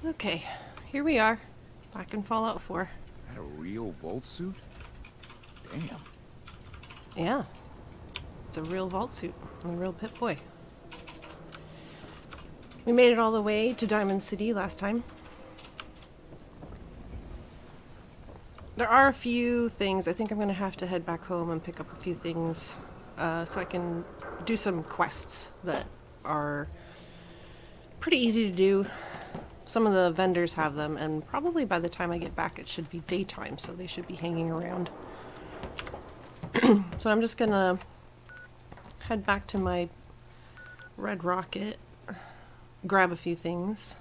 Okay, here we are, back in Fallout 4. That a real vault suit? Damn. Yeah, it's a real vault suit and a real Pip-Boy. We made it all the way to Diamond City last time. There are a few things. I think I'm going to have to head back home and pick up a few things so I can do some quests that are pretty easy to do. Some of the vendors have them, and probably by the time I get back it should be daytime, so they should be hanging around. So I'm just going to head back to my Red Rocket, grab a few things,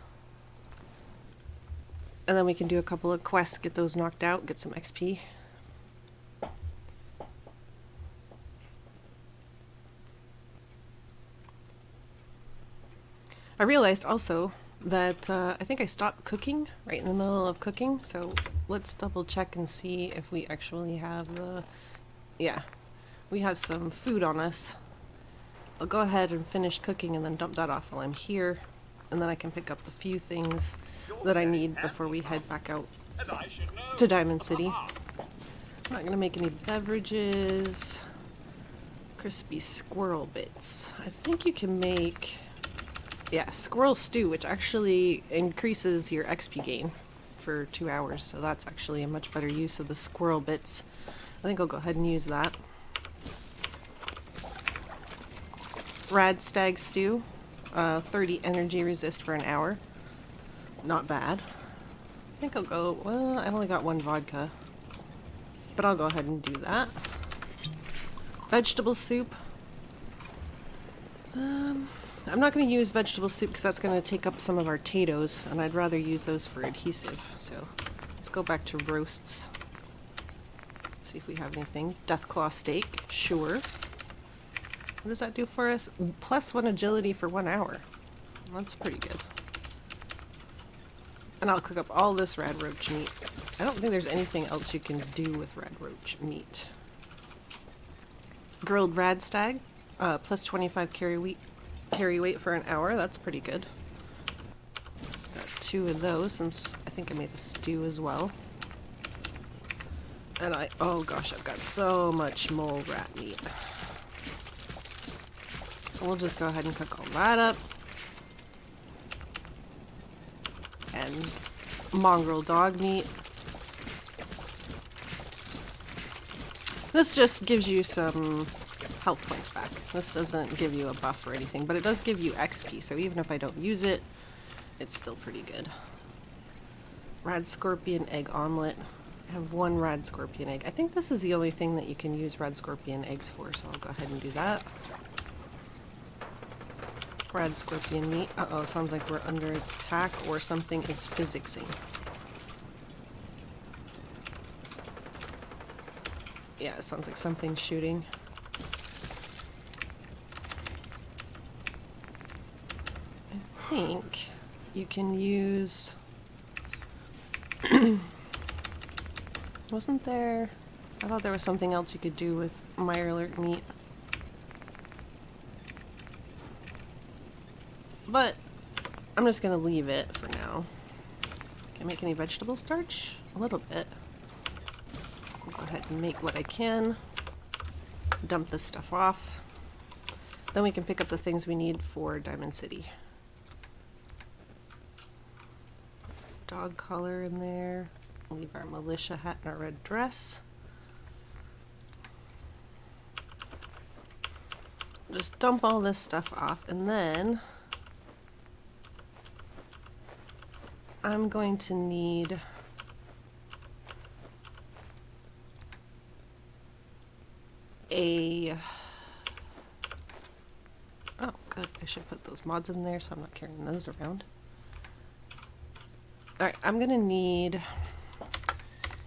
and then we can do a couple of quests, get those knocked out, get some XP. I realized also that I think I stopped cooking right in the middle of cooking, so let's double check and see if we actually have the... Yeah, we have some food on us. I'll go ahead and finish cooking and then dump that off while I'm here, and then I can pick up the few things that I need before we head back out to Diamond City. I'm not gonna make any beverages. Crispy squirrel bits. I think you can make, yeah, squirrel stew, which actually increases your XP gain for 2 hours, so that's actually a much better use of the squirrel bits. I think I'll go ahead and use that. Rad stag stew. 30 energy resist for an hour. Not bad. I think I'll go, well, I only got 1 vodka, but I'll go ahead and do that. Vegetable soup. I'm not going to use vegetable soup because that's going to take up some of our potatoes, and I'd rather use those for adhesive. So let's go back to roasts. See if we have anything. Deathclaw steak, sure. What does that do for us? +1 agility for 1 hour. That's pretty good. And I'll cook up all this red roach meat. I don't think there's anything else you can do with red roach meat. Grilled rad stag, +25 carry weight for an hour. That's pretty good. Got 2 of those since I think I made a stew as well. And oh gosh, I've got so much mole rat meat. So we'll just go ahead and cook all that up. And mongrel dog meat. This just gives you some health points back. This doesn't give you a buff or anything, but it does give you XP, so even if I don't use it, it's still pretty good. Rad Scorpion Egg Omelet. I have 1 rad scorpion egg. I think this is the only thing that you can use rad scorpion eggs for, so I'll go ahead and do that. Rad scorpion meat. Uh-oh, sounds like we're under attack or something is physicsing. Yeah, it sounds like something's shooting. I think you can use... Wasn't there... I thought there was something else you could do with Mirelurk meat. But I'm just gonna leave it for now. Can I make any vegetable starch? A little bit. I'll go ahead and make what I can. Dump this stuff off. Then we can pick up the things we need for Diamond City. Dog collar in there. Leave our militia hat and our red dress. Just dump all this stuff off, and then I'm going to need a... Oh, good. I should put those mods in there so I'm not carrying those around. Alright, I'm gonna need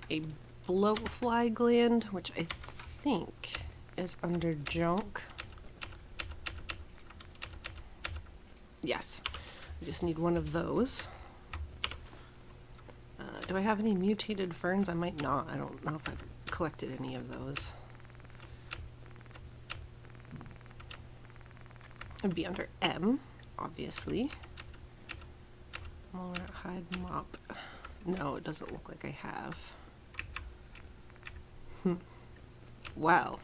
a blowfly gland, which I think is under junk. Yes, I just need 1 of those. Do I have any mutated ferns? I might not. I don't know if I've collected any of those. It'd be under M, obviously. Walnut hide mop. No, it doesn't look like I have. Well.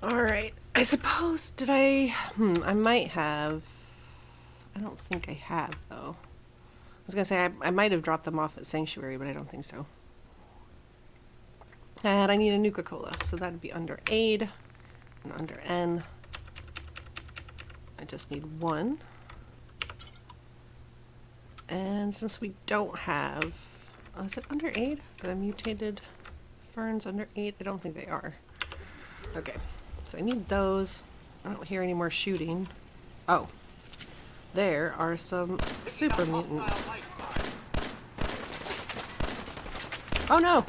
Alright. I suppose, did I... I might have... I don't think I have, though. I was gonna say, I might have dropped them off at Sanctuary, but I don't think so. And I need a Nuka-Cola, so that'd be under Aid and under N. I just need one. And since we don't have... Oh, is it under Aid? The mutated ferns under Aid? I don't think they are. Okay, so I need those. I don't hear any more shooting. Oh. There are some super mutants. Oh no!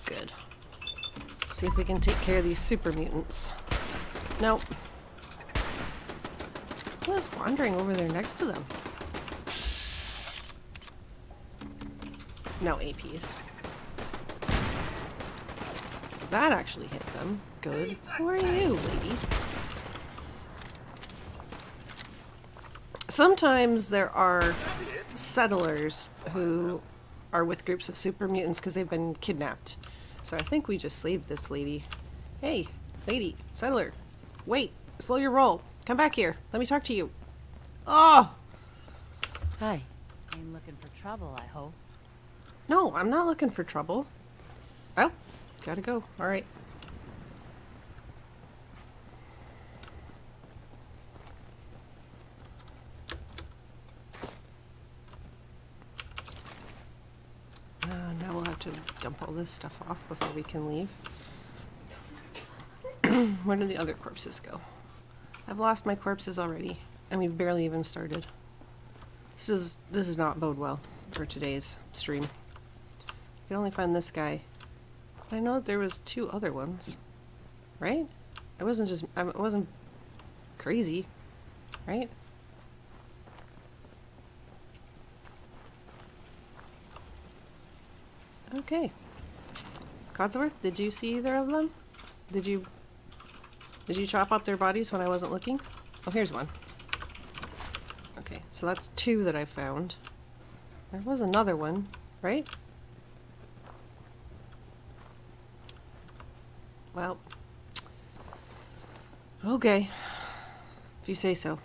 Good. See if we can take care of these super mutants. Nope. I was wandering over there next to them. No APs. That actually hit them. Good. Who are you, lady? Sometimes there are settlers who are with groups of super mutants because they've been kidnapped. So I think we just saved this lady. Hey, lady, settler. Wait, slow your roll. Come back here. Let me talk to you. Oh! Hi. Ain't looking for trouble, I hope. No, I'm not looking for trouble. Oh, gotta go. Alright. Now we'll have to dump all this stuff off before we can leave. Where did the other corpses go? I've lost my corpses already, and we've barely even started. This is not bode well for today's stream. I can only find this guy. But I know that there was 2 other ones, right? I wasn't crazy, right? Okay. Codsworth, did you see either of them? Did you chop up their bodies when I wasn't looking? Oh, here's one. Okay, so that's 2 that I found. There was another one, right? Well. Okay. If you say so.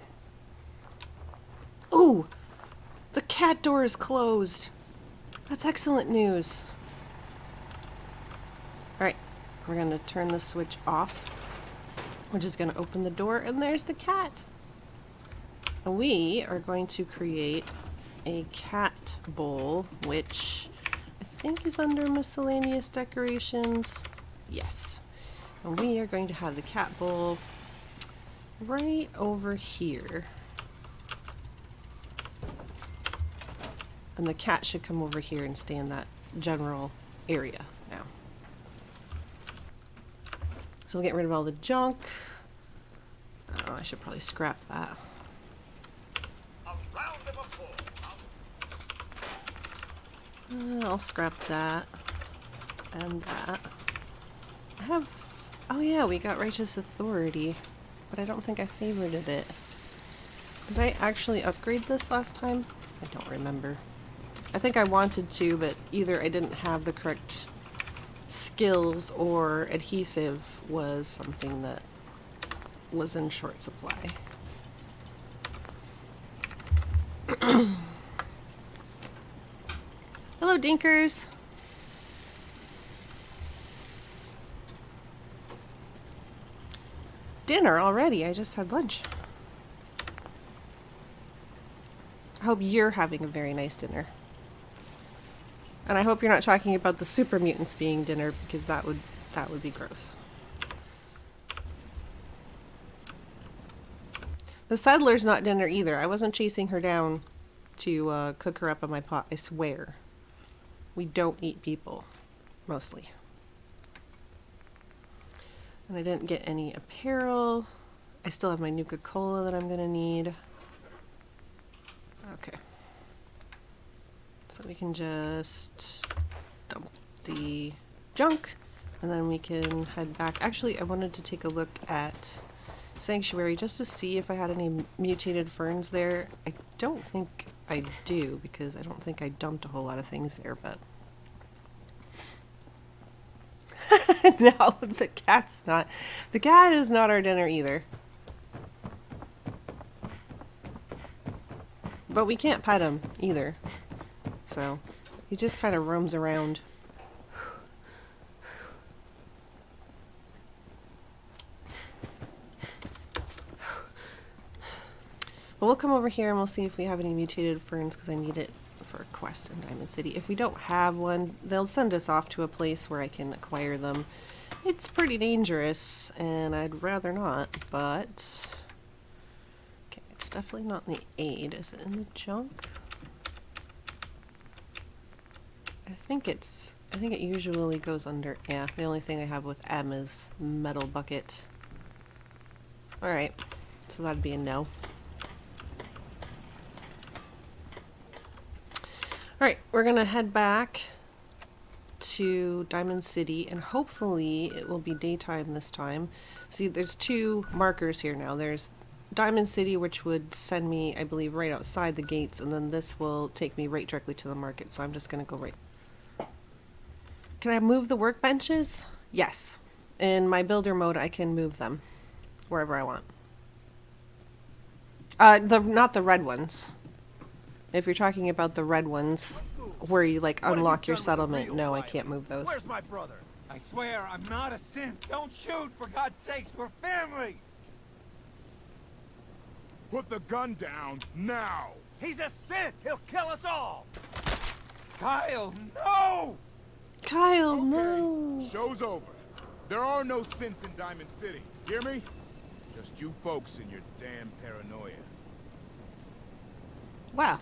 Ooh! The cat door is closed! That's excellent news. Alright, we're gonna turn the switch off. We're just gonna open the door, and there's the cat! And we are going to create a cat bowl, which I think is under miscellaneous decorations. Yes. And we are going to have the cat bowl right over here. And the cat should come over here and stay in that general area now. So we'll get rid of all the junk. Oh, I should probably scrap that. I'll scrap that and that. I have... Oh yeah, we got Righteous Authority, but I don't think I favorited it. Did I actually upgrade this last time? I don't remember. I think I wanted to, but either I didn't have the correct skills or adhesive was something that was in short supply. Hello, Dinkers! Dinner already? I just had lunch. I hope you're having a very nice dinner. And I hope you're not talking about the super mutants being dinner, because that would be gross. The settler's not dinner either. I wasn't chasing her down to cook her up on my pot, I swear. We don't eat people, mostly. And I didn't get any apparel. I still have my Nuka-Cola that I'm gonna need. Okay. So we can just dump the junk, and then we can head back. Actually, I wanted to take a look at Sanctuary just to see if I had any mutated ferns there. I don't think I do, because I don't think I dumped a whole lot of things there, but... No, the cat's not. The cat is not our dinner either. But we can't pet him either. So, he just kind of roams around. But we'll come over here and we'll see if we have any mutated ferns, because I need it for a quest in Diamond City. If we don't have one, they'll send us off to a place where I can acquire them. It's pretty dangerous, and I'd rather not, but... Okay, it's definitely not in the aid. Is it in the junk? I think it usually goes under... Yeah, the only thing I have with M is metal bucket. Alright, so that'd be a no. Alright, we're gonna head back to Diamond City, and hopefully it will be daytime this time. See, there's two markers here now. There's Diamond City, which would send me, I believe, right outside the gates, and then this will take me right directly to the market, so I'm just gonna go right... Can I move the workbenches? Yes. In my builder mode, I can move them wherever I want. Not the red ones. If you're talking about the red ones, where you, like, unlock your settlement, no, I can't move those. Where's my brother? I swear, I'm not a synth. Don't shoot, for God's sakes, we're family! Put the gun down, now! He's a synth! He'll kill us all! Kyle, no! Kyle, Okay, no! show's over. There are no synths in Diamond City. Hear me? Just you folks and your damn paranoia. Wow.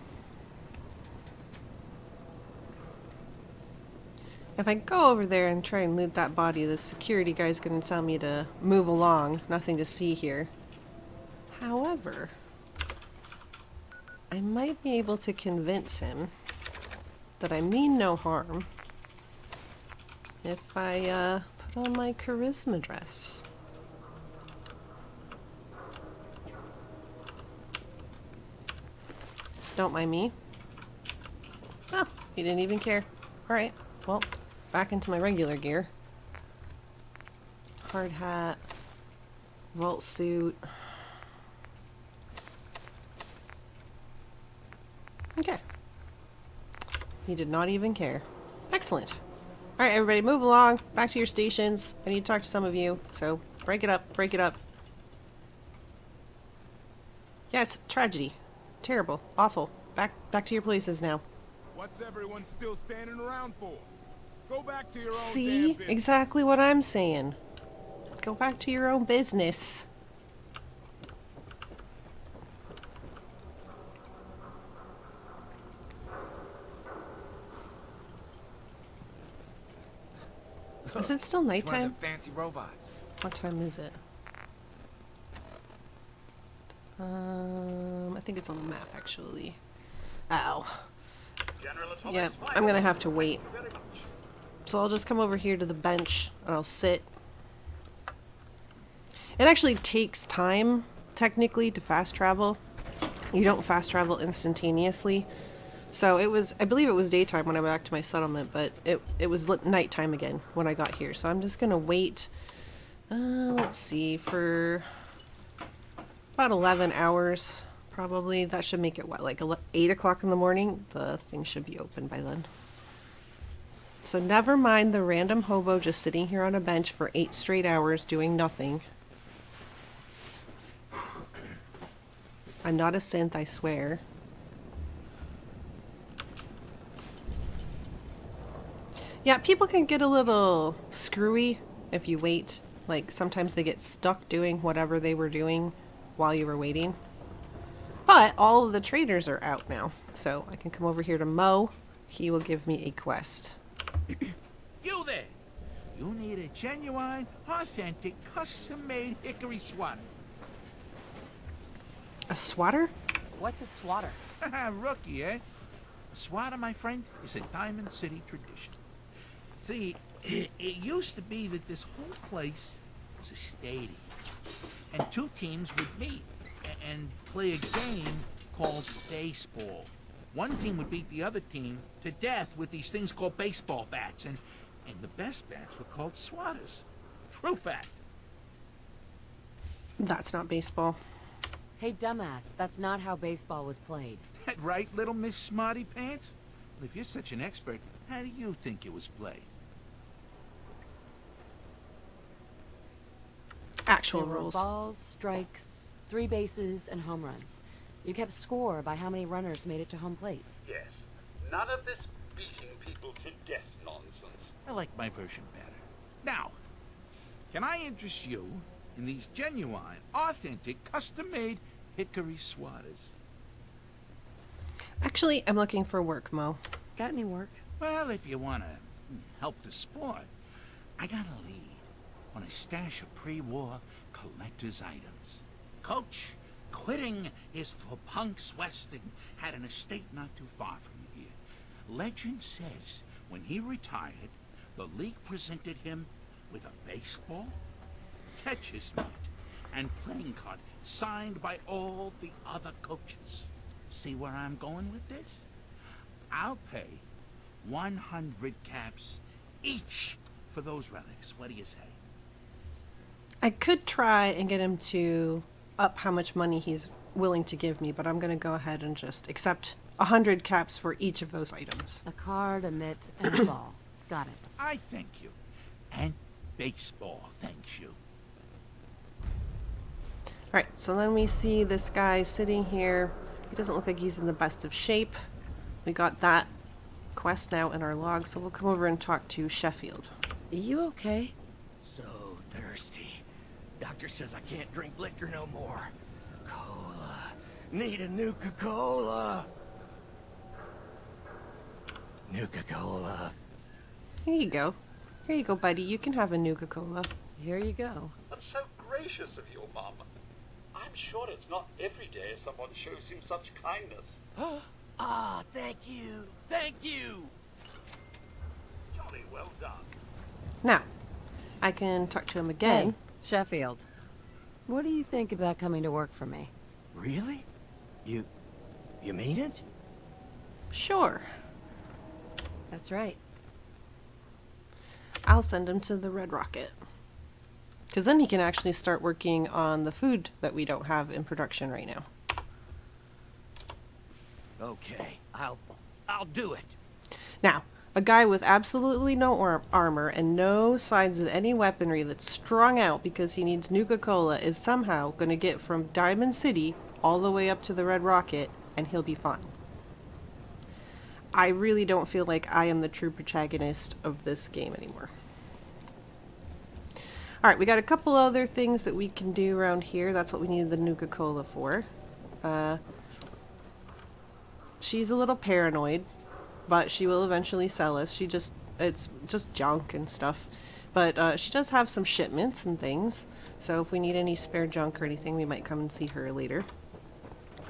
If I go over there and try and loot that body, the security guy's gonna tell me to move along. Nothing to see here. However, I might be able to convince him that I mean no harm if I put on my charisma dress. Don't mind me. Oh, he didn't even care. Alright, well, back into my regular gear. Hard hat. Vault suit. Okay. He did not even care. Excellent. Alright, everybody, move along. Back to your stations. I need to talk to some of you, so break it up, break it up. Yes, tragedy. Terrible. Awful. Back to your places now. What's everyone still standing around for? Go back to your own See? damn business. Exactly what I'm saying. Go back to your own business. Is it still One nighttime? of the fancy robots. What time is it? I think it's on the map, actually. Ow. Yeah, I'm gonna have to wait. So I'll just come over here to the bench and I'll sit. It actually takes time, technically, to fast travel. You don't fast travel instantaneously. So it was, I believe it was daytime when I went back to my settlement, but it was nighttime again when I got here. So I'm just gonna wait, let's see, for about 11 hours, probably. That should make it, what, like 8 o'clock in the morning? The thing should be open by then. So never mind the random hobo just sitting here on a bench for 8 straight hours doing nothing. I'm not a synth, I swear. Yeah, people can get a little screwy if you wait. Like, sometimes they get stuck doing whatever they were doing while you were waiting. But all of the traders are out now, so I can come over here to Mo. He will give me a quest. You there! You need a genuine, authentic, custom-made hickory swatter. A swatter? What's a swatter? Haha, rookie, eh? A swatter, my friend, is a Diamond City tradition. See, it used to be that this whole place was a stadium. And two teams would meet and play a game called baseball. One team would beat the other team to death with these things called baseball bats, and the best bats were called swatters. True fact. That's not baseball. Hey, dumbass, that's not how baseball was played. That right, little Miss Smarty Pants? Well, if you're such an expert, how do you think it was played? Actual There were rules. balls, strikes, 3 bases, and home runs. You kept score by how many runners made it to home plate. Yes. None of this beating people to death nonsense. I like my version better. Now, can I interest you in these genuine, authentic, custom-made hickory swatters? Actually, I'm looking for work, Mo. Got any work? Well, if you want to help the sport, I got a lead on a stash of pre-war collector's items. Coach, quitting is for punks west and had an estate not too far from here. Legend says when he retired, the league presented him with a baseball, catcher's mitt, and playing card signed by all the other coaches. See where I'm going with this? I'll pay 100 caps each for those relics. What do you say? I could try and get him to up how much money he's willing to give me, but I'm going to go ahead and just accept 100 caps for each of those items. A card, a mitt, and a ball. Got it. I thank you. And baseball thanks you. Alright, so then we see this guy sitting here. He doesn't look like he's in the best of shape. We got that quest now in our log, so we'll come over and talk to Sheffield. You okay? So thirsty. Doctor says I can't drink liquor no more. Cola. Need a Nuka-Cola. Nuka-Cola. Here you go. Here you go, buddy. You can have a Nuka-Cola. Here you go. That's so gracious of you, Mum. I'm sure it's not every day someone shows him such kindness. Ah, thank you. Thank you. Jolly well done. Now, I can talk to him again. Hey, Sheffield. What do you think about coming to work for me? Really? You mean it? Sure. That's right. I'll send him to the Red Rocket. Because then he can actually start working on the food that we don't have in production right now. Okay, I'll do it. Now, a guy with absolutely no armor and no signs of any weaponry that's strung out because he needs Nuka-Cola is somehow going to get from Diamond City all the way up to the Red Rocket, and he'll be fine. I really don't feel like I am the true protagonist of this game anymore. Alright, we got a couple other things that we can do around here. That's what we needed the Nuka-Cola for. She's a little paranoid, but she will eventually sell us. It's just junk and stuff. But she does have some shipments and things. So if we need any spare junk or anything, we might come and see her later.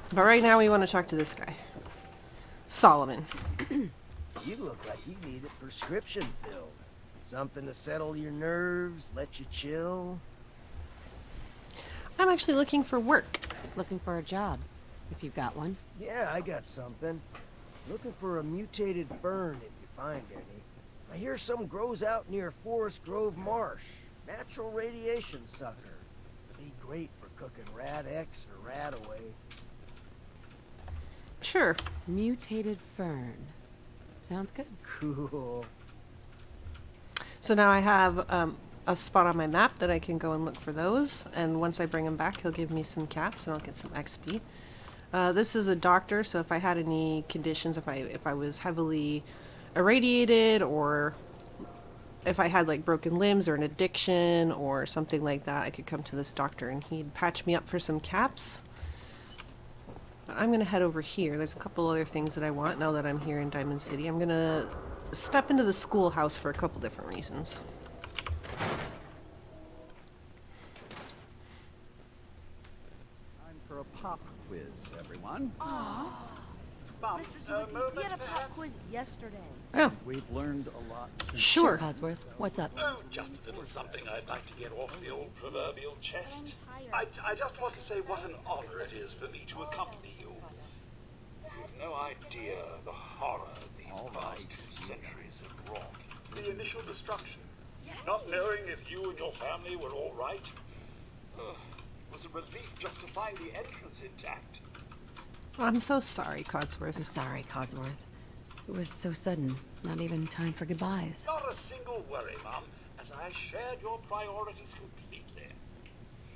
But right now we want to talk to this guy. Solomon. You look like you need a prescription filled. Something to settle your nerves, let you chill. I'm actually looking for work. Looking for a job, if you've got one. Yeah, I got something. Looking for a mutated fern if you find any. I hear some grows out near Forest Grove Marsh. Natural radiation sucker. Be great for cooking Rad X or Rad Away. Sure. Mutated fern. Sounds good. Cool. So now I have a spot on my map that I can go and look for those. And once I bring him back, he'll give me some caps and I'll get some XP. This is a doctor, so if I had any conditions, if I was heavily irradiated, or if I had like broken limbs or an addiction or something like that, I could come to this doctor and he'd patch me up for some caps. But I'm gonna head over here. There's a couple other things that I want now that I'm here in Diamond City. I'm gonna step into the schoolhouse for a couple different reasons. Time for a pop quiz, everyone. Mum, Mr. a Zwicky, we moment, had a pop perhaps? quiz yesterday. Oh, We've learned a lot since. sure. Codsworth, what's up? Oh, just a little something I'd like to get off the old proverbial chest. I just want to say what an honor it is for me to accompany you. You've no idea the horror these past 2 centuries have wrought. The initial destruction. Not knowing if you and your family were all right. It was a relief just to find the entrance intact. I'm so sorry, Codsworth. I'm sorry, Codsworth. It was so sudden. Not even time for goodbyes. Not a single worry, Mum, as I shared your priorities completely.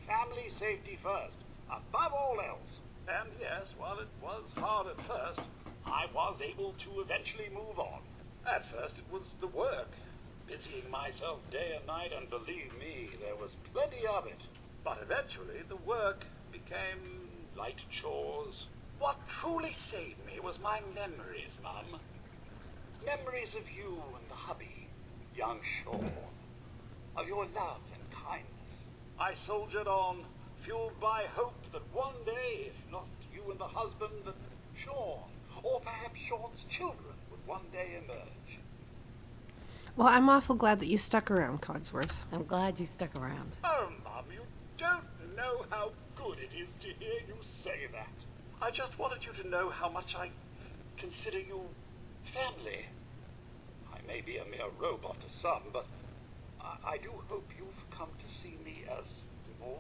Family safety first, above all else. And yes, while it was hard at first, I was able to eventually move on. At first it was the work, busying myself day and night, and believe me, there was plenty of it. But eventually the work became light chores. What truly saved me was my memories, Mum. Memories of you and the hubby, young Sean. Of your love and kindness. I soldiered on, fueled by hope that one day, if not you and the husband, that Sean, or perhaps Sean's children, would one day emerge. Well, I'm awful glad that you stuck around, Codsworth. I'm glad you stuck around. Oh, Mum, you don't know how good it is to hear you say that. I just wanted you to know how much I consider you family. I may be a mere robot to some, but I do hope you've come to see me as more.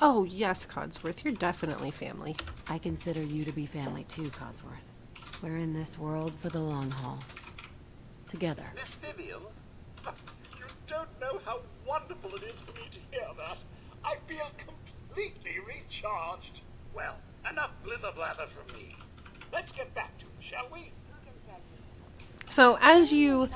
Oh, yes, Codsworth, you're definitely family. I consider you to be family too, Codsworth. We're in this world for the long haul. Together. Miss Vivian, you don't know how wonderful it is for me to hear that. I feel completely recharged. Well, enough blither-blather from me. Let's get back to it, shall we? So as you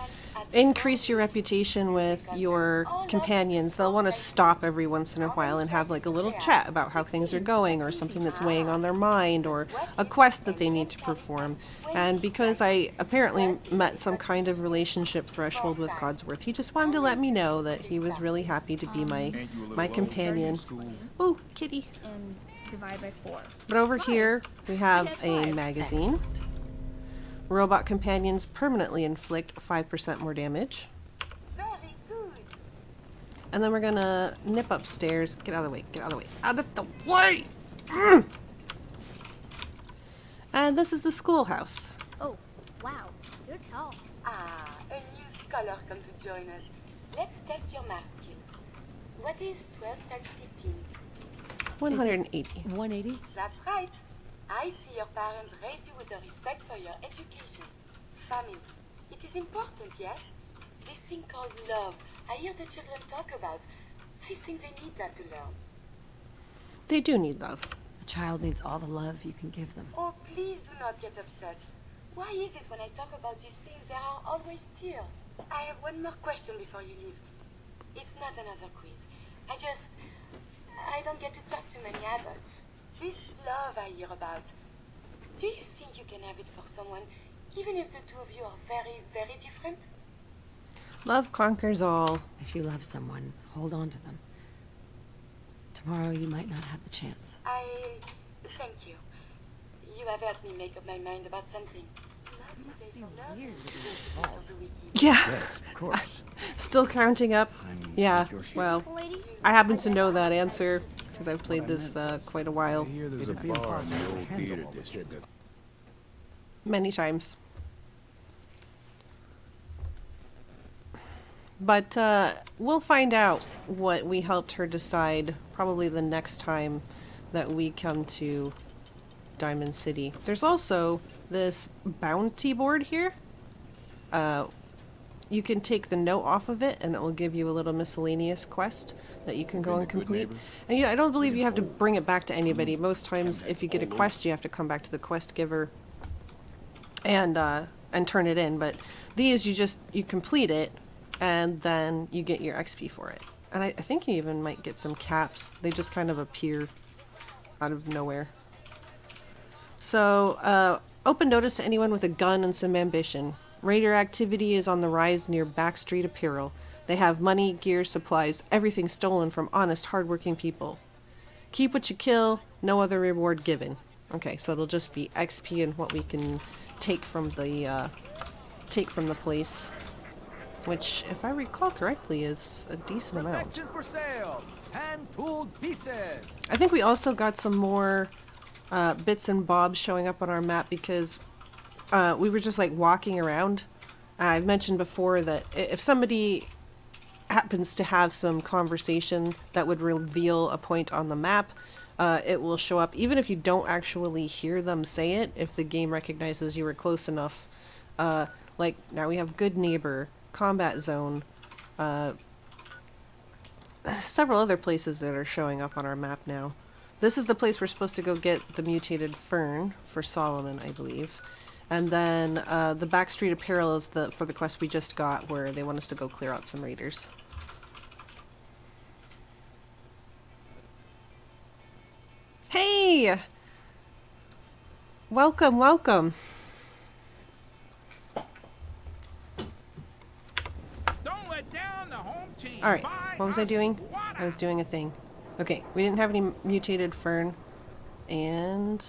increase your reputation with your companions, they'll want to stop every once in a while and have like a little chat about how things are going, or something that's weighing on their mind, or a quest that they need to perform. And because I apparently met some kind of relationship threshold with Codsworth, he just wanted to let me know that he was really happy to be my companion. Ooh, kitty. And divide by 4. But over here we have a magazine. Robot companions permanently inflict 5% more damage. Very good. And then we're gonna nip upstairs. Get out of the way, get out of the way, out of the way! Mm. And this is the schoolhouse. Oh, wow. You're tall. Ah, a new scholar come to join us. Let's test your math skills. What is 12 times 15? 180. 180? That's right. I see your parents raise you with a respect for your education. Family. It is important, yes? This thing called love. I hear the children talk about. I think they need that to learn. They do need love. A child needs all the love you can give them. Oh, please do not get upset. Why is it when I talk about these things there are always tears? I have one more question before you leave. It's not another quiz. I don't get to talk to many adults. This love I hear about, do you think you can have it for someone, even if the two of you are very, very different? Love conquers all. If you love someone, hold on to them. Tomorrow you might not have the chance. Thank you. You have helped me make up my mind about something. Love Must is be for love. weird with your Mr. balls. Zwicky. Yeah. Yes, of course. Still counting up. I'm Yeah, glad you're here. well, Lady? I happen to know that answer because I've played this quite a I while. hear there's a It'd be bar in impossible the to old handle theater all the district kids. that's Many times. But we'll find out what we helped her decide probably the next time that we come to Diamond City. There's also this bounty board here. You can take the note off of it and it will give you a little miscellaneous quest that you can go Been and a good complete. neighbor? And I don't believe you have to bring it back to anybody. Most times if you get a quest you have to come back to the quest giver and turn it in. But these you complete it and then you get your XP for it. And I think you even might get some caps. They just kind of appear out of nowhere. So, open notice to anyone with a gun and some ambition. Raider activity is on the rise near Backstreet Apparel. They have money, gear, supplies, everything stolen from honest, hardworking people. Keep what you kill, no other reward given. Okay, so it'll just be XP and what we can take from the place, which, if I recall correctly, is a decent amount. Protection for sale. Hand-tooled pieces. I think we also got some more bits and bobs showing up on our map because we were just like walking around. I've mentioned before that if somebody happens to have some conversation that would reveal a point on the map, it will show up even if you don't actually hear them say it, if the game recognizes you were close enough. Like now we have Good Neighbor, Combat Zone, several other places that are showing up on our map now. This is the place we're supposed to go get the mutated fern for Solomon, I believe. And then the Backstreet Apparel is for the quest we just got, where they want us to go clear out some raiders. Hey! Welcome, welcome. Don't let down the home team. Alright, Buy what was I us doing? water. I was doing a thing. Okay, we didn't have any mutated fern. And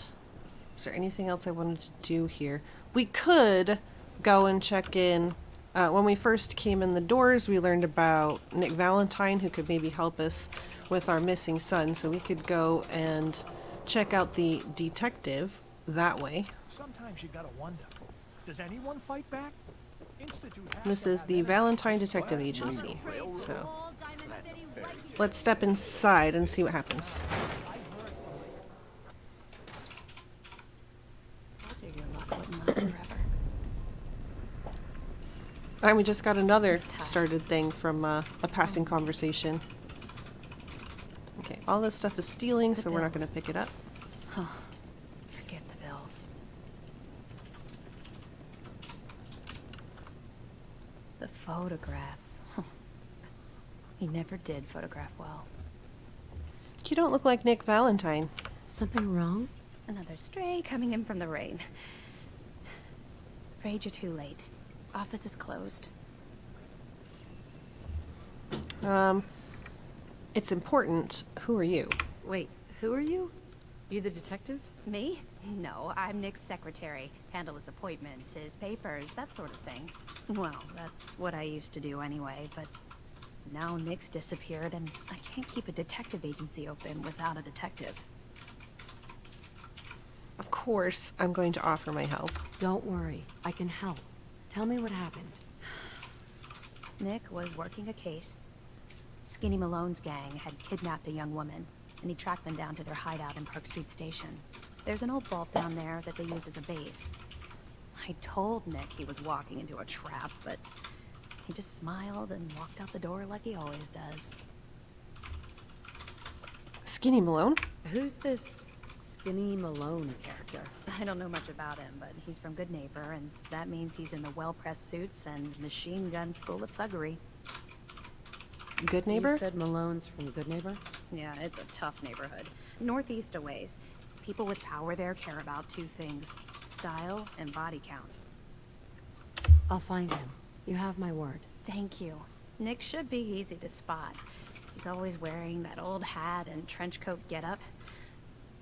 is there anything else I wanted to do here? We could go and check in. When we first came in the doors, we learned about Nick Valentine, who could maybe help us with our missing son. So we could go and check out the detective that way. Sometimes you gotta wonder, does anyone fight back? Institute has This to is have the enemies. Valentine Detective Agency. So let's step inside and see what happens. And we just got another started thing from a passing conversation. Okay, all this stuff is stealing, so we're not going to pick it up. Huh. Forget the bills. The photographs. He never did photograph well. You don't look like Nick Valentine. Something wrong? Another stray coming in from the rain. Afraid you're too late. Office is closed. It's important. Who are you? Wait, who are you? You the detective? Me? No, I'm Nick's secretary. Handle his appointments, his papers, that sort of thing. Well, that's what I used to do anyway, but now Nick's disappeared and I can't keep a detective agency open without a detective. Of course, I'm going to offer my help. Don't worry, I can help. Tell me what happened. Nick was working a case. Skinny Malone's gang had kidnapped a young woman, and he tracked them down to their hideout in Park Street Station. There's an old vault down there that they use as a base. I told Nick he was walking into a trap, but he just smiled and walked out the door like he always does. Skinny Malone? Who's this Skinny Malone character? I don't know much about him, but he's from Good Neighbor, and that means he's in the well-pressed suits and machine gun school of thuggery. Good Neighbor? You said Malone's from Good Neighbor? Yeah, it's a tough neighborhood. Northeast a ways. People with power there care about two things: style and body count. I'll find him. You have my word. Thank you. Nick should be easy to spot. He's always wearing that old hat and trench coat getup.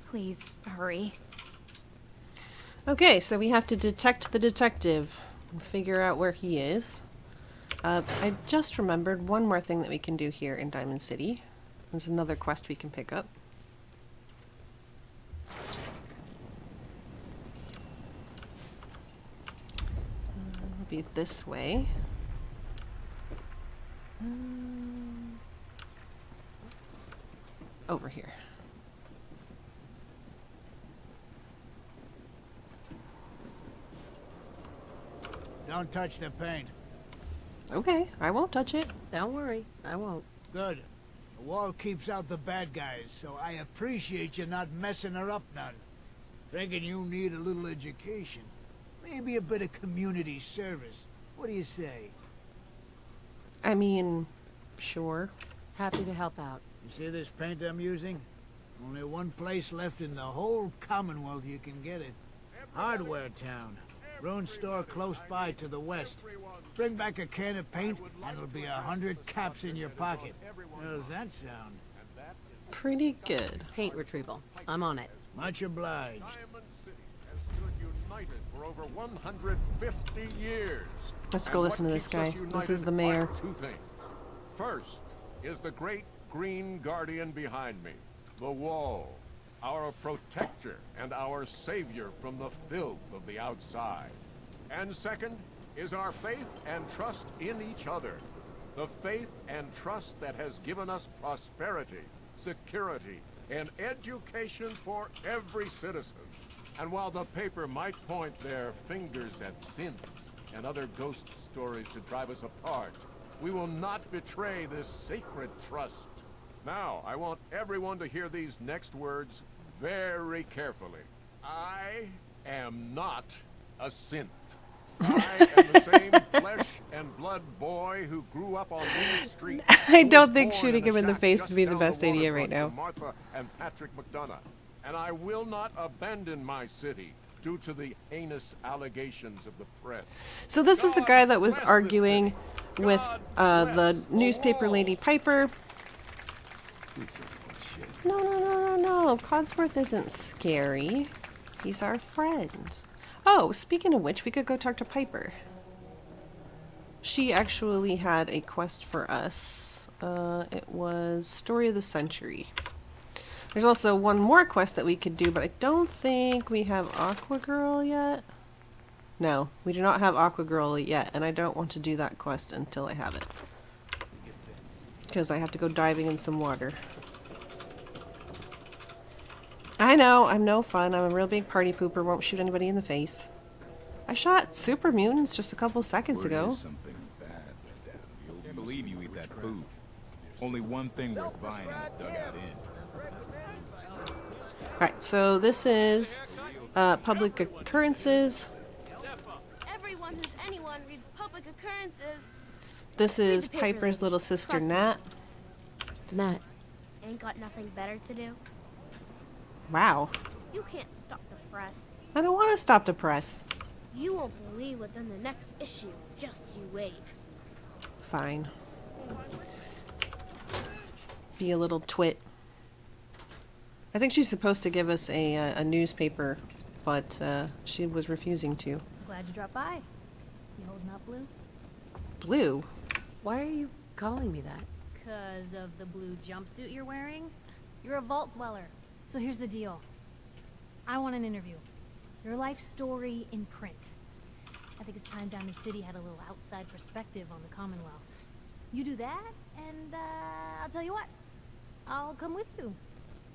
Please, hurry. Okay, so we have to detect the detective and figure out where he is. I just remembered one more thing that we can do here in Diamond City. There's another quest we can pick up. It'll be this way. Over here. Don't touch the paint. Okay, I won't touch it. Don't worry, I won't. Good. The wall keeps out the bad guys, so I appreciate you not messing her up none. Thinking you need a little education. Maybe a bit of community service. What do you say? I mean, sure. Happy to help out. You see this paint I'm using? Only one place left in the whole Commonwealth you can get it. Hardware Town. Ruin store close by to the west. Bring back a can of paint, and it'll be 100 caps in your pocket. How does that sound? Pretty good. Paint retrieval. I'm on it. Much obliged. Diamond City has stood united for over 150 years. Let's go listen to this guy. This is the mayor. Two things. First is the great green guardian behind me, the wall, our protector and our savior from the filth of the outside. And second is our faith and trust in each other. The faith and trust that has given us prosperity, security, and education for every citizen. And while the paper might point their fingers at synths and other ghost stories to drive us apart, we will not betray this sacred trust. Now, I want everyone to hear these next words very carefully. I am not a synth. I am the same flesh and blood boy who grew up on these streets. I don't think shooting him in the face would be the best idea right now. Martha and Patrick McDonough. And I will not abandon my city due to the heinous allegations of the press. So this was the guy that was arguing with the newspaper lady Piper. No. Codsworth isn't scary. He's our friend. Oh, speaking of which, we could go talk to Piper. She actually had a quest for us. It was Story of the Century. There's also one more quest that we could do, but I don't think we have Aqua Girl yet. No, we do not have Aqua Girl yet, and I don't want to do that quest until I have it. Because I have to go diving in some water. I know, I'm no fun. I'm a real big party pooper, won't shoot anybody in the face. I shot super mutants just a couple seconds ago. Something bad went down. Can't believe you eat that food. Only one thing worth buying is dugout in. Alright, so this is public occurrences. Everyone who's anyone reads public occurrences. This is Piper's little sister, Nat. Nat. Ain't got nothing better to do. Wow. You can't stop the press. I don't want to stop the press. You won't believe what's in the next issue. Just you wait. Fine. Be a little twit. I think she's supposed to give us a newspaper, but she was refusing to. Glad you dropped by. You holding up, Blue? Blue? Why are you calling me that? 'Cause of the blue jumpsuit you're wearing? You're a vault dweller. So here's the deal. I want an interview. Your life story in print. I think it's time Diamond City had a little outside perspective on the Commonwealth. You do that, and I'll tell you what. I'll come with you.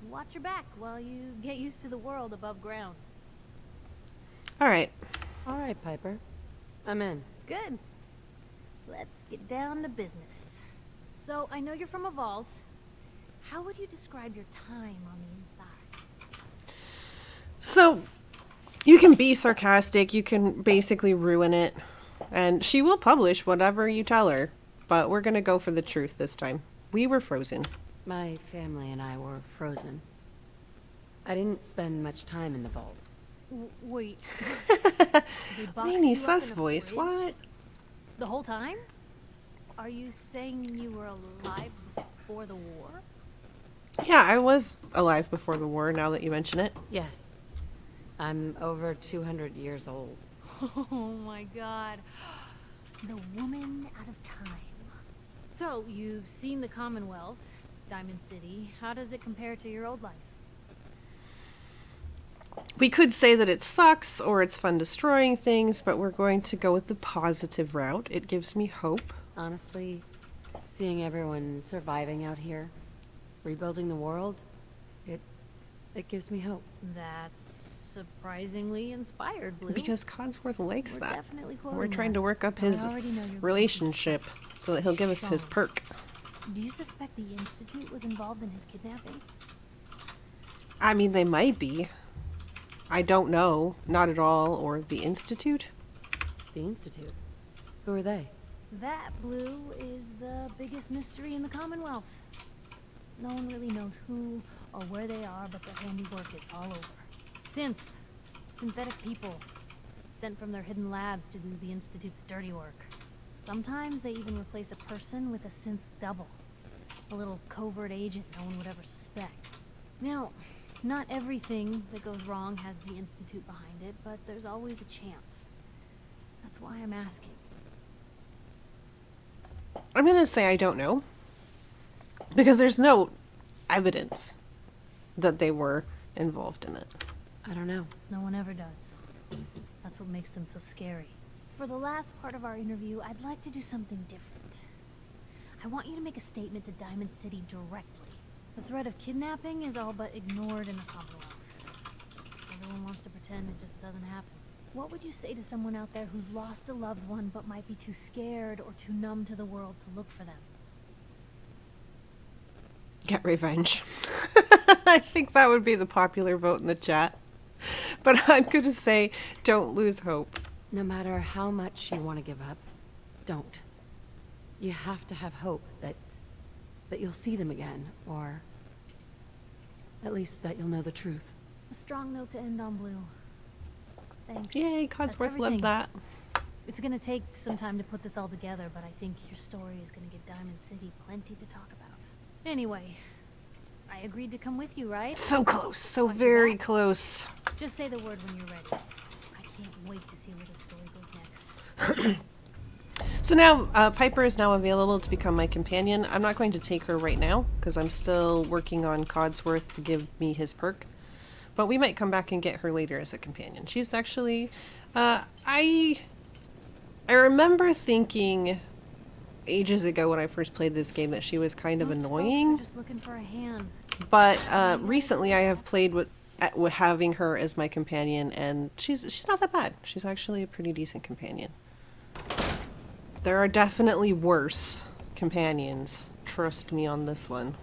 Watch your back while you get used to the world above ground. Alright. Alright, Piper. I'm in. Good. Let's get down to business. So, I know you're from a vault. How would you describe your time on the inside? So, you can be sarcastic, you can basically ruin it, and she will publish whatever you tell her, but we're gonna go for the truth this time. We were frozen. My family and I were frozen. I didn't spend much time in the vault. Wait. Lainey sus voice, what? The whole time? Are you saying you were alive before the war? Yeah, I was alive before the war, now that you mention it. Yes. I'm over 200 years old. Oh my god. The woman out of time. So, you've seen the Commonwealth, Diamond City. How does it compare to your old life? We could say that it sucks, or it's fun destroying things, but we're going to go with the positive route. It gives me hope. Honestly, seeing everyone surviving out here, rebuilding the world, it gives me hope. That's surprisingly inspired, Blue. Because Codsworth likes that. Definitely We're trying to work up his relationship so that he'll give us his perk. Do you suspect the Institute was involved in his kidnapping? I mean, they might be. I don't know. Not at all. Or the Institute? The Institute? Who are they? That, Blue, is the biggest mystery in the Commonwealth. No one really knows who or where they are, but their handiwork is all over. Synths. Synthetic people. Sent from their hidden labs to do the Institute's dirty work. Sometimes they even replace a person with a synth double. A little covert agent no one would ever suspect. Now, Not everything that goes wrong has the Institute behind it, but there's always a chance. That's why I'm asking. I'm gonna say I don't know. Because there's no evidence that they were involved in it. I don't know. No one ever does. That's what makes them so scary. For the last part of our interview, I'd like to do something different. I want you to make a statement to Diamond City directly. The threat of kidnapping is all but ignored in the Commonwealth. Everyone wants to pretend it just doesn't happen. What would you say to someone out there who's lost a loved one but might be too scared or too numb to the world to look for them? Get revenge. I think that would be the popular vote in the chat. But I'm gonna say, don't lose hope. No matter how much you want to give up, don't. You have to have hope that you'll see them again, or at least that you'll know the truth. A strong note to end on, Blue. Thanks. Yay, Codsworth loved that. It's gonna take some time to put this all together, but I think your story is gonna give Diamond City plenty to talk about. Anyway, I agreed to come with you, right? So close, so very close. Just say the word when you're ready. I can't wait to see where the story goes next. So now, Piper is now available to become my companion. I'm not going to take her right now, because I'm still working on Codsworth to give me his perk. But we might come back and get her later as a companion. She's actually... I remember thinking ages ago when I first played this game that she was kind of annoying. Just looking for a hand. But recently I have played with having her as my companion, and she's not that bad. She's actually a pretty decent companion. There are definitely worse companions. Trust me on this one.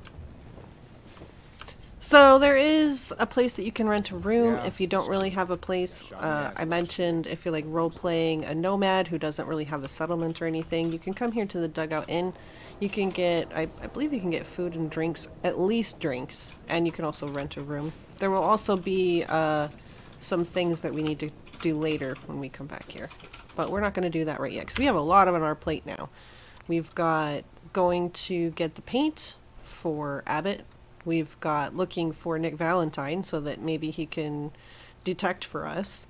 So there is a place that you can rent a room if you don't really have a place. I mentioned if you're like role-playing a nomad who doesn't really have a settlement or anything, you can come here to the Dugout Inn. You can get, I believe you can get food and drinks, at least drinks, and you can also rent a room. There will also be some things that we need to do later when we come back here. But we're not going to do that right yet, because we have a lot on our plate now. We've got going to get the paint for Abbott. We've got looking for Nick Valentine so that maybe he can detect for us.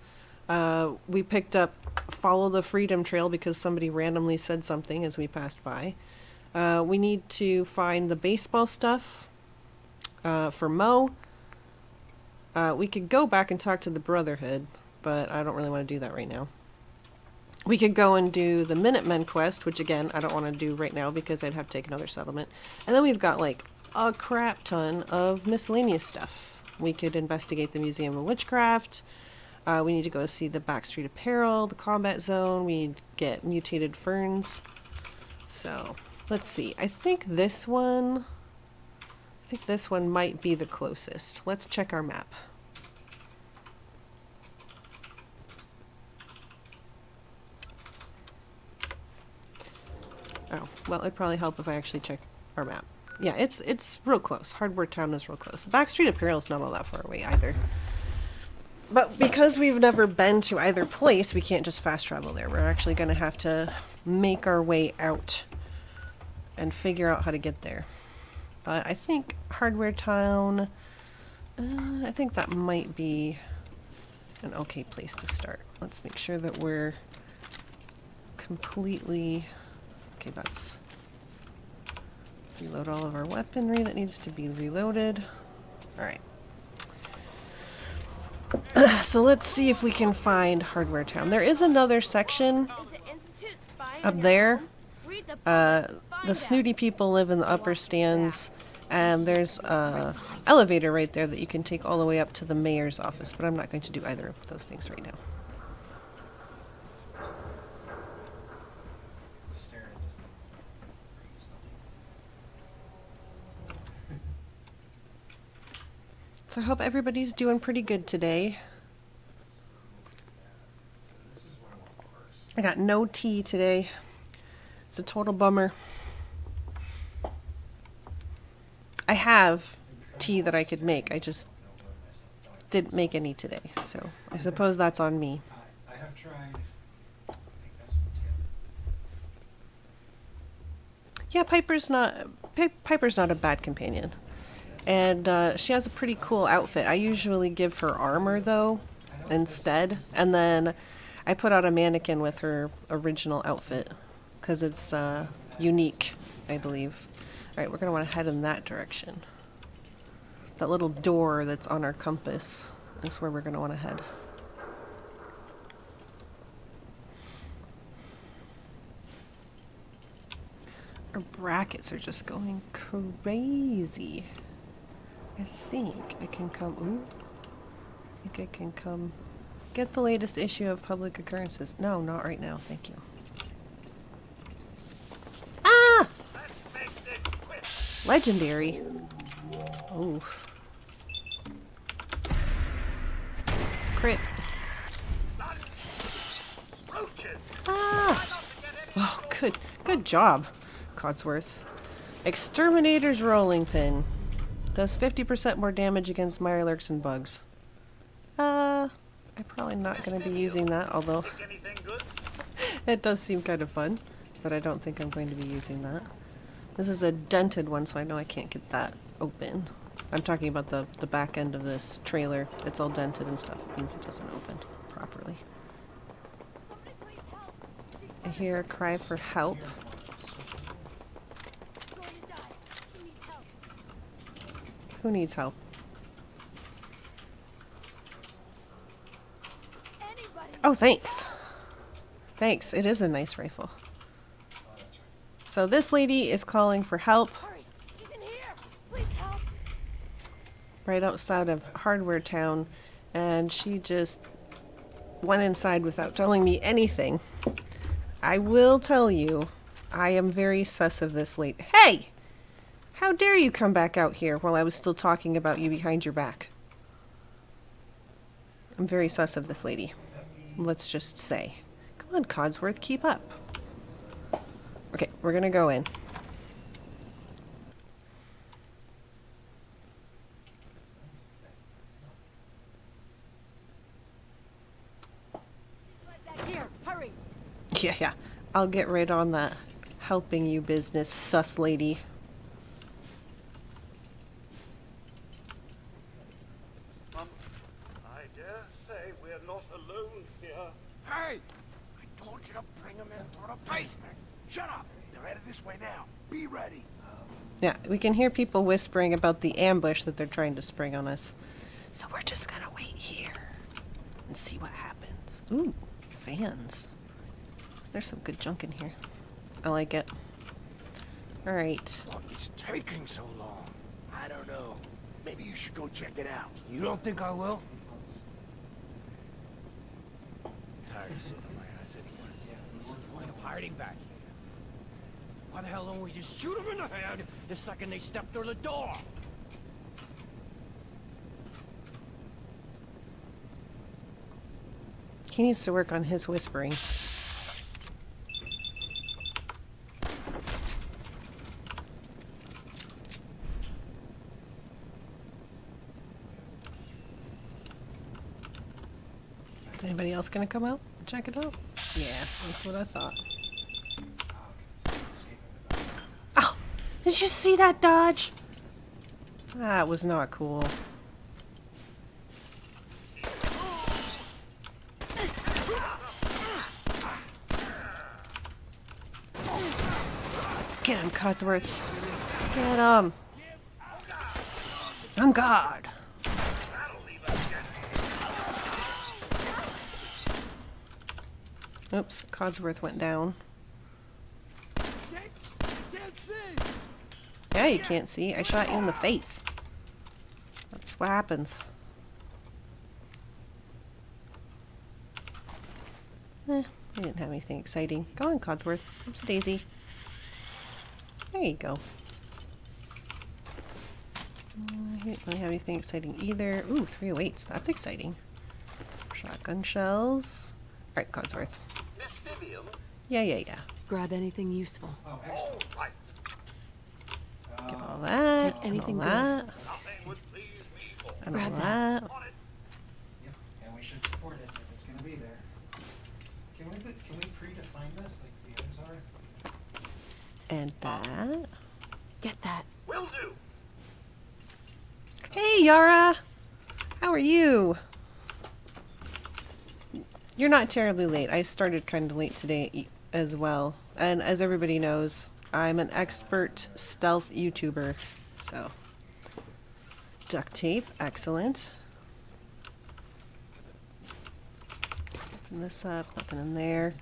We picked up Follow the Freedom Trail because somebody randomly said something as we passed by. We need to find the baseball stuff for Mo. We could go back and talk to the Brotherhood, but I don't really want to do that right now. We could go and do the Minutemen quest, which again, I don't want to do right now because I'd have to take another settlement. And then we've got like a crap ton of miscellaneous stuff. We could investigate the Museum of Witchcraft. We need to go see the Backstreet Apparel, the Combat Zone. We need to get mutated ferns. So, let's see. I think this one might be the closest. Let's check our map. Oh, well, it'd probably help if I actually check our map. Yeah, it's real close. Hardware Town is real close. Backstreet Apparel is not all that far away either. But because we've never been to either place, we can't just fast travel there. We're actually going to have to make our way out and figure out how to get there. But I think Hardware Town, I think that might be an okay place to start. Let's make sure that we're completely... Okay, that's... Reload all of our weaponry that needs to be reloaded. Alright. So let's see if we can find Hardware Town. There is another section up there. The snooty people live in the upper stands, and there's a elevator right there that you can take all the way up to the mayor's office, but I'm not going to do either of those things right now. So I hope everybody's doing pretty good today. I got no tea today. It's a total bummer. I have tea that I could make. I just didn't make any today. So I suppose that's on me. I have tried. Yeah, Piper's not a bad companion. And she has a pretty cool outfit. I usually give her armor, though, instead. And then I put out a mannequin with her original outfit. Because it's unique, I believe. Alright, we're going to want to head in that direction. That little door that's on our compass is where we're going to want to head. Our brackets are just going crazy. I think I can come... Ooh. I think I can come... Get the latest issue of Public Occurrences. No, not right now. Thank you. Ah! Legendary. Oh. Crit. Ah! Oh, good job, Codsworth. Exterminator's rolling pin. Does 50% more damage against Mirelurks and bugs. I'm probably not going to be using that, although it does seem kind of fun, but I don't think I'm going to be using that. This is a dented one, so I know I can't get that open. I'm talking about the back end of this trailer. It's all dented and stuff. It means it doesn't open properly. I hear a cry for help. Who needs help? Oh, thanks. Thanks. It is a nice rifle. So this lady is calling for help. Right outside of Hardware Town, and she just went inside without telling me anything. I will tell you, I am very sus of this lady. Hey! How dare you come back out here while I was still talking about you behind your back? I'm very sus of this lady. Let's just say. Come on, Codsworth, keep up. Okay, we're gonna go in. Here, hurry. Yeah. I'll get right on that helping you business, sus lady. I dare say we're not alone here. Hey! I told you to bring them into the basement. Shut up! They're headed this way now. Be ready. Yeah, we can hear people whispering about the ambush that they're trying to spring on us. So we're just gonna wait here and see what happens. Ooh, fans. There's some good junk in here. I like it. Alright. What's taking so long? I don't know. Maybe you should go check it out. You don't think I will? Tired of sitting in my ass anyway. What's the point of hiding back here? Why the hell don't we just shoot them in the head the second they step through the door? He needs to work on his whispering. Is anybody else gonna come out and check it out? Yeah, that's what I thought. Oh! Did you see that dodge? That was not cool. Get him, Codsworth. Get him. On guard. Oops, Codsworth went down. Yeah, you can't see. I shot you in the face. That's what happens. I didn't have anything exciting. Go on, Codsworth. Oops, Daisy. There you go. I didn't really have anything exciting either. Ooh, 308s. That's exciting. Shotgun shells. Alright, Codsworth. Miss Vivian? Yeah. Grab anything useful. Oh, right. Get all that. Take anything and all that. Nothing would please me more. And Grab all that. that. Yep, and we should support it if it's gonna be there. Can we predefine this like the others are? Psst. And that. Get that. Will do. Yara! How are you? You're not terribly late. I started kind of late today as well. And as everybody knows, I'm an expert stealth YouTuber. So, duct tape, excellent. Open this up, nothing in there.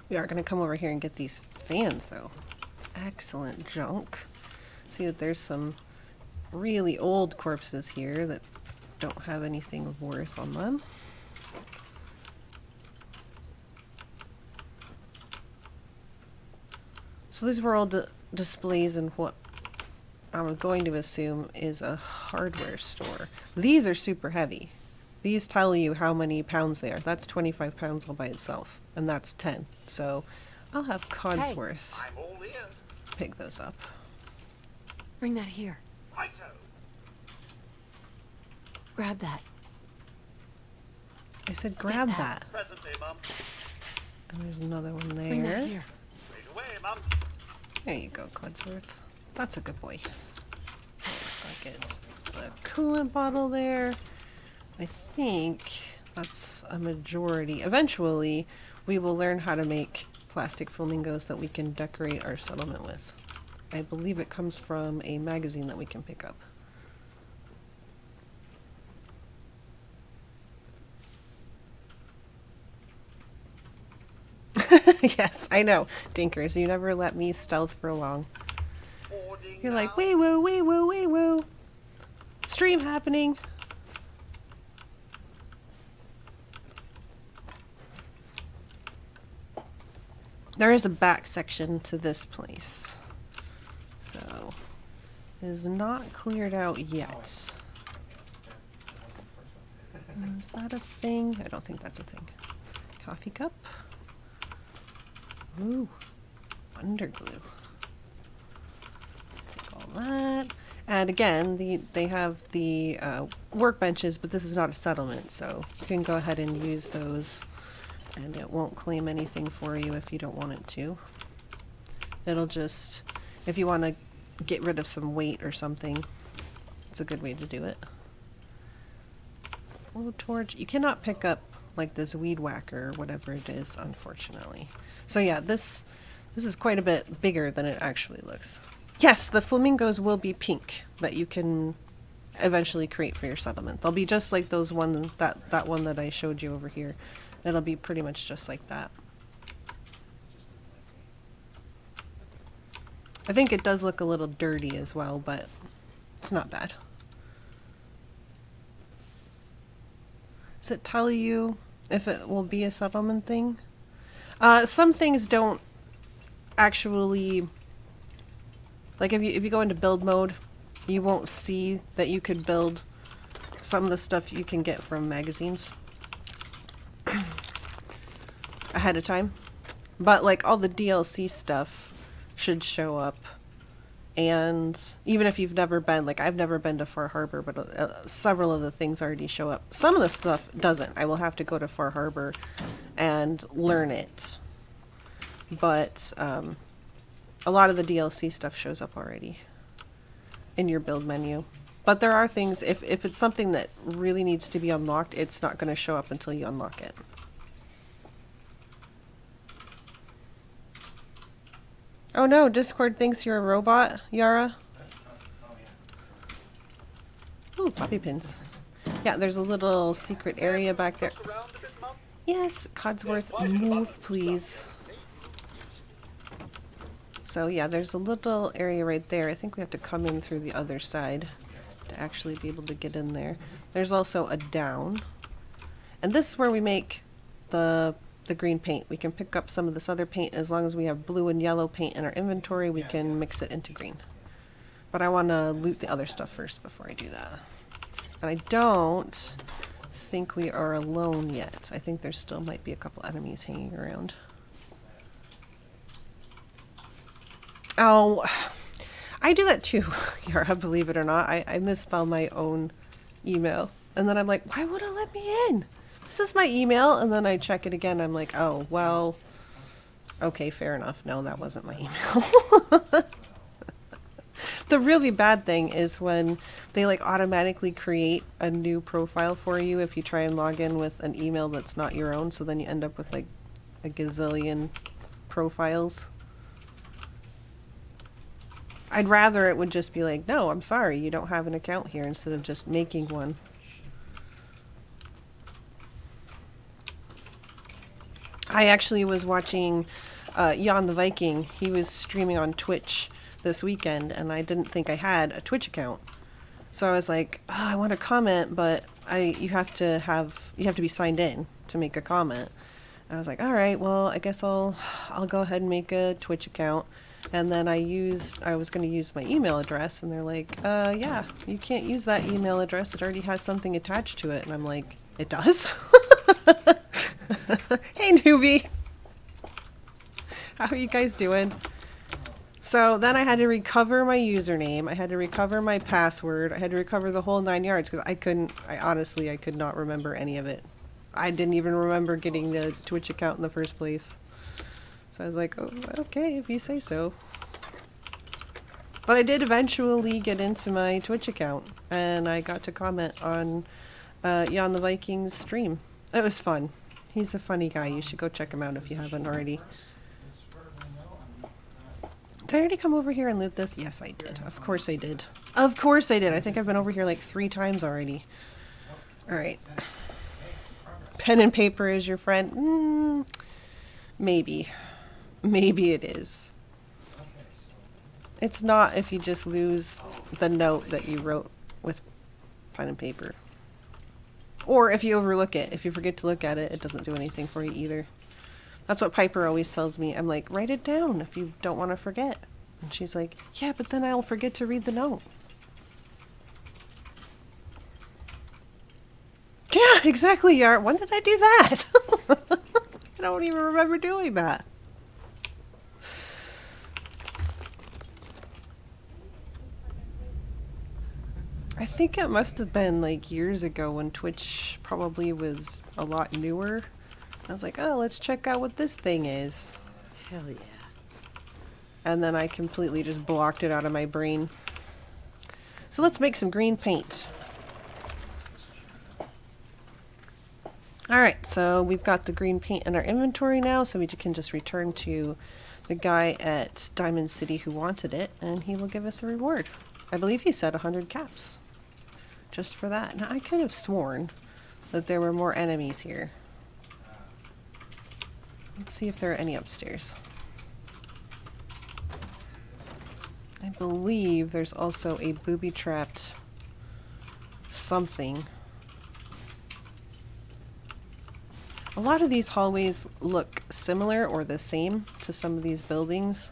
We are going to come over here and get these fans though. Excellent junk. See that there's some really old corpses here that don't have anything of worth on them. So these were all displays in what I'm going to assume is a hardware store. These are super heavy. These tell you how many pounds they are. That's 25 pounds all by itself, and that's 10. So I'll have Codsworth pick those up. Bring that here. Righto. Grab that. I said grab that. Present day, Mum. And there's another one there. Bring that here. Straight away, Mum. There you go, Codsworth. That's a good boy. Buckets. The coolant bottle there. I think that's a majority. Eventually, we will learn how to make plastic flamingos that we can decorate our settlement with. I believe it comes from a magazine that we can pick up. Yes, I know. Dinkers, you never let me stealth for long. You're like, wee woo, wee woo, wee woo. Stream happening. There is a back section to this place. So, it is not cleared out yet. Is that a thing? I don't think that's a thing. Coffee cup. Ooh, underglue. Take all that. And again, they have the workbenches, but this is not a settlement, so you can go ahead and use those, and it won't claim anything for you if you don't want it to. It'll just, if you want to get rid of some weight or something, it's a good way to do it. Blowtorch. You cannot pick up like this weed whacker or whatever it is, unfortunately. So yeah, this is quite a bit bigger than it actually looks. Yes, the flamingos will be pink that you can eventually create for your settlement. They'll be just like those one that one that I showed you over here. It'll be pretty much just like that. I think it does look a little dirty as well, but it's not bad. Does it tell you if it will be a settlement thing? Some things don't actually, like if you go into build mode, you won't see that you could build some of the stuff you can get from magazines ahead of time. But like all the DLC stuff should show up. And even if you've never been, like I've never been to Far Harbor, but several of the things already show up. Some of the stuff doesn't. I will have to go to Far Harbor and learn it. But a lot of the DLC stuff shows up already in your build menu. But there are things, if it's something that really needs to be unlocked, it's not going to show up until you unlock it. Oh no, Discord thinks you're a robot, Yara. Ooh, poppy pins. Yeah, there's a little secret area back there. Yes, Codsworth, move please. So yeah, there's a little area right there. I think we have to come in through the other side to actually be able to get in there. There's also a down. And this is where we make the green paint. We can pick up some of this other paint. As long as we have blue and yellow paint in our inventory, we can mix it into green. But I want to loot the other stuff first before I do that. And I don't think we are alone yet. I think there still might be a couple enemies hanging around. Oh, I do that too, Yara, believe it or not. I misspell my own email. And then I'm like, why won't it let me in? This is my email. And then I check it again. I'm like, oh, well, okay, fair enough. No, that wasn't my email. The really bad thing is when they like automatically create a new profile for you if you try and log in with an email that's not your own, so then you end up with like a gazillion profiles. I'd rather it would just be like, no, I'm sorry, you don't have an account here, instead of just making one. I actually was watching Jan the Viking. He was streaming on Twitch this weekend, and I didn't think I had a Twitch account. So I was like, oh, I want to comment, but you have to be signed in to make a comment. And I was like, all right, well, I guess I'll go ahead and make a Twitch account. And then I was going to use my email address, and they're like, yeah, you can't use that email address. It already has something attached to it. And I'm like, it does? Hey, newbie. How are you guys doing? So then I had to recover my username. I had to recover my password. I had to recover the whole 9 yards because I honestly could not remember any of it. I didn't even remember getting the Twitch account in the first place. So I was like, oh, okay, if you say so. But I did eventually get into my Twitch account, and I got to comment on Jan the Viking's stream. It was fun. He's a funny guy. You should go check him out if you haven't already. Did I already come over here and loot this? Yes, I did. Of course I did. Of course I did. I think I've been over here like 3 times already. Alright. Pen and paper is your friend? Maybe. Maybe it is. It's not if you just lose the note that you wrote with pen and paper. Or if you overlook it. If you forget to look at it, it doesn't do anything for you either. That's what Piper always tells me. I'm like, write it down if you don't want to forget. And she's like, yeah, but then I'll forget to read the note. Yeah, exactly, Yart. When did I do that? I don't even remember doing that. I think it must have been like years ago when Twitch probably was a lot newer. I was like, oh, let's check out what this thing is. Hell yeah. And then I completely just blocked it out of my brain. So let's make some green paint. Alright, so we've got the green paint in our inventory now, so we can just return to the guy at Diamond City who wanted it, and he will give us a reward. I believe he said 100 caps. Just for that. Now, I could have sworn that there were more enemies here. Let's see if there are any upstairs. I believe there's also a booby-trapped something. A lot of these hallways look similar or the same to some of these buildings.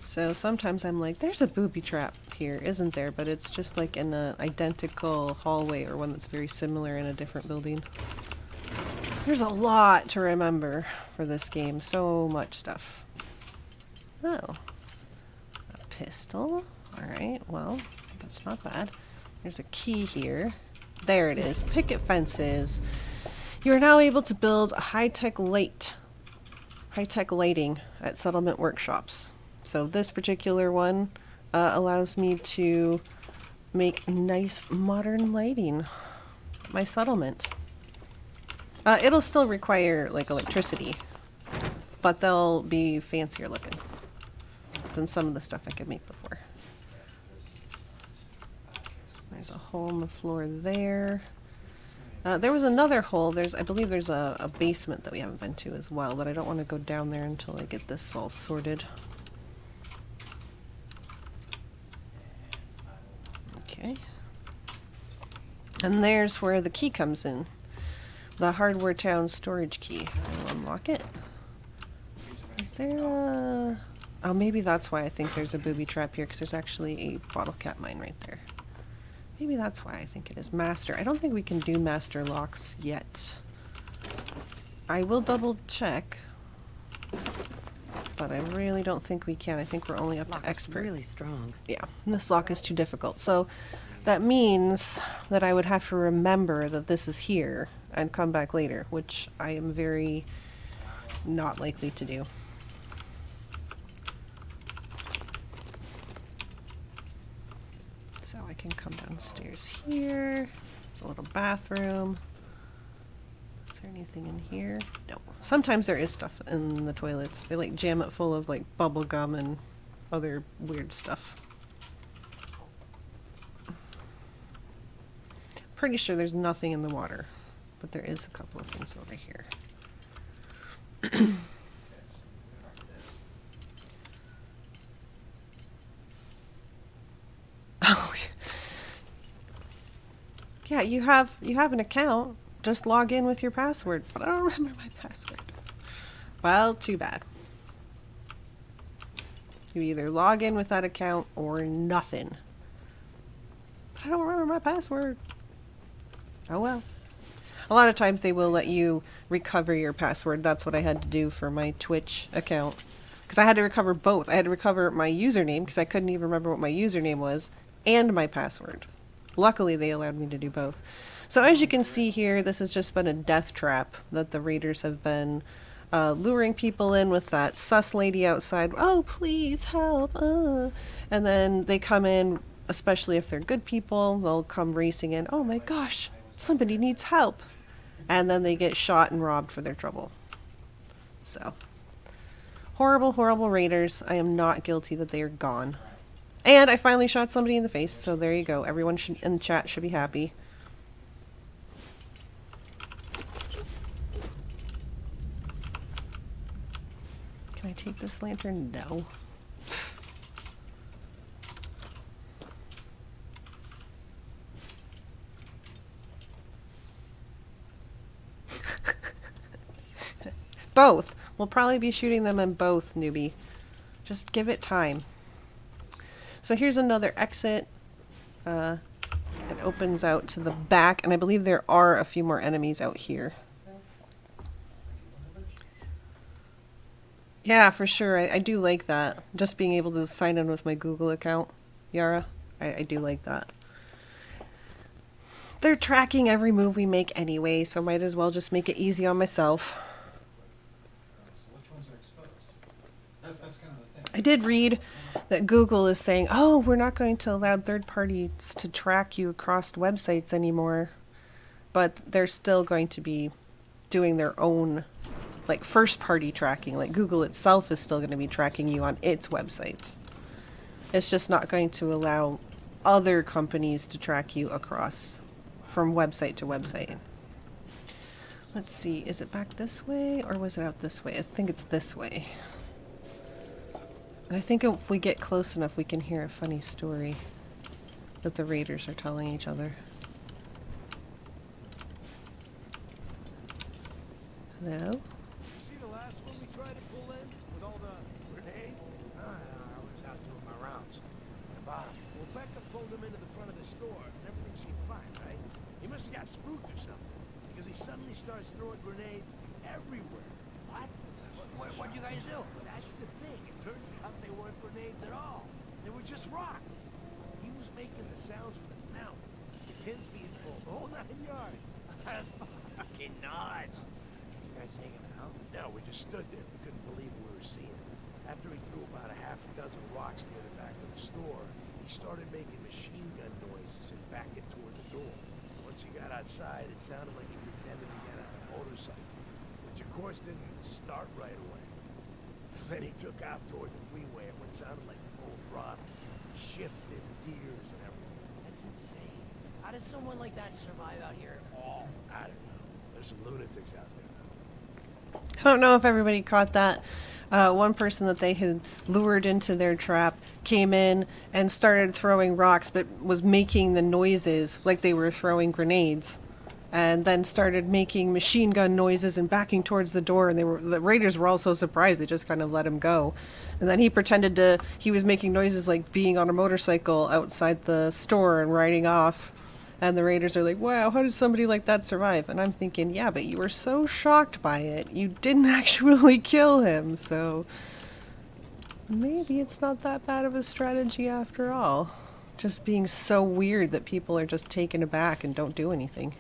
So sometimes I'm like, there's a booby trap here, isn't there? But it's just like in an identical hallway or one that's very similar in a different building. There's a lot to remember for this game. So much stuff. Oh. A pistol. Alright, well, that's not bad. There's a key here. There it is. Picket fences. You are now able to build a high-tech lighting at settlement workshops. So this particular one allows me to make nice modern lighting at my settlement. It'll still require like electricity, but they'll be fancier looking than some of the stuff I could make before. There's a hole in the floor there. There was another hole. I believe there's a basement that we haven't been to as well, but I don't want to go down there until I get this all sorted. Okay. And there's where the key comes in. The Hardware Town storage key. I'll unlock it. Is there a... Oh, maybe that's why I think there's a booby trap here, because there's actually a bottle cap mine right there. Maybe that's why I think it is master. I don't think we can do master locks yet. I will double check. But I really don't think we can. I think we're only up to expert. Really strong. Yeah, and this lock is too difficult. So that means that I would have to remember that this is here and come back later, which I am very not likely to do. So I can come downstairs here. There's a little bathroom. Is there anything in here? No. Sometimes there is stuff in the toilets. They like jam it full of like bubble gum and other weird stuff. Pretty sure there's nothing in the water, but there is a couple of things over here. Oh, yeah, you have an account. Just log in with your password. But I don't remember my password. Well, too bad. You either log in with that account or nothing. But I don't remember my password. Oh well. A lot of times they will let you recover your password. That's what I had to do for my Twitch account. Because I had to recover both. I had to recover my username, because I couldn't even remember what my username was, and my password. Luckily, they allowed me to do both. So as you can see here, this has just been a death trap that the raiders have been luring people in with that sus lady outside. Oh, please help. And then they come in, especially if they're good people, they'll come racing in. Oh my gosh, somebody needs help. And then they get shot and robbed for their trouble. So, horrible, horrible raiders. I am not guilty that they are gone. And I finally shot somebody in the face, so there you go. Everyone in the chat should be happy. Can I take this lantern? No. Both. We'll probably be shooting them in both, newbie. Just give it time. So here's another exit. It opens out to the back, and I believe there are a few more enemies out here. Yeah, for sure. I do like that. Just being able to sign in with my Google account, Yara. I do like that. They're tracking every move we make anyway, so might as well just make it easy on myself. I did read that Google is saying, oh, we're not going to allow third parties to track you across websites anymore. But they're still going to be doing their own, like, first party tracking. Like, Google itself is still going to be tracking you on its websites. It's just not going to allow other companies to track you across from website to website. Let's see, is it back this way or was it out this way? I think it's this way. And I think if we get close enough, we can hear a funny story that the raiders are telling each other. Hello? You see the last one we tried to pull in with all the grenades? I was out doing my rounds. Well, Becca pulled him into the front of the store, and everything seemed fine, right? He must have got spooked or something, because he suddenly starts throwing grenades everywhere. What? What'd you guys do? That's the thing. It turns out they weren't grenades at all. They were just rocks. He was making the sounds with his mouth. The pins being pulled, the whole 9 yards. Fucking nuts. You guys hanging out? No, we just stood there. We couldn't believe what we were seeing. After he threw about a half a dozen rocks near the back of the store, he started making machine gun noises and backing toward the door. Once he got outside, it sounded like he pretended to get on a motorcycle, which of course didn't start right away. Then he took off toward the freeway at what sounded like full throttle, shifted gears and everything. That's insane. How does someone like that survive out here at all? I don't know. There's some lunatics out there. So I don't know if everybody caught that. One person that they had lured into their trap came in and started throwing rocks, but was making the noises like they were throwing grenades. And then started making machine gun noises and backing towards the door, and the raiders were all so surprised they just kind of let him go. And then he was making noises like being on a motorcycle outside the store and riding off. And the raiders are like, wow, how did somebody like that survive? And I'm thinking, yeah, but you were so shocked by it, you didn't actually kill him, so maybe it's not that bad of a strategy after all. Just being so weird that people are just taken aback and don't do anything.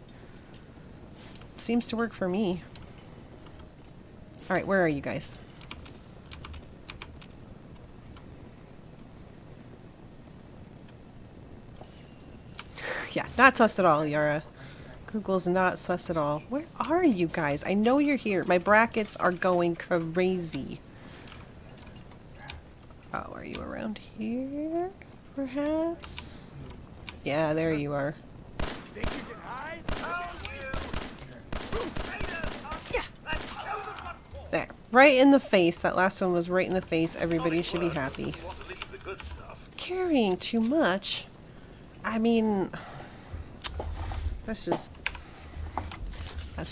Seems to work for me. Alright, where are you guys? Yeah, not sus at all, Yara. Google's not sus at all. Where are you guys? I know you're here. My brackets are going crazy. Oh, are you around here? Perhaps? Yeah, there you are. Think you can hide? There. Right in the face. That last one was right in the face. Everybody should be happy. Carrying too much? I mean... That's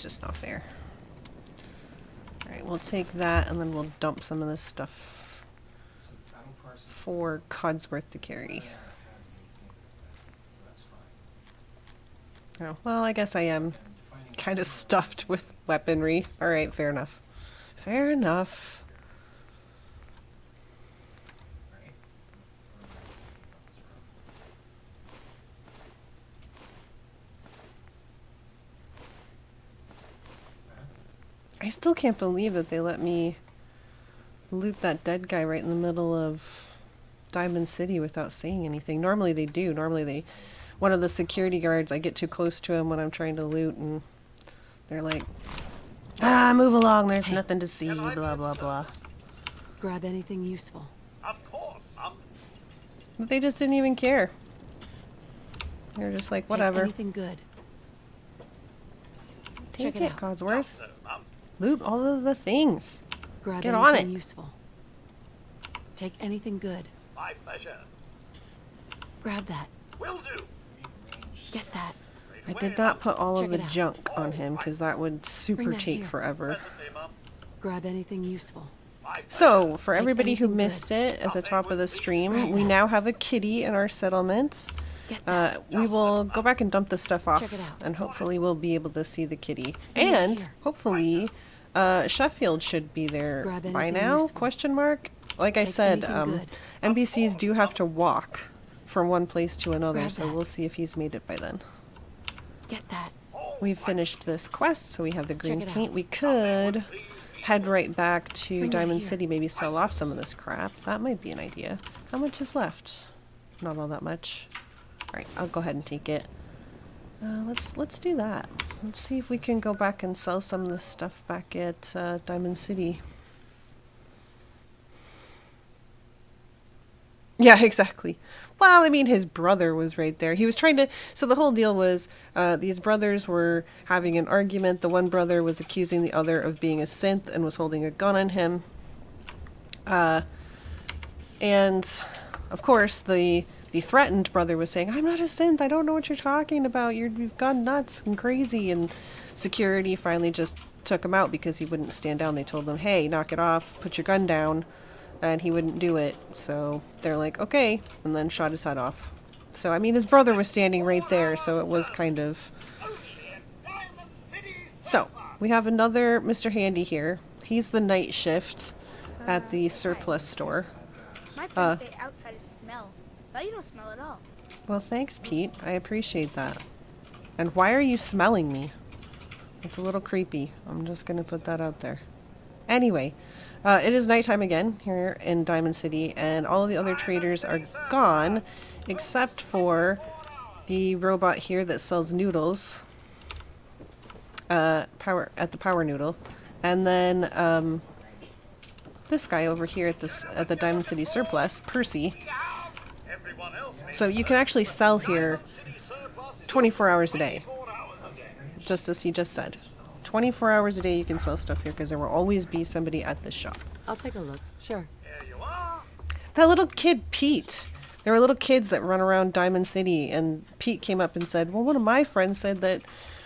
just not fair. Alright, we'll take that and then we'll dump some of this stuff for Codsworth to carry. Oh, well, I guess I am kind of stuffed with weaponry. Alright, fair enough. Fair enough. I still can't believe that they let me loot that dead guy right in the middle of Diamond City without saying anything. Normally they do. Normally one of the security guards, I get too close to him when I'm trying to loot and they're like, ah, move along, there's nothing to see, blah, blah, blah. Grab anything useful. Of course, But they just didn't even care. They're just like, whatever. Take anything good. Take Check it it, out. Codsworth. Loot all of the things. Grab Get on it. useful. Take anything good. My pleasure. Grab that. Will do. Get that. I did not put all Check of the it out. junk on him because that would super that take here. forever. Grab anything useful. So, for Take everybody who anything missed good. it at the top of the stream, Grab we that. now have a kitty in our settlement. We will go back and dump this stuff off, Check it out. and hopefully we'll be able to see the kitty. Bring it And here. hopefully, Sheffield should be there Grab by anything now? useful. Question mark. Like I Take said, anything good. NPCs do have to walk from one place to another, Grab so that. we'll see if he's made it by then. Get that. We've finished this quest, so we have the green it out. paint. We could head right back to Bring that Diamond here. City, maybe sell off some of this crap. That might be an idea. How much is left? Not all that much. Alright, I'll go ahead and take it. Let's do that. Let's see if we can go back and sell some of this stuff back at Diamond City. Yeah, exactly. Well, I mean, his brother was right there. He was trying to... So the whole deal was, these brothers were having an argument. The one brother was accusing the other of being a synth and was holding a gun on him. And, of course, the threatened brother was saying, I'm not a synth, I don't know what you're talking about, you've gone nuts and crazy. And security finally just took him out because he wouldn't stand down. They told him, hey, knock it off, put your gun down. And he wouldn't do it, so they're like, okay, and then shot his head off. So, I mean, his brother was standing right there, so it was kind of... So, we have another Mr. Handy here. He's the night shift at the surplus store. My friends say outside is smell, but you don't smell at all. Well, thanks, Pete. I appreciate that. And why are you smelling me? It's a little creepy. I'm just gonna put that out there. Anyway, it is nighttime again here in Diamond City, and all of the other traders are gone, except for the robot here that sells noodles. At the Power Noodle, and then this guy over here at the Diamond City Surplus, Percy. So you can actually sell here 24 hours a day, just as he just said. 24 hours a day you can sell stuff here because there will always be somebody at this shop. I'll take a look. Sure. That little kid, Pete. There were little kids that run around Diamond City, and Pete came up and said, well, one of my friends said that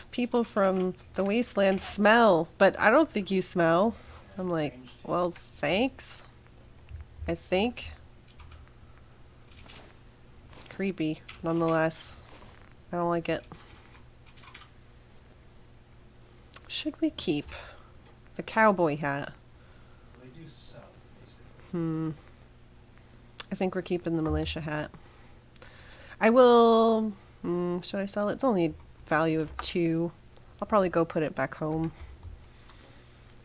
people from the wasteland smell, but I don't think you smell. I'm like, well, thanks. I think. Creepy, nonetheless. I don't like it. Should we keep the cowboy hat? They do sell. I think we're keeping the militia hat. I will... should I sell it? It's only a value of 2. I'll probably go put it back home.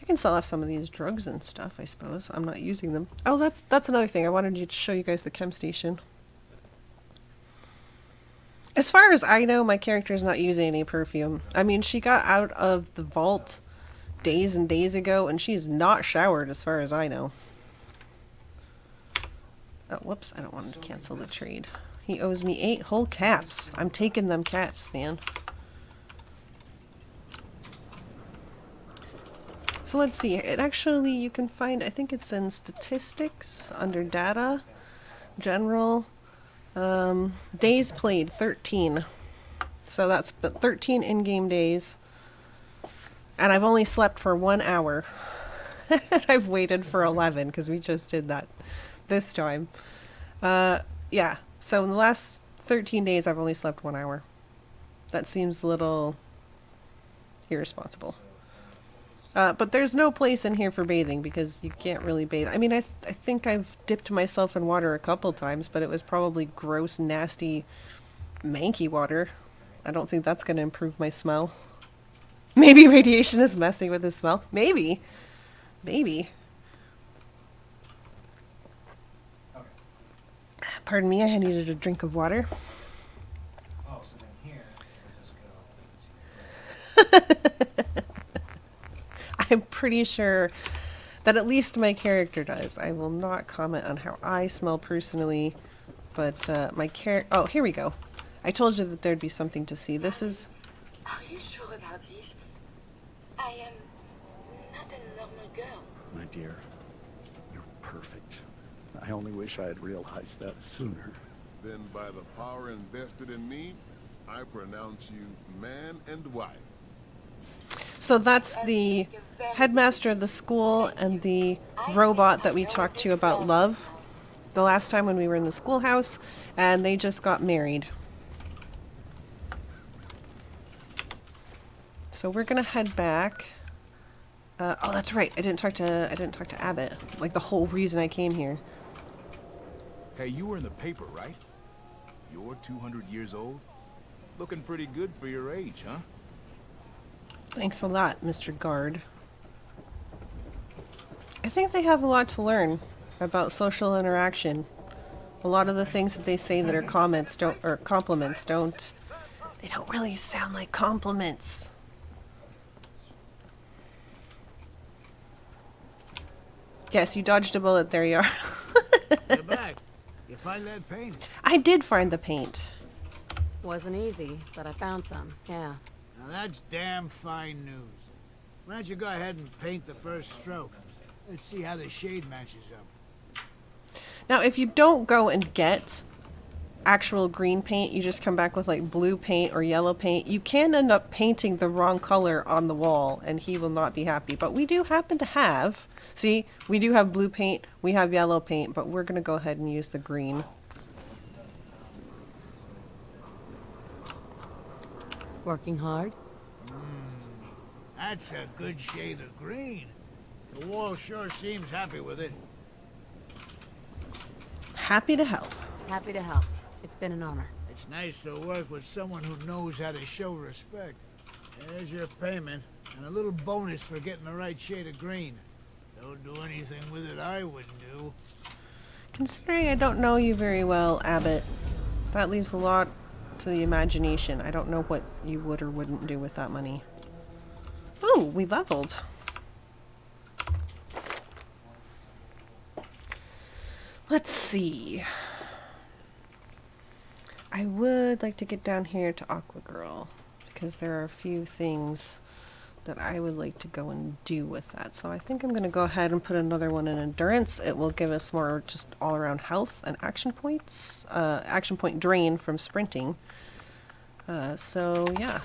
I can sell off some of these drugs and stuff, I suppose. I'm not using them. Oh, that's another thing. I wanted to show you guys the Chem Station. As far as I know, my character's not using any perfume. I mean, she got out of the vault days and days ago, and she's not showered as far as I know. Oh, whoops, I don't want to cancel the trade. He owes me 8 whole caps. I'm taking them caps, man. So let's see. It actually, you can find, I think it's in statistics, under data, general, days played, 13. So that's 13 in-game days. And I've only slept for 1 hour. I've waited for 11 because we just did that this time. Yeah, so in the last 13 days I've only slept 1 hour. That seems a little irresponsible. But there's no place in here for bathing because you can't really bathe. I mean, I think I've dipped myself in water a couple times, but it was probably gross, nasty, manky water. I don't think that's going to improve my smell. Maybe radiation is messing with the smell. Maybe. Maybe. Pardon me, I needed a drink of water. Oh, so then here, we'll just go. I'm pretty sure that at least my character does. I will not comment on how I smell personally, but my character... Oh, here we go. I told you that there'd be something to see. This is... Are you sure about this? I am not a normal girl. My dear, you're perfect. I only wish I had realized that sooner. Then by the power invested in me, I pronounce you man and wife. So that's the headmaster of the school and the robot that we talked to about love the last time when we were in the schoolhouse, and they just got married. So we're gonna head back. Oh, that's right. I didn't talk to Abbott. Like the whole reason I came here. Hey, you were in the paper, right? You're 200 years old? Looking pretty good for your age, huh? Thanks a lot, Mr. Guard. I think they have a lot to learn about social interaction. A lot of the things that they say that are comments don't, or compliments don't, they don't really sound like compliments. Yes, you dodged a bullet. There you are. You're back. You find that paint? I did find the paint. Wasn't easy, but I found some, yeah. Now that's damn fine news. Why don't you go ahead and paint the first stroke? Let's see how the shade matches up. Now, if you don't go and get actual green paint, you just come back with like blue paint or yellow paint, you can end up painting the wrong color on the wall and he will not be happy. But we do happen to have, see, we do have blue paint, we have yellow paint, but we're going to go ahead and use the green. Working hard? That's a good shade of green. The wall sure seems happy with it. Happy to help. Happy to help. It's been an honor. It's nice to work with someone who knows how to show respect. There's your payment, and a little bonus for getting the right shade of green. Don't do anything with it I wouldn't do. Considering I don't know you very well, Abbott, that leaves a lot to the imagination. I don't know what you would or wouldn't do with that money. Ooh, we leveled. Let's see. I would like to get down here to Aqua Girl because there are a few things that I would like to go and do with that. So I think I'm going to go ahead and put another one in Endurance. It will give us more just all-around health and action points. Action point drain from sprinting. So yeah.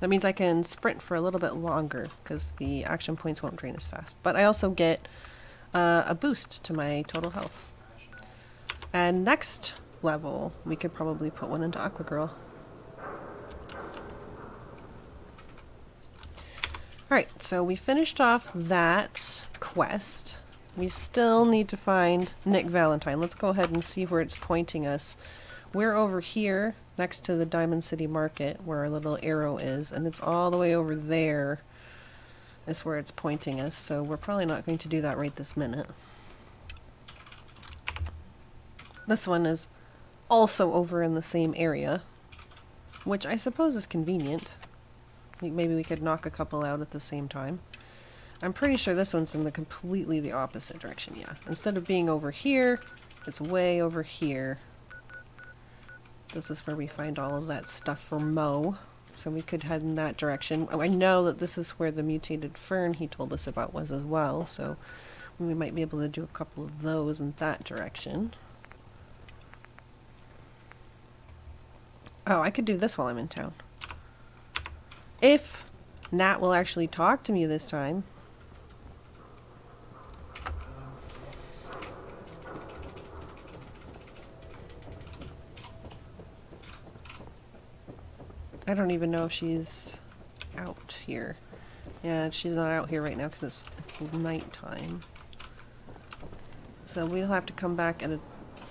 That means I can sprint for a little bit longer because the action points won't drain as fast. But I also get a boost to my total health. And next level, we could probably put one into Aqua Girl. Alright, so we finished off that quest. We still need to find Nick Valentine. Let's go ahead and see where it's pointing us. We're over here next to the Diamond City Market where our little arrow is, and it's all the way over there is where it's pointing us, so we're probably not going to do that right this minute. This one is also over in the same area, which I suppose is convenient. Maybe we could knock a couple out at the same time. I'm pretty sure this one's in the completely the opposite direction, yeah. Instead of being over here, it's way over here. This is where we find all of that stuff for Mo. So we could head in that direction. Oh, I know that this is where the mutated fern he told us about was as well, so we might be able to do a couple of those in that direction. Oh, I could do this while I'm in town. If Nat will actually talk to me this time. I don't even know if she's out here. Yeah, she's not out here right now because it's nighttime. So we'll have to come back at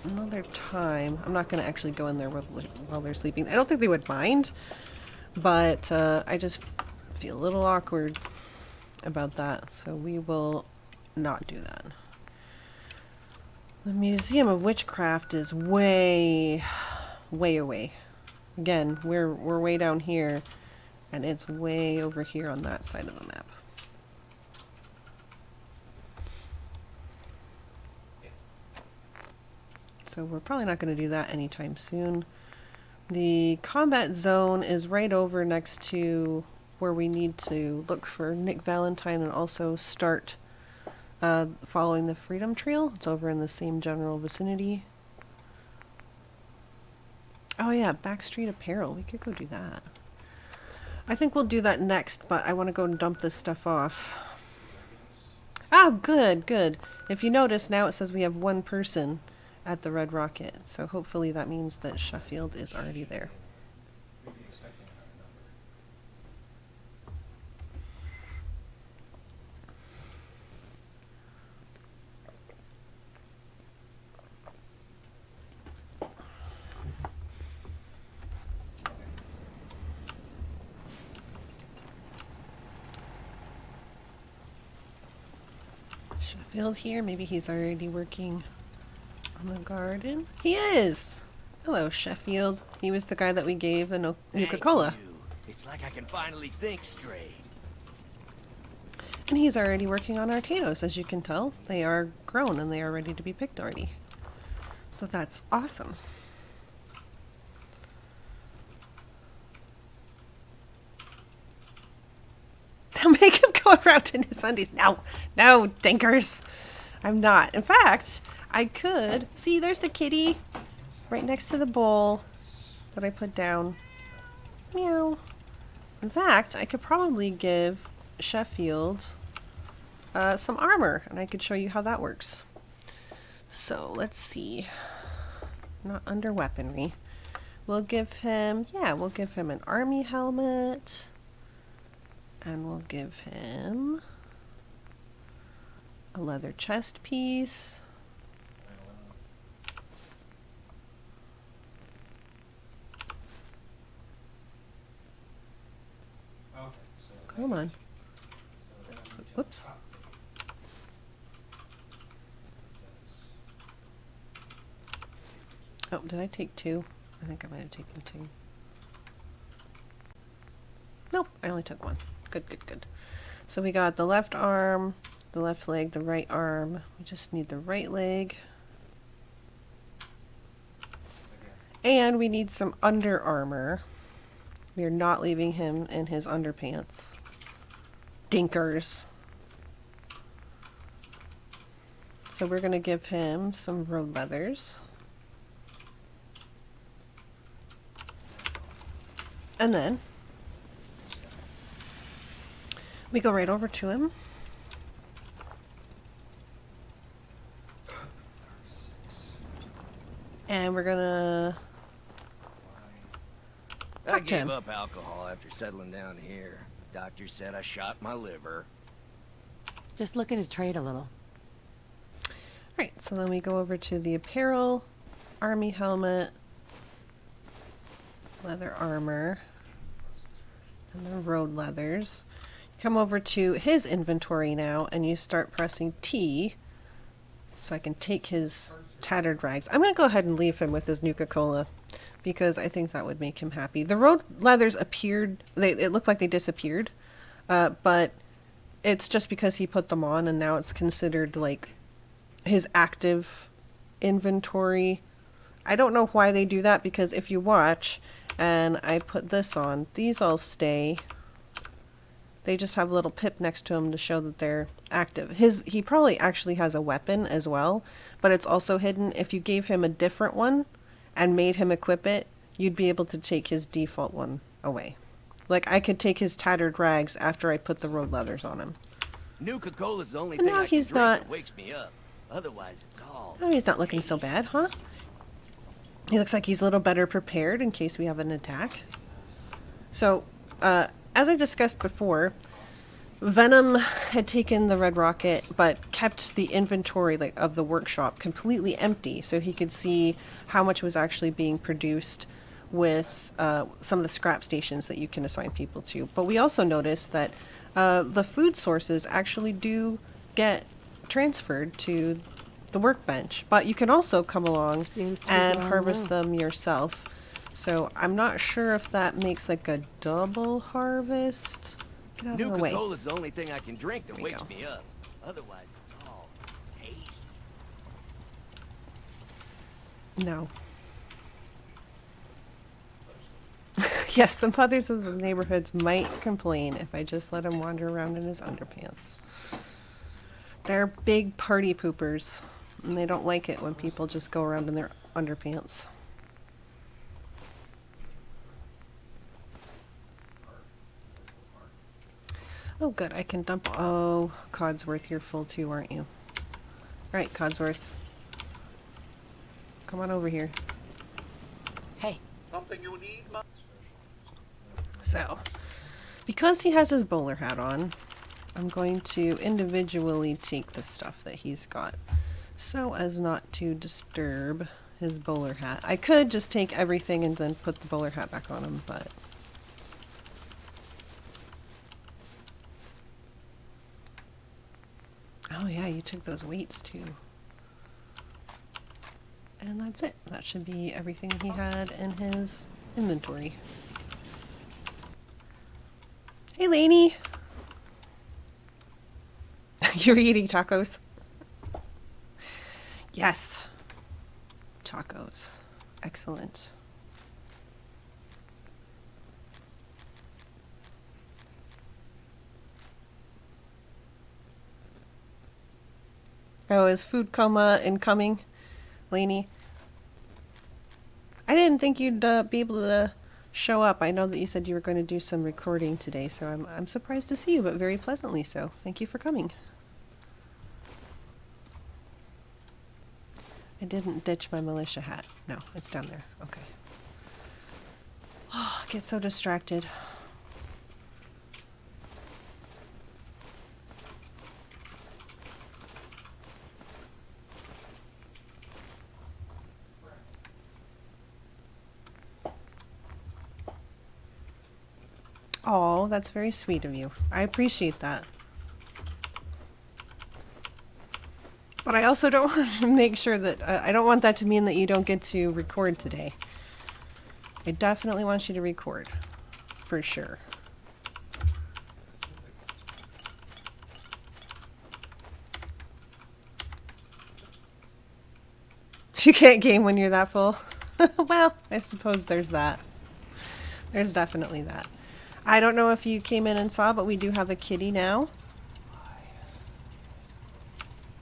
another time. I'm not going to actually go in there while they're sleeping. I don't think they would mind, but I just feel a little awkward about that, so we will not do that. The Museum of Witchcraft is way, way away. Again, we're way down here, and it's way over here on that side of the map. So we're probably not going to do that anytime soon. The combat zone is right over next to where we need to look for Nick Valentine and also start following the Freedom Trail. It's over in the same general vicinity. Oh yeah, Backstreet Apparel. We could go do that. I think we'll do that next, but I want to go and dump this stuff off. Oh, good, good. If you notice, now it says we have one person at the Red Rocket, so hopefully that means that Sheffield is already there. Sheffield here, maybe he's already working on the garden. He is! Hello, Sheffield. He was the guy that we gave the Nuka-Cola. It's like I can finally think straight. And he's already working on our potatoes, as you can tell. They are grown and they are ready to be picked already. So that's awesome. Make him go around in his undies. No, no, dinkers. I'm not. In fact, I could. See, there's the kitty right next to the bowl that I put down. Meow. In fact, I could probably give Sheffield some armor, and I could show you how that works. So, let's see. Not under weaponry. We'll give him, yeah, we'll give him an army helmet. And we'll give him a leather chest piece. Come on. Whoops. Oh, did I take two? I think I might have taken two. Nope, I only took one. Good, good, good. So we got the left arm, the left leg, the right arm. We just need the right leg. And we need some under armor. We are not leaving him in his underpants. Dinkers. So we're going to give him some road leathers. And then we go right over to him. And we're gonna I talk to gave him. up alcohol after settling down here. Doctor said I shot my liver. Just looking to trade a little. Right, so then we go over to the apparel, army helmet, leather armor, and the road leathers. Come over to his inventory now, and you start pressing T, so I can take his tattered rags. I'm going to go ahead and leave him with his Nuka-Cola because I think that would make him happy. The road leathers appeared, it looked like they disappeared, but it's just because he put them on and now it's considered like his active inventory. I don't know why they do that, because if you watch and I put this on, these all stay. They just have a little pip next to him to show that they're active. He probably actually has a weapon as well, but it's also hidden. If you gave him a different one and made him equip it, you'd be able to take his default one away. Like, I could take his tattered rags after I put the road leathers on him. Nuka-Cola's the only And thing now I can he's drink not... that wakes me up. Otherwise, it's all... Oh, he's not looking so bad, huh? He looks like he's a little better prepared in case we have an attack. So, as I discussed before, Venom had taken the Red Rocket, but kept the inventory of the workshop completely empty, so he could see how much was actually being produced with some of the scrap stations that you can assign people to. But we also noticed that the food sources actually do get transferred to the workbench, but you can also come along and harvest them yourself. So I'm not sure if that makes like a double harvest. Get out of the way. Nuka-Cola's the only thing I can drink that wakes me up. Otherwise, it's all tasty. No. Yes, the mothers of the neighborhoods might complain if I just let him wander around in his underpants. They're big party poopers, and they don't like it when people just go around in their underpants. Oh, good. I can dump... Oh, Codsworth, you're full too, aren't you? Right, Codsworth. Come on over here. Hey. Something you need, Ma? So, because he has his bowler hat on, I'm going to individually take the stuff that he's got so as not to disturb his bowler hat. I could just take everything and then put the bowler hat back on him, but... Oh yeah, you took those weights too. And that's it. That should be everything he had in his inventory. Hey, Lainey! You're eating tacos? Yes. Tacos. Excellent. Oh, is food coma incoming, Lainey? I didn't think you'd be able to show up. I know that you said you were going to do some recording today, so I'm surprised to see you, but very pleasantly so. Thank you for coming. I didn't ditch my militia hat. No, it's down there. Okay. Oh, I get so distracted. Oh, that's very sweet of you. I appreciate that. But I also don't want to make sure that... I don't want that to mean that you don't get to record today. I definitely want you to record. For sure. You can't game when you're that full. Well, I suppose there's that. There's definitely that. I don't know if you came in and saw, but we do have a kitty now.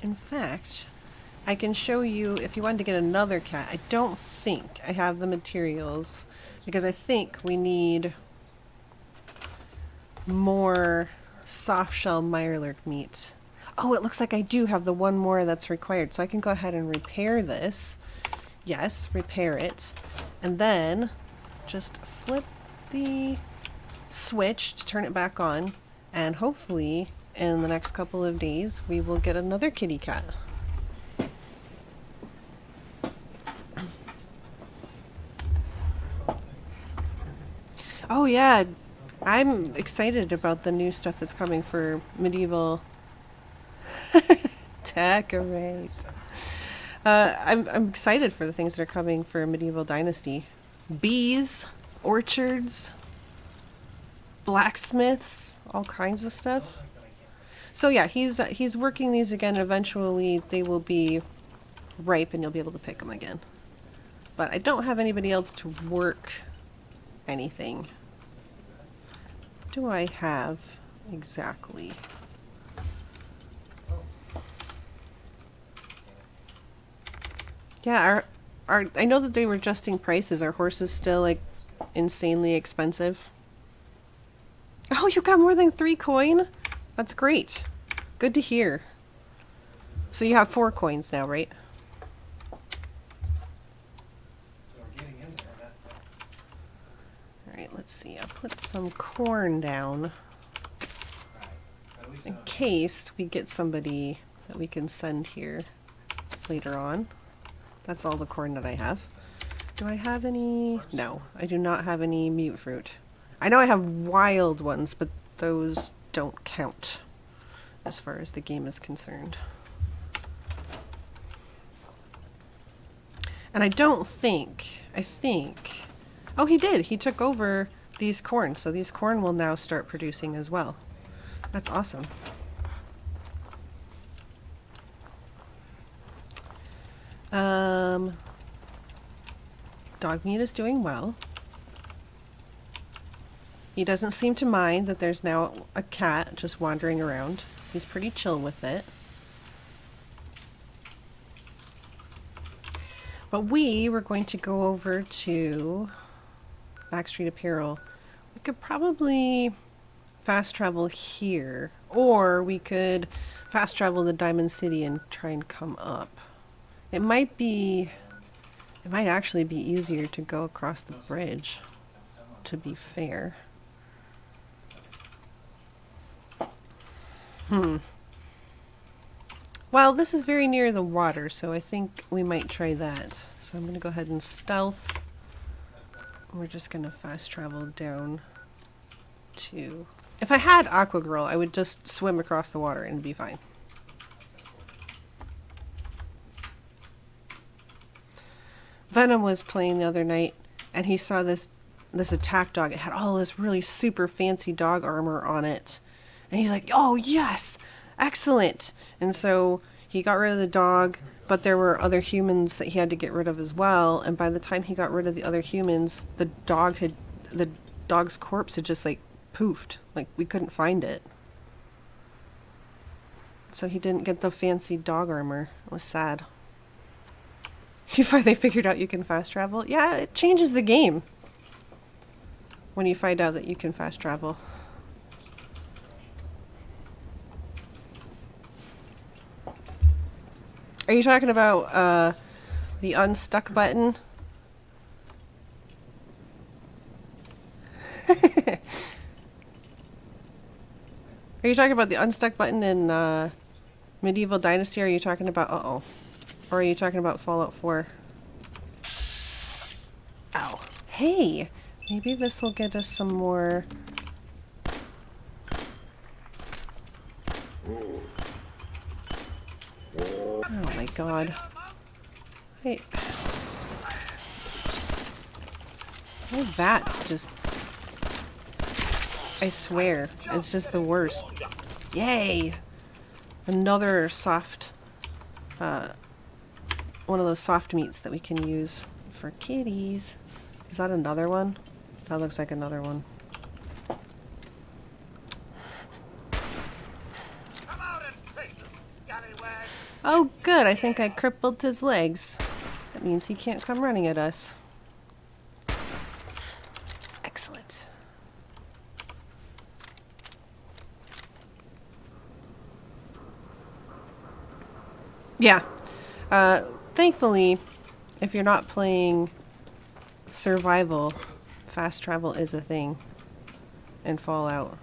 In fact, I can show you if you wanted to get another cat. I don't think I have the materials because I think we need more soft shell Mirelurk meat. Oh, it looks like I do have the one more that's required, so I can go ahead and repair this. Yes, repair it. And then just flip the switch to turn it back on, and hopefully in the next couple of days we will get another kitty cat. Oh yeah, I'm excited about the new stuff that's coming for medieval. Decorate. I'm excited for the things that are coming for Medieval Dynasty. Bees, orchards, blacksmiths, all kinds of stuff. So yeah, he's working these again. Eventually they will be ripe and you'll be able to pick them again. But I don't have anybody else to work anything. What do I have exactly? Yeah, I know that they were adjusting prices. Are horses still like insanely expensive? Oh, you got more than 3 coin? That's great. Good to hear. So you have 4 coins now, right? Alright, let's see. I'll put some corn down in case we get somebody that we can send here later on. That's all the corn that I have. Do I have any? No, I do not have any mute fruit. I know I have wild ones, but those don't count as far as the game is concerned. And I think, oh, he did. He took over these corn, so these corn will now start producing as well. That's awesome. Dog meat is doing well. He doesn't seem to mind that there's now a cat just wandering around. He's pretty chill with it. But we were going to go over to Backstreet Apparel. We could probably fast travel here, or we could fast travel to Diamond City and try and come up. It might actually be easier to go across the bridge, to be fair. Well, this is very near the water, so I think we might try that. So I'm going to go ahead and stealth. We're just going to fast travel down to... If I had Aqua Girl, I would just swim across the water and be fine. Venom was playing the other night, and he saw this attack dog. It had all this really super fancy dog armor on it. And he's like, oh, yes! Excellent! And so he got rid of the dog, but there were other humans that he had to get rid of as well. And by the time he got rid of the other humans, the dog's corpse had just, like, poofed. Like, we couldn't find it. So he didn't get the fancy dog armor. It was sad. You finally figured out you can fast travel? Yeah, it changes the game when you find out that you can fast travel. Are you talking about the unstuck button? Are you talking about the unstuck button in Medieval Dynasty? Or are you talking about or are you talking about Fallout 4? Ow. Hey! Maybe this will get us some more... Oh my god. Wait. My bats just... I swear, it's just the worst. Yay! Another soft... one of those soft meats that we can use for kitties. Is that another one? That looks like another one. Oh good, I think I crippled his legs. That means he can't come running at us. Excellent. Yeah. Thankfully, if you're not playing survival, fast travel is a thing in Fallout.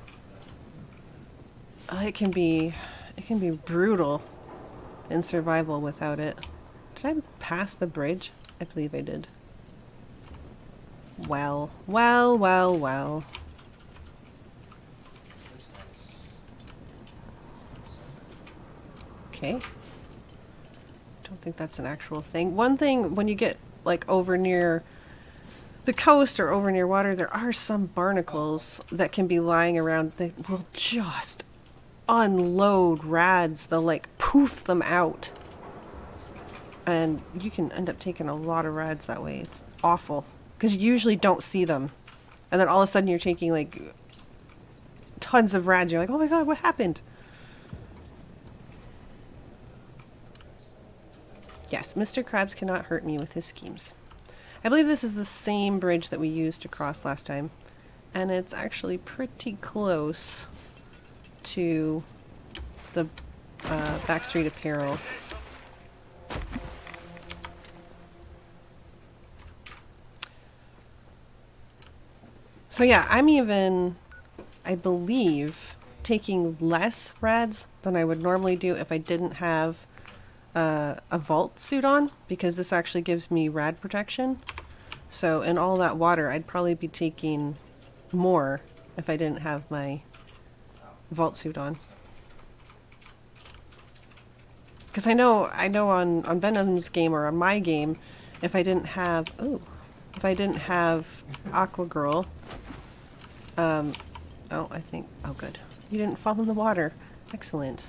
It can be brutal in survival without it. Did I pass the bridge? I believe I did. Well. Okay. Don't think that's an actual thing. One thing, when you get like over near the coast or over near water, there are some barnacles that can be lying around that will just unload rads. They'll like poof them out. And you can end up taking a lot of rads that way. It's awful. Because you usually don't see them. And then all of a sudden you're taking like tons of rads. You're like, oh my god, what happened? Yes, Mr. Krabs cannot hurt me with his schemes. I believe this is the same bridge that we used to cross last time. And it's actually pretty close to the Backstreet Apparel. So yeah, I'm even, I believe, taking less rads than I would normally do if I didn't have a vault suit on, because this actually gives me rad protection. So in all that water, I'd probably be taking more if I didn't have my vault suit on. Because I know on Venom's game or on my game, if I didn't have Aqua Girl, oh, good. You didn't fall in the water. Excellent.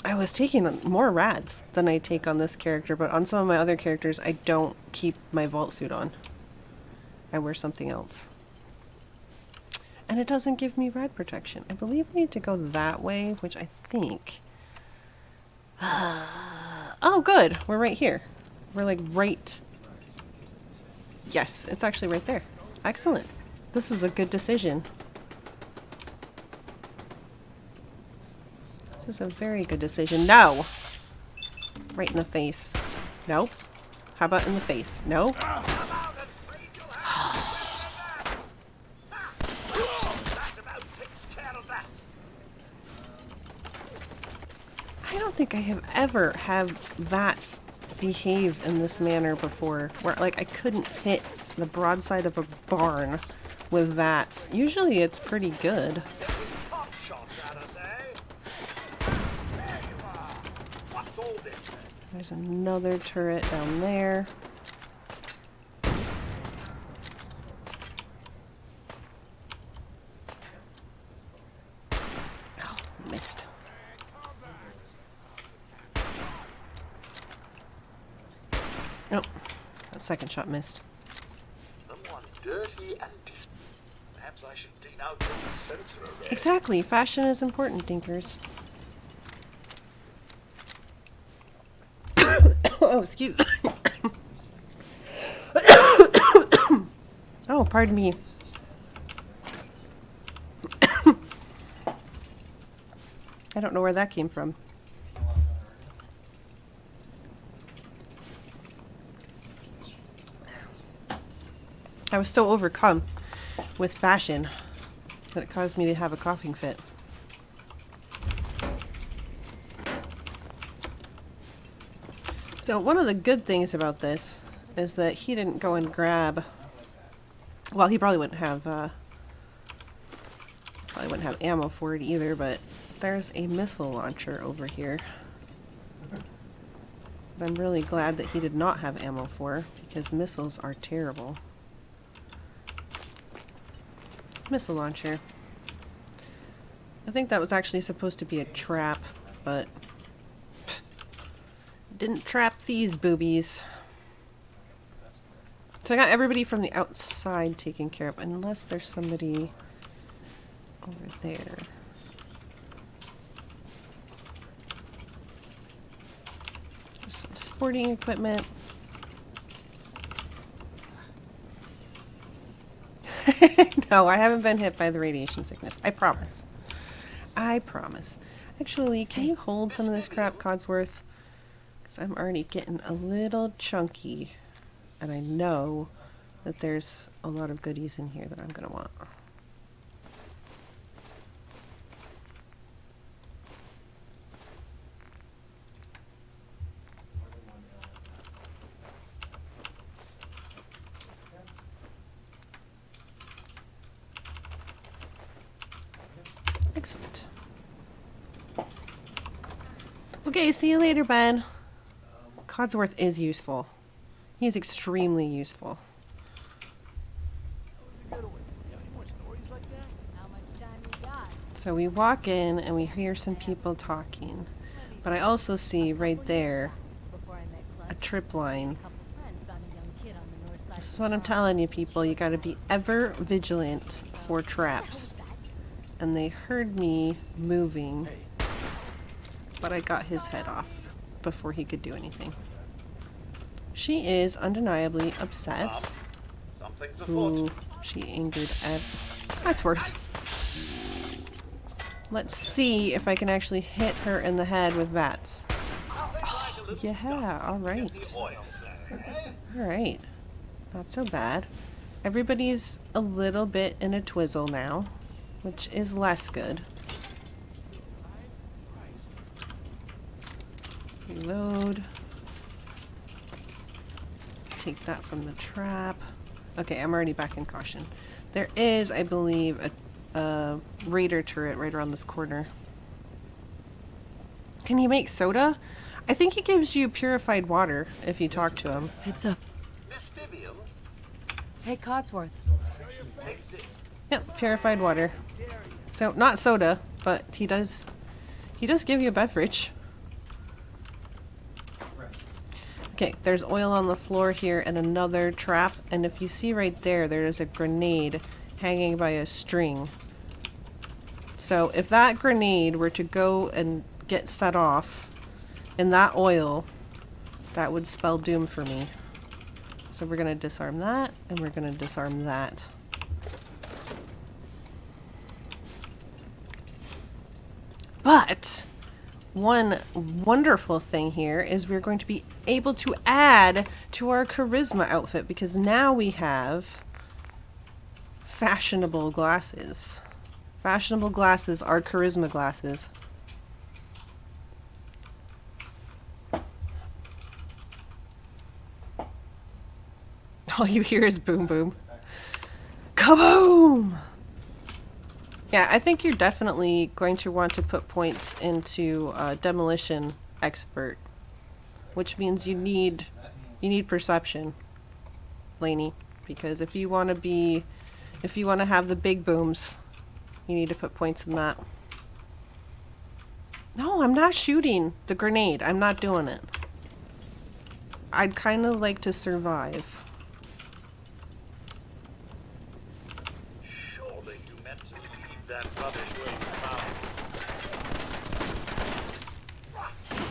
I was taking more rads than I take on this character, but on some of my other characters, I don't keep my vault suit on. I wear something else. And it doesn't give me rad protection. I believe we need to go that way, which I think... oh, good! We're right here. We're like right... Yes, it's actually right there. Excellent. This was a good decision. This is a very good decision. No! Right in the face. No. How about in the face? No. I don't think I have ever had that behave in this manner before, where like I couldn't hit the broadside of a barn with that. Usually it's pretty good. There's another turret down there. Oh, missed. Nope. That second shot missed. Someone dirty and perhaps I should clean out the sensor array. Exactly. Fashion is important, Dinkers. Oh, excuse me. Oh, pardon me. I don't know where that came from. I was so overcome with fashion that it caused me to have a coughing fit. So one of the good things about this is that he didn't go and grab... Well, he probably wouldn't have ammo for it either, but there's a missile launcher over here. But I'm really glad that he did not have ammo for, because missiles are terrible. Missile launcher. I think that was actually supposed to be a trap, but didn't trap these boobies. So I got everybody from the outside taken care of, unless there's somebody over there. There's some sporting equipment. No, I haven't been hit by the radiation sickness. I promise. I promise. Actually, can you hold some of this crap, Codsworth? Because I'm already getting a little chunky. And I know that there's a lot of goodies in here that I'm going to want. Excellent. Well, Okay, see you later, Ben. Codsworth is useful. He's extremely useful. So we walk in and we hear some people talking. But I also see right there a trip line. This is what I'm telling you, people. You gotta be ever vigilant for traps. And they heard me moving, but I got his head off before he could do anything. She is undeniably upset. Something's Ooh, she angered at Codsworth. Let's see if I can actually hit her in the head with bats. Oh, yeah, alright. Alright. Not so bad. Everybody's a little bit in a twizzle now, which is less good. Reload. Take that from the trap. Okay, I'm already back in caution. There is, I believe, a raider turret right around this corner. Can he make soda? I think he gives you purified water if you talk to him. It's up. Miss Vivian, Hey, Codsworth. Yep, purified water. So, not soda, but he does give you a beverage. Okay, there's oil on the floor here and another trap, and if you see right there, there is a grenade hanging by a string. So if that grenade were to go and get set off in that oil, that would spell doom for me. So we're gonna disarm that, and we're gonna disarm that. But one wonderful thing here is we're going to be able to add to our charisma outfit, because now we have fashionable glasses. Fashionable glasses are charisma glasses. All you hear is boom boom. Kaboom! Yeah, I think you're definitely going to want to put points into demolition expert, which means you need perception, Lainey, because if you want to have the big booms, you need to put points in that. No, I'm not shooting the grenade. I'm not doing it. I'd kind of like to survive. surely you meant to leave that rubbish where you found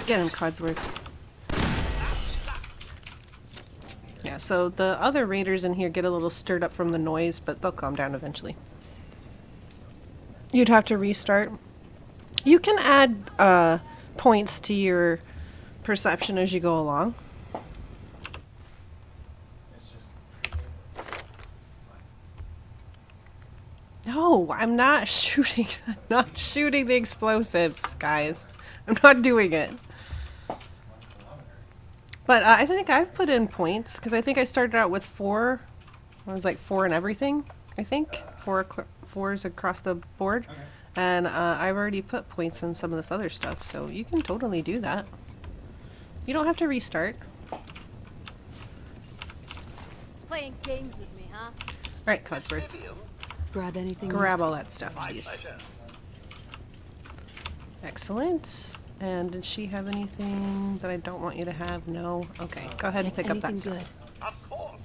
Get him, Codsworth. Yeah, so the other raiders in here get a little stirred up from the noise, but they'll calm down eventually. You'd have to restart. You can add points to your perception as you go along. No, I'm not shooting. I'm not shooting the explosives, guys. I'm not doing it. But I think I've put in points, because I think I started out with 4. I was like 4 in everything, I think. 4s across the board. Okay. And I've already put points in some of this other stuff, so you can totally do that. You don't have to restart. Playing games with me, huh? Alright, Codsworth. Grab anything. Grab else? all that stuff, please. Excellent. And did she have anything that I don't want you to have? No? Okay, go ahead and pick up that stuff. Of course.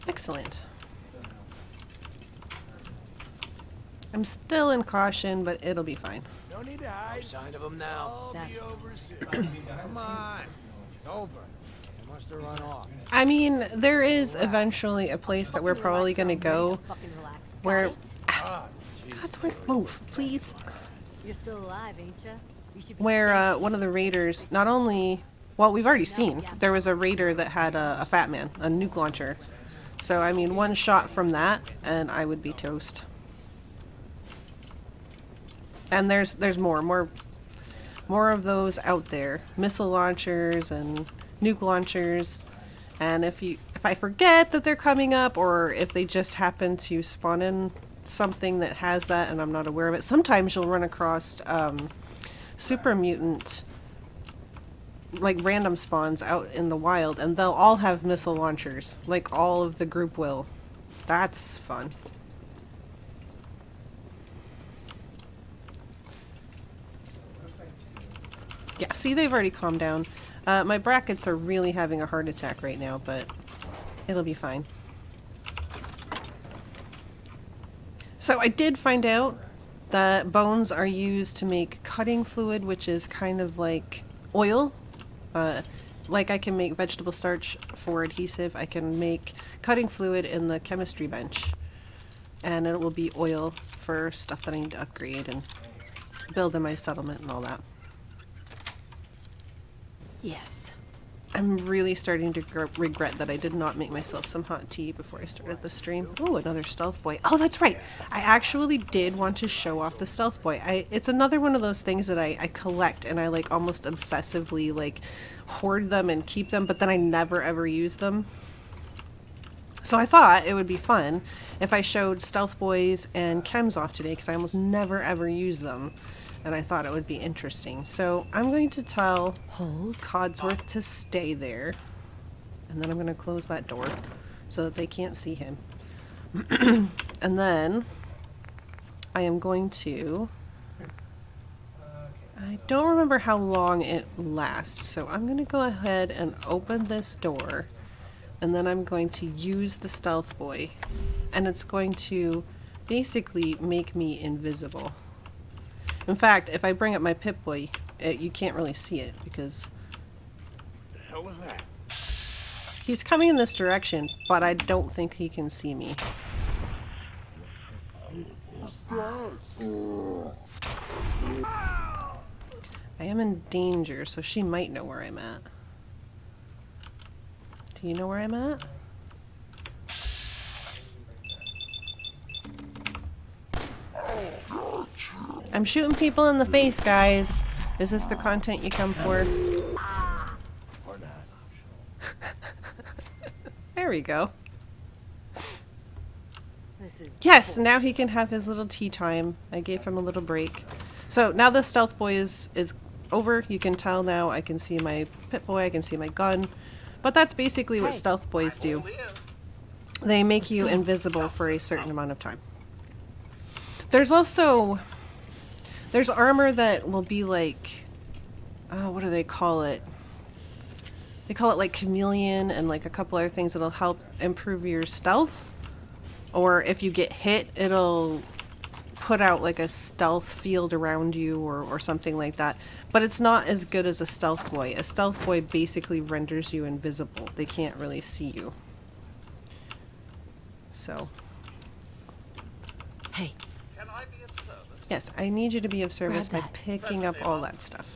Excellent. I'm still in caution, but it'll be fine. No need to hide. No sign of him now. I'll be over soon. Come on. It's over. They must have run off. I mean, there is eventually a place that we're probably going to go where... Codsworth, move, please. You're still alive, ain't ya? You should be Where one of the raiders, not only... Well, we've already seen. There was a raider that had a fat man, a nuke launcher. So, I mean, one shot from that, and I would be toast. And there's more of those out there. Missile launchers and nuke launchers. And if I forget that they're coming up, or if they just happen to spawn in something that has that and I'm not aware of it, sometimes you'll run across super mutant like random spawns out in the wild, and they'll all have missile launchers. Like all of the group will. That's fun. Yeah, see, they've already calmed down. My brackets are really having a heart attack right now, but it'll be fine. So I did find out that bones are used to make cutting fluid, which is kind of like oil. Like I can make vegetable starch for adhesive, I can make cutting fluid in the chemistry bench. And it will be oil for stuff that I need to upgrade and build in my settlement and all that. Yes. I'm really starting to regret that I did not make myself some hot tea before I started the stream. Oh, another stealth boy. Oh, that's right. I actually did want to show off the stealth boy. It's another one of those things that I collect, and I like almost obsessively like hoard them and keep them, but then I never ever use them. So I thought it would be fun if I showed stealth boys and chems off today, because I almost never ever use them. And I thought it would be interesting. So I'm going to tell Codsworth to stay there. And then I'm going to close that door so that they can't see him. And then I am going to... I don't remember how long it lasts. So I'm going to go ahead and open this door. And then I'm going to use the stealth boy. And it's going to basically make me invisible. In fact, if I bring up my Pip-Boy, you can't really see it because... The hell was that? He's coming in this direction, but I don't think he can see me. I am in danger, so she might know where I'm at. Do you know where I'm at? I'm shooting people in the face, guys. Is this the content you come for? There we go. Yes, now he can have his little tea time. I gave him a little break. So now the stealth boy is over. You can tell now I can see my Pip-Boy, I can see my gun. But that's basically what stealth boys do. They make you invisible for a certain amount of time. There's also... There's armor that will be like... Oh, what do they call it? They call it like chameleon and like a couple other things that'll help improve your stealth. Or if you get hit, it'll put out like a stealth field around you or something like that. But it's not as good as a stealth boy. A stealth boy basically renders you invisible. They can't really see you. So. Hey. Can I be of service? Yes, I need you to be of service by Grab that. picking up all that stuff.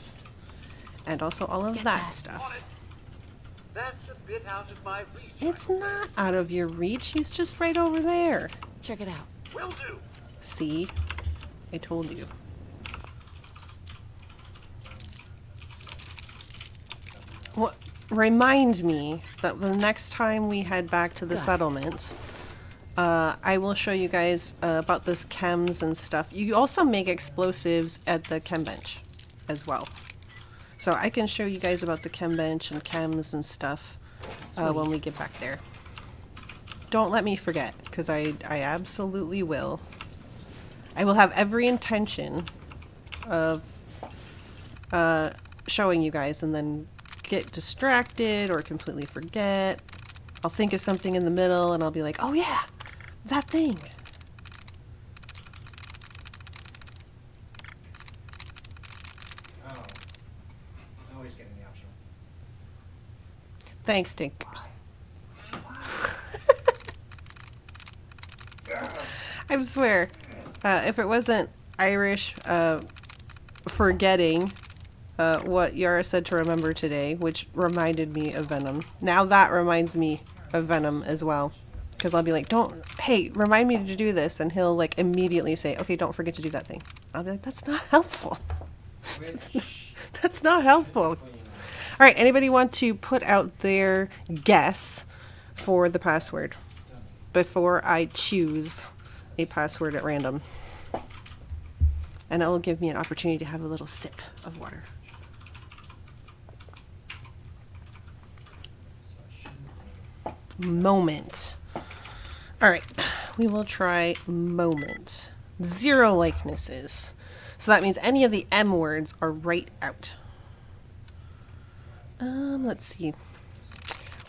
And also all of that stuff. That's a bit out of my reach. It's not out of your reach. He's just right over there. Check it out. Will do. See? I told you. What? Remind me that the next time we head back to the settlement, I will show you guys about this chems and stuff. You also make explosives at the chem bench as well. So I can show you guys about the chem bench and chems and stuff when we get back there. Don't let me forget, because I absolutely will. I will have every intention of showing you guys and then get distracted or completely forget. I'll think of something in the middle and I'll be like, oh yeah, that thing. Oh. It's always getting the optional. Thanks, Tinkers. I swear, if it wasn't Irish forgetting what Yara said to remember today, which reminded me of Venom. Now that reminds me of Venom as well. Because I'll be like, hey, remind me to do this. And he'll like immediately say, okay, don't forget to do that thing. I'll be like, that's not helpful. That's not helpful. All right, anybody want to put out their guess for the password before I choose a password at random? And it will give me an opportunity to have a little sip of water. moment. Alright, we will try moment. 0 likenesses. So that means any of the M words are right out. Let's see.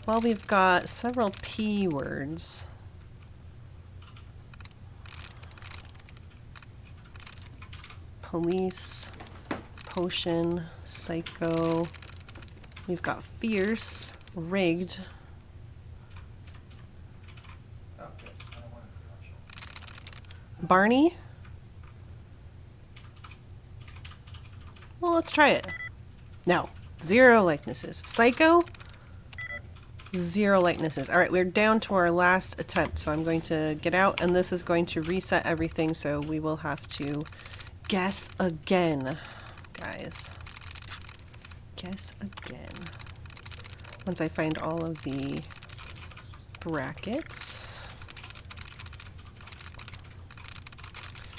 Well, we've got several P words. Police, potion, psycho. We've got fierce, rigged. Barney? Well, let's try it. No. 0 likenesses. Psycho? 0 likenesses. Alright, we're down to our last attempt, so I'm going to get out, and this is going to reset everything, so we will have to guess again, guys. Guess again. Once I find all of the brackets.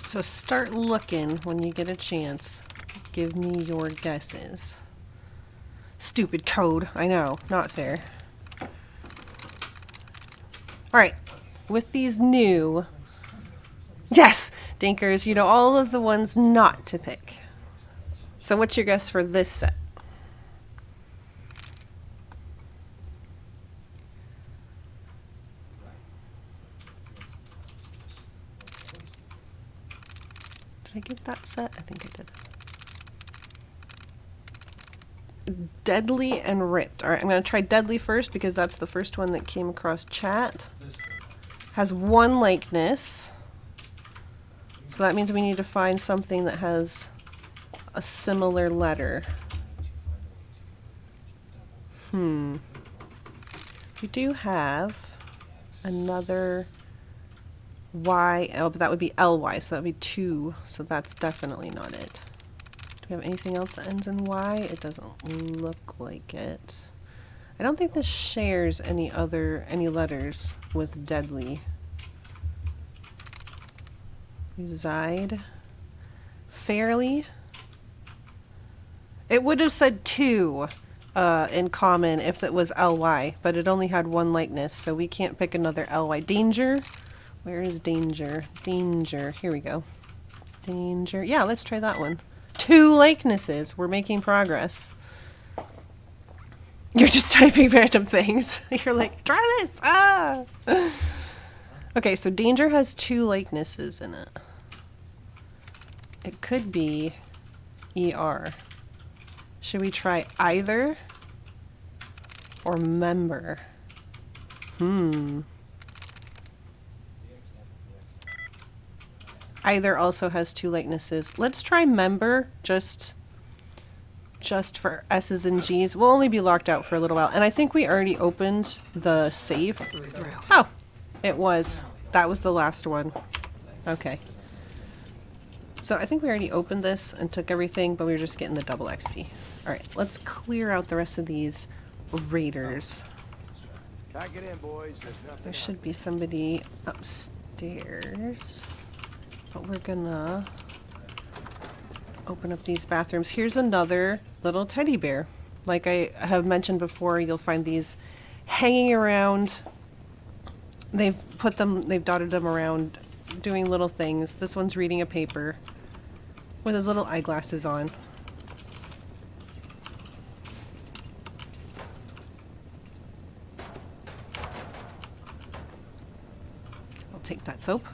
So start looking when you get a chance. Give me your guesses. Stupid code. I know. Not fair. Alright. With these new... Yes! Dinkers, you know all of the ones not to pick. So what's your guess for this set? Did I get that set? I think I did. Deadly and ripped. Alright, I'm going to try deadly first because that's the first one that came across chat. Has 1 likeness. So that means we need to find something that has a similar letter. We do have another Y. Oh, but that would be LY, so that would be 2. So that's definitely not it. Do we have anything else that ends in Y? It doesn't look like it. I don't think this shares any letters with deadly. Reside. Fairly. It would have said 2 in common if it was LY, but it only had 1 likeness, so we can't pick another LY. Danger. Where is danger? Danger. Here we go. Danger. Yeah, let's try that one. 2 likenesses. We're making progress. You're just typing random things. You're like, try this! Ah! Okay, so danger has 2 likenesses in it. It could be ER. Should we try either? Or member? Either also has 2 likenesses. Let's try member, just for S's and G's. We'll only be locked out for a little while. And I think we already opened the safe. Oh, it was. That was the last one. Okay. So I think we already opened this and took everything, but we were just getting the double XP. Alright, let's clear out the rest of these raiders. Pack it in, boys. There's nothing. There should be somebody upstairs. But we're gonna open up these bathrooms. Here's another little teddy bear. Like I have mentioned before, you'll find these hanging around. They've dotted them around doing little things. This one's reading a paper with his little eyeglasses on. I'll take that soap.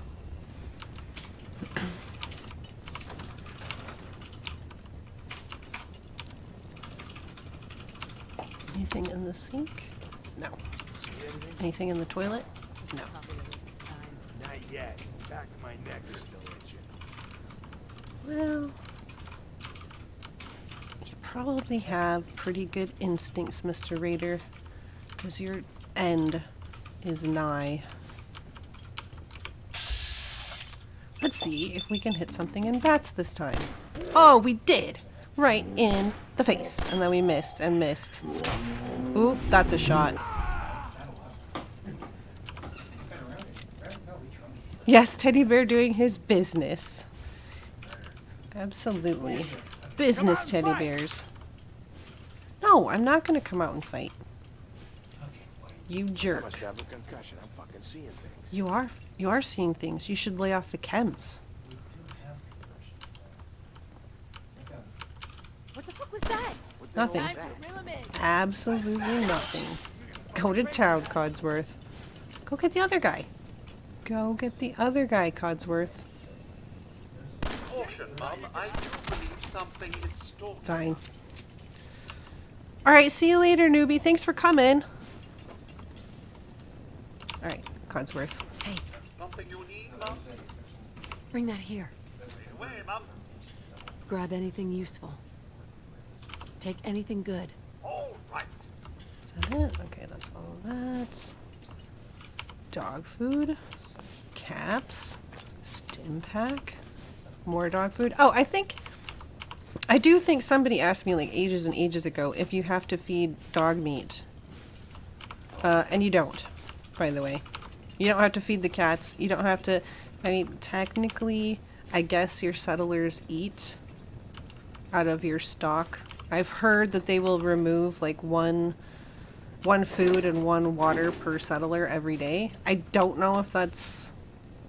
Anything in the sink? No. Anything in the toilet? No. Not yet. Back of my neck is still itching. Well, you probably have pretty good instincts, Mr. Raider, because your end is nigh. Let's see if we can hit something in bats this time. Oh, we did! Right in the face. And then we missed and missed. Ooh, that's a shot. Yes, teddy bear doing his business. Absolutely. Business teddy bears. No, I'm not going to come out and fight. You I jerk. must have a concussion. I'm fucking seeing things. You are seeing things. You should lay off the chems. What the fuck was that? Nothing. Time to reel 'em in. Absolutely nothing. Go to town, Codsworth. Go get the other guy. Go get the other guy, Codsworth. Caution, Mum. I do believe something is stalking. Fine. Alright, see you later, newbie. Thanks for coming. Alright, Codsworth. Hey, Something you need, Mum? bring that here. Right away, Mum. Grab anything useful. Take anything good. All right. Is that it? Okay, that's all of that. Dog food. Caps. Stim pack. More dog food. Oh, I do think somebody asked me like ages and ages ago if you have to feed dog meat. And you don't, by the way. You don't have to feed the cats. You don't have to, I mean, technically, I guess your settlers eat out of your stock. I've heard that they will remove like one food and one water per settler every day. I don't know if that's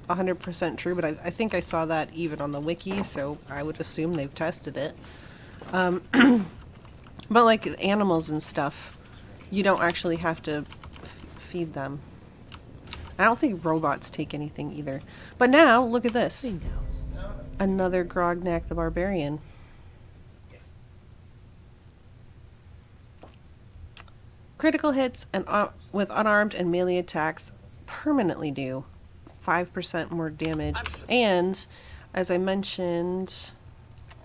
100% true, but I think I saw that even on the wiki, so I would assume they've tested it. But like animals and stuff, you don't actually have to feed them. I don't think robots take anything either. But now, look at this. Bingo. Another Grognak the Barbarian. Critical hits and with unarmed and melee attacks permanently do 5% more damage. And, as I mentioned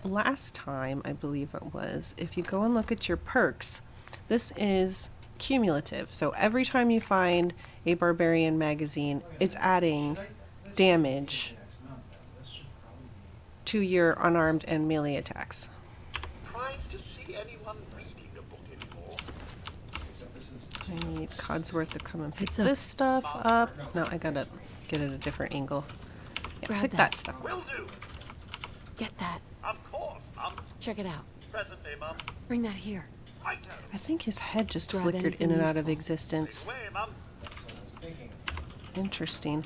last time, I believe it was, if you go and look at your perks, this is cumulative. So every time you find a Barbarian magazine, it's adding damage to your unarmed and melee attacks. Tries to see anyone reading a book anymore. I need Codsworth to come and pick It's up. this stuff up. No, I gotta get it a different angle. Yeah, Grab pick that. that stuff. Will do. Get that. Of course, Mum. Check it out. Presently, Mum. Bring that here. Righto. I think his head just Grab flickered anything in and out of useful. existence. Right away, Mum. Interesting.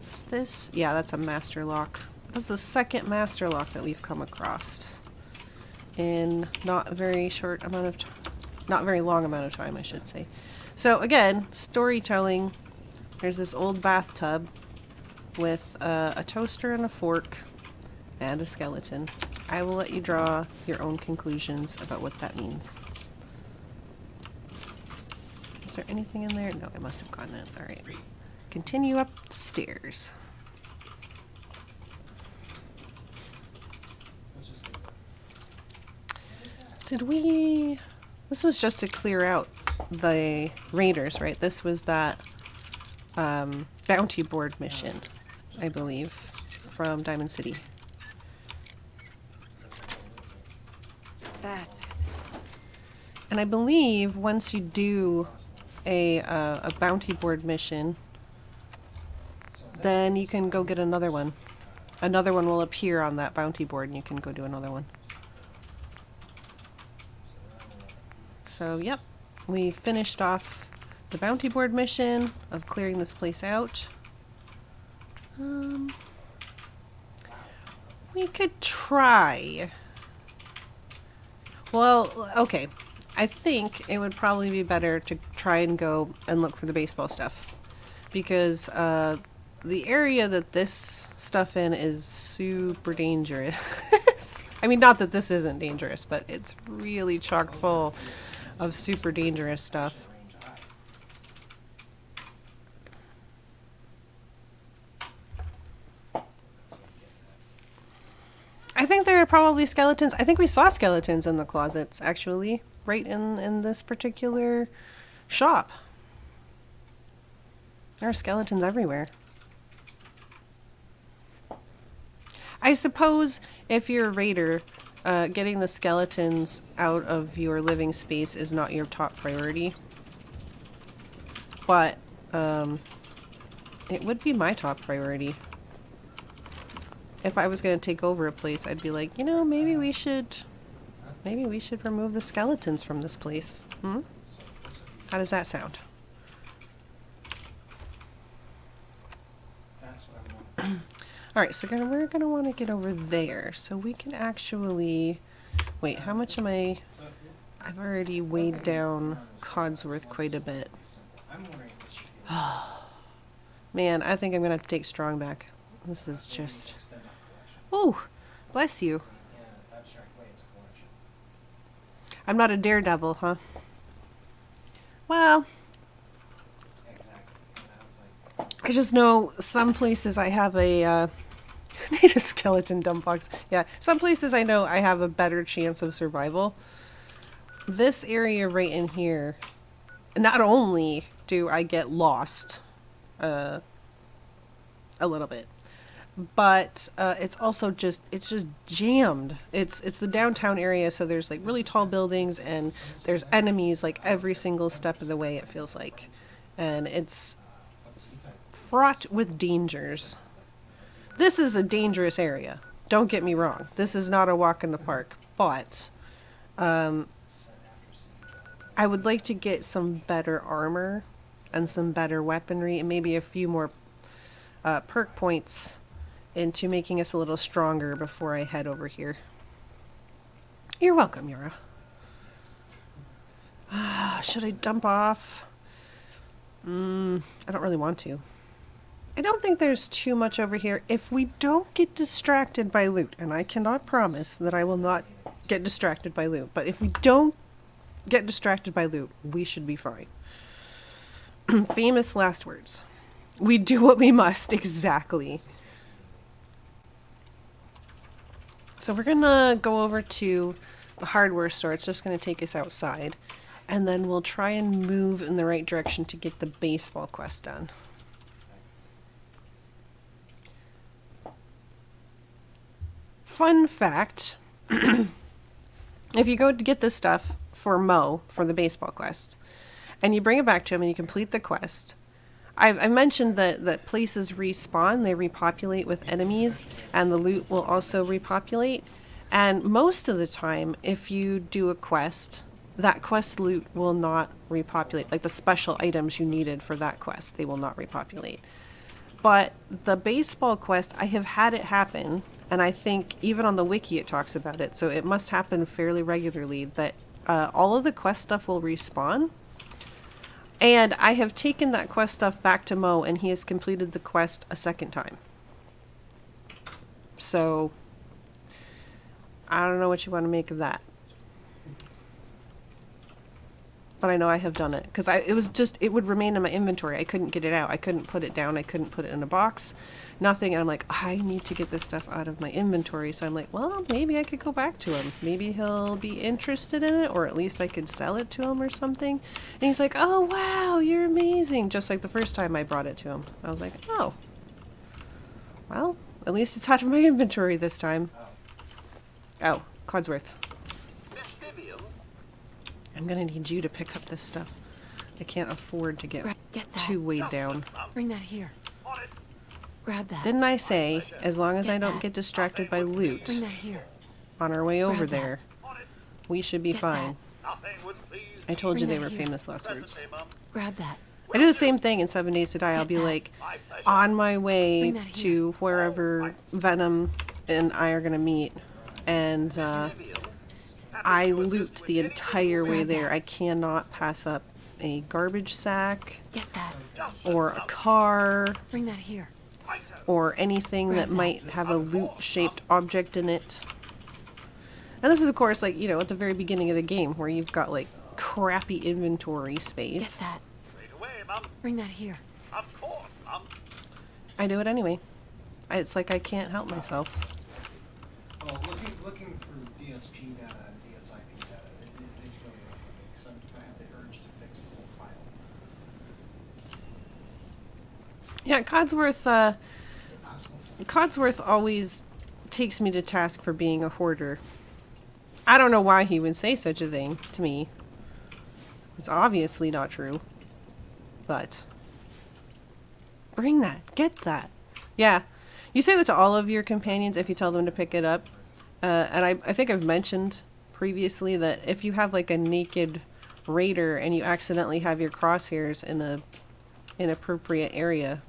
Is this? Yeah, that's a master lock. That's the second master lock that we've come across in not a very short amount of time. Not very long amount of time, I should say. So again, storytelling. There's this old bathtub with a toaster and a fork and a skeleton. I will let you draw your own conclusions about what that means. Is there anything in there? No, I must have gotten it. Alright. Continue upstairs. Did we... This was just to clear out the raiders, right? This was that bounty board mission, I believe, from Diamond City. That's it. And I believe once you do a bounty board mission, then you can go get another one. Another one will appear on that bounty board and you can go do another one. So, yep. We finished off the bounty board mission of clearing this place out. We could try. Well, okay. I think it would probably be better to try and go and look for the baseball stuff. Because the area that this stuff in is super dangerous. I mean, not that this isn't dangerous, but it's really chock full of super dangerous stuff. I think there are probably skeletons. I think we saw skeletons in the closets, actually, right in this particular shop. There are skeletons everywhere. I suppose if you're a raider, getting the skeletons out of your living space is not your top priority. But it would be my top priority. If I was going to take over a place, I'd be like, you know, maybe we should remove the skeletons from this place. Hmm? How does that sound? That's what I'm wondering. Alright, so we're gonna want to get over there. So we can actually... Wait, how much am I... I've already weighed down Codsworth quite a bit. I'm wondering if this should be Man, I think I'm gonna have to take Strong back. This is just... Oh, bless you. in an abstract way. It's a collection. I'm not a daredevil, huh? Well... I just know some places I have a, need a skeleton dump box. Yeah, some places I know I have a better chance of survival. This area right in here, not only do I get lost, a little bit, but, it's also just, it's just jammed. It's the downtown area, so there's like really tall buildings and there's enemies like every single step of the way, it feels like. And it's fraught with dangers. This is a dangerous area. Don't get me wrong. This is not a walk in the park. But I would like to get some better armor and some better weaponry and maybe a few more perk points into making us a little stronger before I head over here. You're welcome, Yura. Should I dump off? I don't really want to. I don't think there's too much over here if we don't get distracted by loot. And I cannot promise that I will not get distracted by loot. But if we don't get distracted by loot, we should be fine. Famous last words. We do what we must, exactly. So we're gonna go over to the hardware store. It's just gonna take us outside. And then we'll try and move in the right direction to get the baseball quest done. Fun fact, if you go to get this stuff for Mo, for the baseball quest, and you bring it back to him and you complete the quest, I've mentioned that places respawn, they repopulate with enemies, and the loot will also repopulate. And most of the time, if you do a quest, that quest loot will not repopulate. Like the special items you needed for that quest, they will not repopulate. But the baseball quest, I have had it happen, and I think even on the wiki it talks about it, so it must happen fairly regularly, that all of the quest stuff will respawn. And I have taken that quest stuff back to Mo, and he has completed the quest a second time. So, I don't know what you want to make of that. But I know I have done it. Because it would remain in my inventory. I couldn't get it out. I couldn't put it down. I couldn't put it in a box. Nothing. And I'm like, I need to get this stuff out of my inventory. So I'm like, well, maybe I could go back to him. Maybe he'll be interested in it. Or at least I could sell it to him or something. And he's like, oh, wow, you're amazing. Just like the first time I brought it to him. I was like, oh. Well, at least it's out of my inventory this time. Oh, Codsworth. I'm gonna need you to pick up this stuff. I can't afford to get too weighed down. Bring that here. Grab that. Didn't I say, as long as I don't get distracted by loot Bring that here. on our way over Grab that. there, we should be fine. I told you Bring they that were here. famous last words. Grab that. I do the same thing in 7 Days to Die. I'll be like, on my way Bring that to wherever Venom and I are gonna meet, and I loot the entire way there. I cannot pass up a garbage sack, Get that. or a car, Bring that here. or anything that might have a loot-shaped object in it. And this is, of course, like, you know, at the very beginning of the game, where you've got, like, crappy inventory space. Get that. Bring that here. Of course, Mum. I do it anyway. It's like I can't help myself. Well, looking through DSP data and DSIP data, it's really rough for me because I have the urge to fix the whole file. Yeah, Codsworth always takes me to task for being a hoarder. I don't know why he would say such a thing to me. It's obviously not true. But bring that. Get that. Yeah. You say that to all of your companions if you tell them to pick it up. And I think I've mentioned previously that if you have like a naked raider and you accidentally have your crosshairs in a inappropriate area,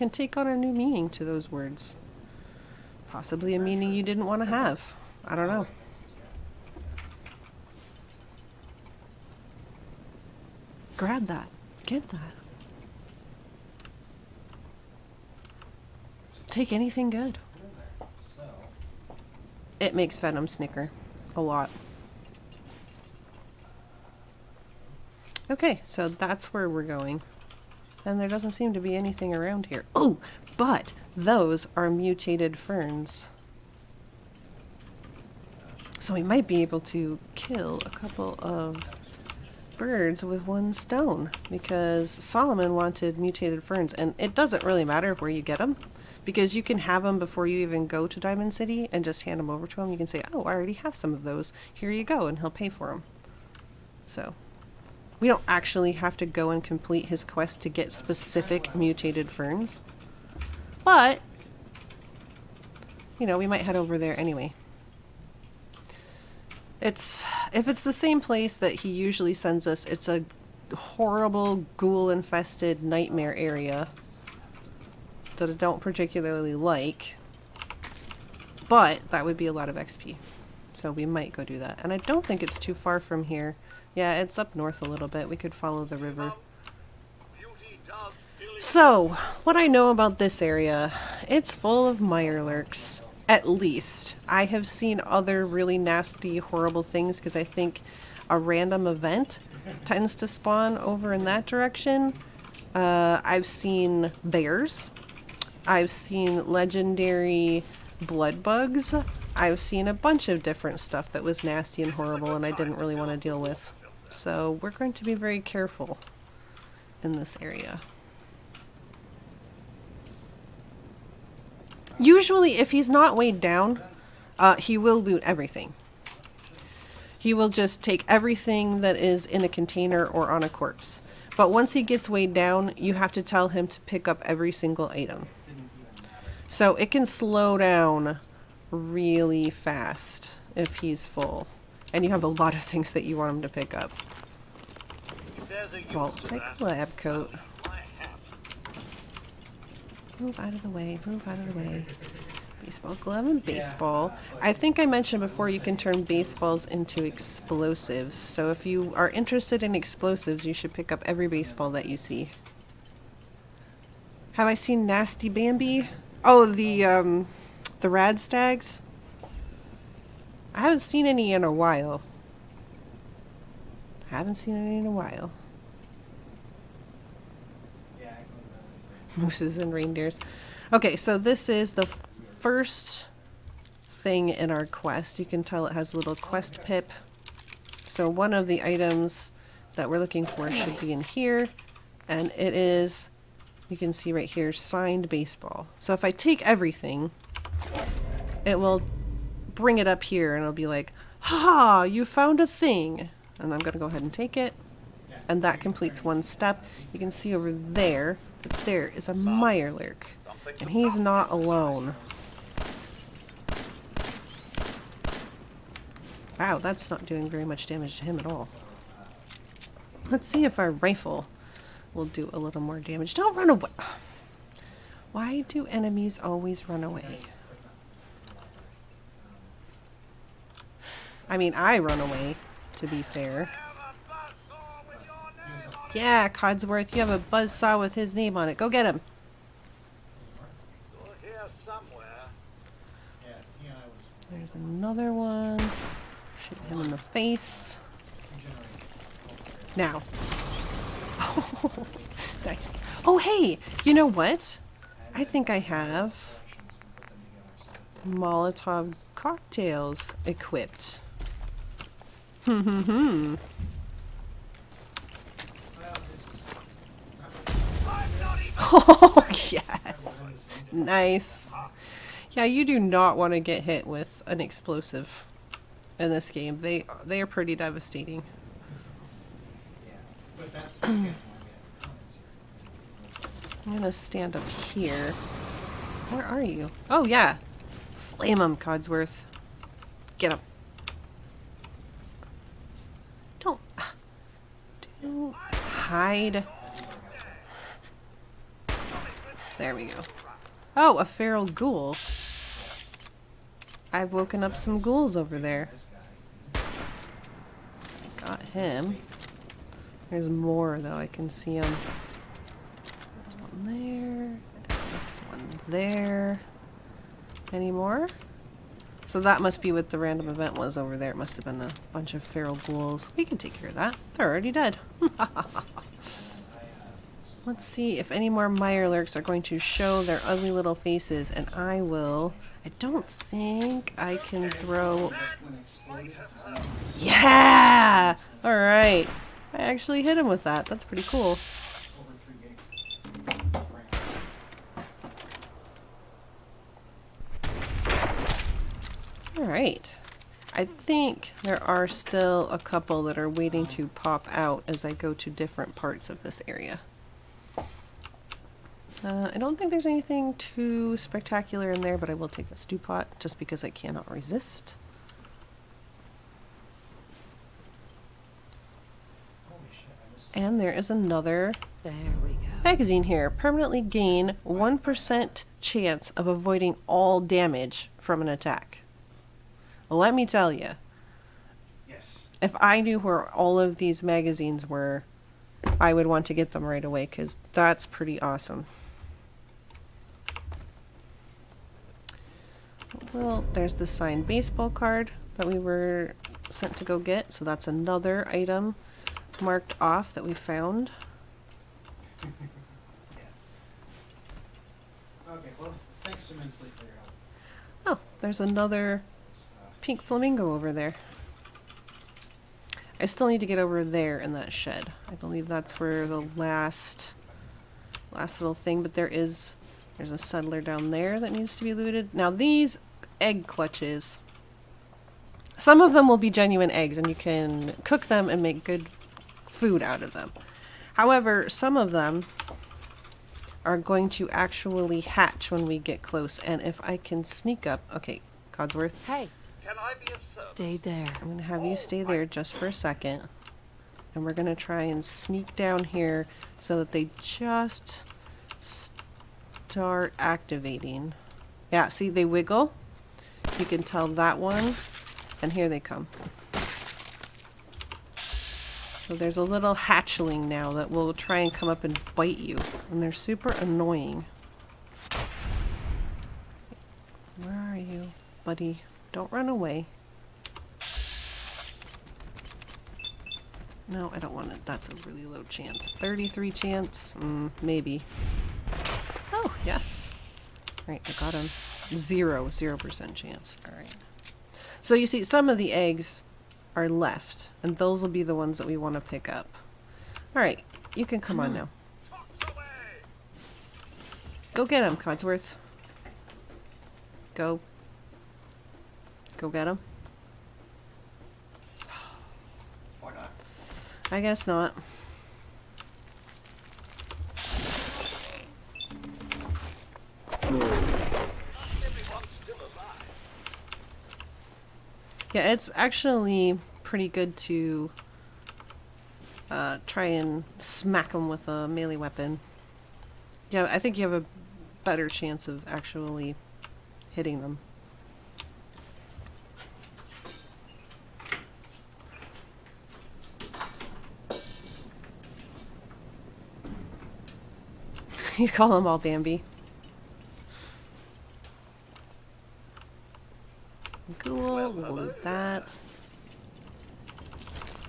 can take on a new meaning to those words. Possibly a meaning you didn't want to have. I don't know. Grab that. Get that. Take anything good. It makes Venom snicker. A lot. Okay, so that's where we're going. And there doesn't seem to be anything around here. Oh, but those are mutated ferns. So we might be able to kill a couple of birds with one stone, because Solomon wanted mutated ferns, and it doesn't really matter where you get them, because you can have them before you even go to Diamond City and just hand them over to him. You can say, oh, I already have some of those. Here you go, and he'll pay for them. So we don't actually have to go and complete his quest to get specific mutated ferns. But, you know, we might head over there anyway. If it's the same place that he usually sends us, it's a horrible ghoul-infested nightmare area that I don't particularly like. But that would be a lot of XP. So we might go do that. And I don't think it's too far from here. Yeah, it's up north a little bit. We could follow the river. So, what I know about this area, it's full of Mirelurks. At least. I have seen other really nasty, horrible things, because I think a random event tends to spawn over in that direction. I've seen bears. I've seen legendary blood bugs. I've seen a bunch of different stuff that was nasty and horrible and I didn't really want to deal with. So we're going to be very careful in this area. Usually, if he's not weighed down, he will loot everything. He will just take everything that is in a container or on a corpse. But once he gets weighed down, you have to tell him to pick up every single item. So it can slow down really fast if he's full. And you have a lot of things that you want him to pick up. Vault-Tec lab coat. Move out of the way, move out of the way. Baseball glove and baseball. I think I mentioned before you can turn baseballs into explosives. So if you are interested in explosives, you should pick up every baseball that you see. Have I seen Nasty Bambi? Oh, the rad stags? I haven't seen any in a while. Mooses and reindeers. Okay, so this is the first thing in our quest. You can tell it has a little quest pip. So one of the items that we're looking for should be in here. And it is, you can see right here, signed baseball. So if I take everything, it will bring it up here and it'll be like, ha, you found a thing. And I'm going to go ahead and take it. And that completes one step. You can see over there that there is a Mirelurk. And he's not alone. Wow, that's not doing very much damage to him at all. Let's see if our rifle will do a little more damage. Don't run away! Why do enemies always run away? I mean, I run away, to be fair. Yeah, Codsworth, you have a buzzsaw with his name on it. Go get him! There's another one. Shoot him in the face. Now. Oh, nice. Oh, hey! You know what? I think I have Molotov cocktails equipped. Oh, yes. Nice. Yeah, you do not want to get hit with an explosive in this game. They are pretty devastating. I'm gonna stand up here. Where are you? Oh, yeah. Flame him, Codsworth. Get him. Don't hide. There we go. Oh, a feral ghoul. I've woken up some ghouls over there. Got him. There's more though, I can see them. There's one there. One there. Any more? So that must be what the random event was over there. It must have been a bunch of feral ghouls. We can take care of that. They're already dead. Let's see if any more Mirelurks are going to show their ugly little faces, and I will... I don't think I can throw... Yeah! Alright. I actually hit him with that. That's pretty cool. Alright. I think there are still a couple that are waiting to pop out as I go to different parts of this area. I don't think there's anything too spectacular in there, but I will take the stew pot just because I cannot resist. And there is another magazine here. Permanently gain 1% chance of avoiding all damage from an attack. Well, let me tell you. Yes. If I knew where all of these magazines were, I would want to get them right away because that's pretty awesome. Well, there's the signed baseball card that we were sent to go get, so that's another item marked off that we found. Yeah. Okay, well, thanks immensely for your help. Oh, there's another pink flamingo over there. I still need to get over there in that shed. I believe that's where the last little thing, but there's a settler down there that needs to be looted. Now these egg clutches, some of them will be genuine eggs and you can cook them and make good food out of them. However, some of them are going to actually hatch when we get close, and if I can sneak up... Okay, Codsworth. Hey. Can I be of service? Stay there. I'm going to have you stay there just for a second. And we're going to try and sneak down here so that they just start activating. Yeah, see, they wiggle. You can tell that one. And here they come. So there's a little hatchling now that will try and come up and bite you. And they're super annoying. Where are you, buddy? Don't run away. No, I don't want it. That's a really low chance. 33 chance? Maybe. Oh, yes. Alright, I got him. 0% chance. Alright. So you see, some of the eggs are left, and those will be the ones that we want to pick up. Alright, you can come on now. Go get him, Codsworth. Go. Go get him. Or not. I guess not. Yeah, it's actually pretty good to try and smack them with a melee weapon. Yeah, I think you have a better chance of actually hitting them. You call them all Bambi. Cool, we'll do that.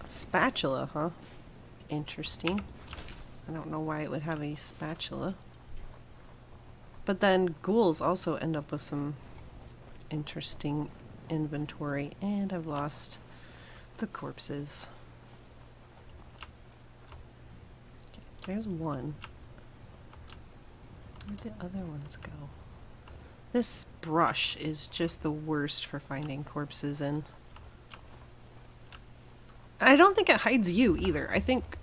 Spatula, huh? Interesting. I don't know why it would have a spatula. But then ghouls also end up with some interesting inventory. And I've lost the corpses. Okay, there's one. Where'd the other ones go? This brush is just the worst for finding corpses in. And I don't think it hides you either. I think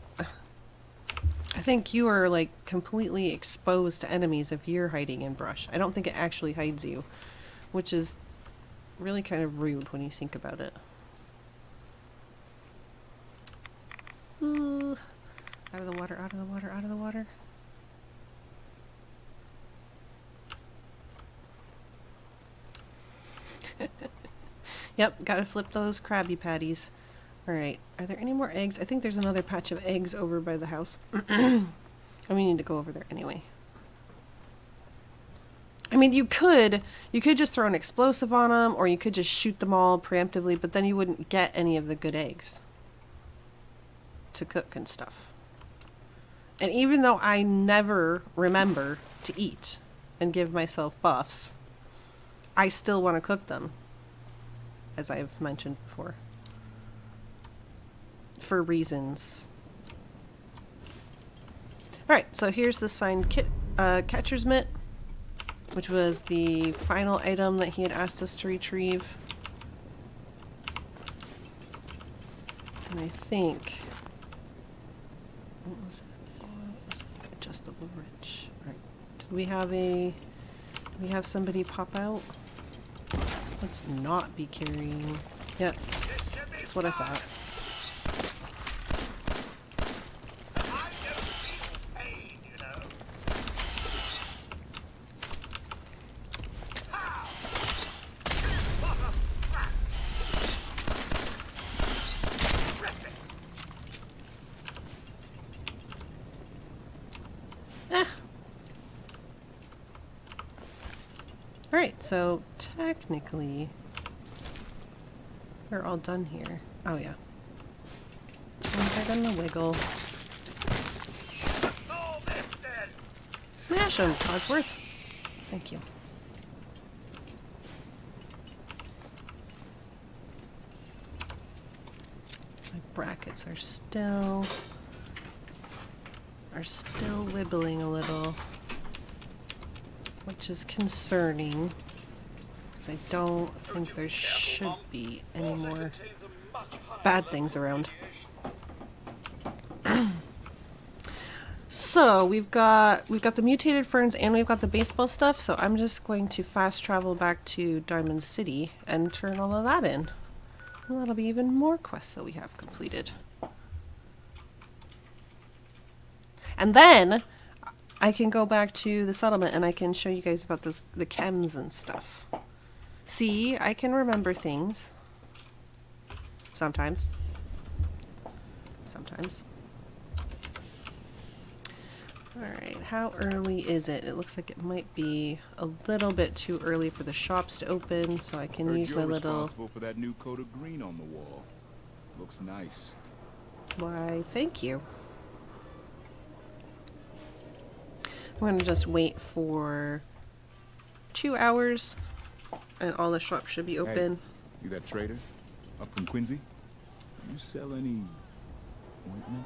you are like completely exposed to enemies if you're hiding in brush. I don't think it actually hides you, which is really kind of rude when you think about it. Ooh. Out of the water, out of the water, out of the water. Yep, gotta flip those Krabby Patties. Alright, are there any more eggs? I think there's another patch of eggs over by the house. And we need to go over there anyway. I mean, you could just throw an explosive on them, or you could just shoot them all preemptively, but then you wouldn't get any of the good eggs to cook and stuff. And even though I never remember to eat and give myself buffs, I still want to cook them, as I've mentioned before, for reasons. Alright, so here's the signed catcher's mitt, which was the final item that he had asked us to retrieve. And I think... what was it? Adjustable wrench. Right. Did we have somebody pop out? Let's not be carrying... Yep. That's what I thought. Alright, so technically we're all done here. Oh yeah. One the wiggle. Smash him, Codsworth. Thank you. My brackets are still wibbling a little, which is concerning, because I don't think there should be any more bad things around. So we've got the mutated ferns and we've got the baseball stuff, so I'm just going to fast travel back to Diamond City and turn all of that in. And that'll be even more quests that we have completed. And then I can go back to the settlement and I can show you guys about the chems and stuff. See, I can remember things. Sometimes. Sometimes. Alright, how early is it? It looks like it might be a little bit too early for the shops to open, so I can use my little... responsible for that new coat of green on the wall. Looks nice. Why, thank you. I'm going to just wait for 2 hours and all the shops should be open. Hey, you that trader? Up from Quincy? You sell any ointment?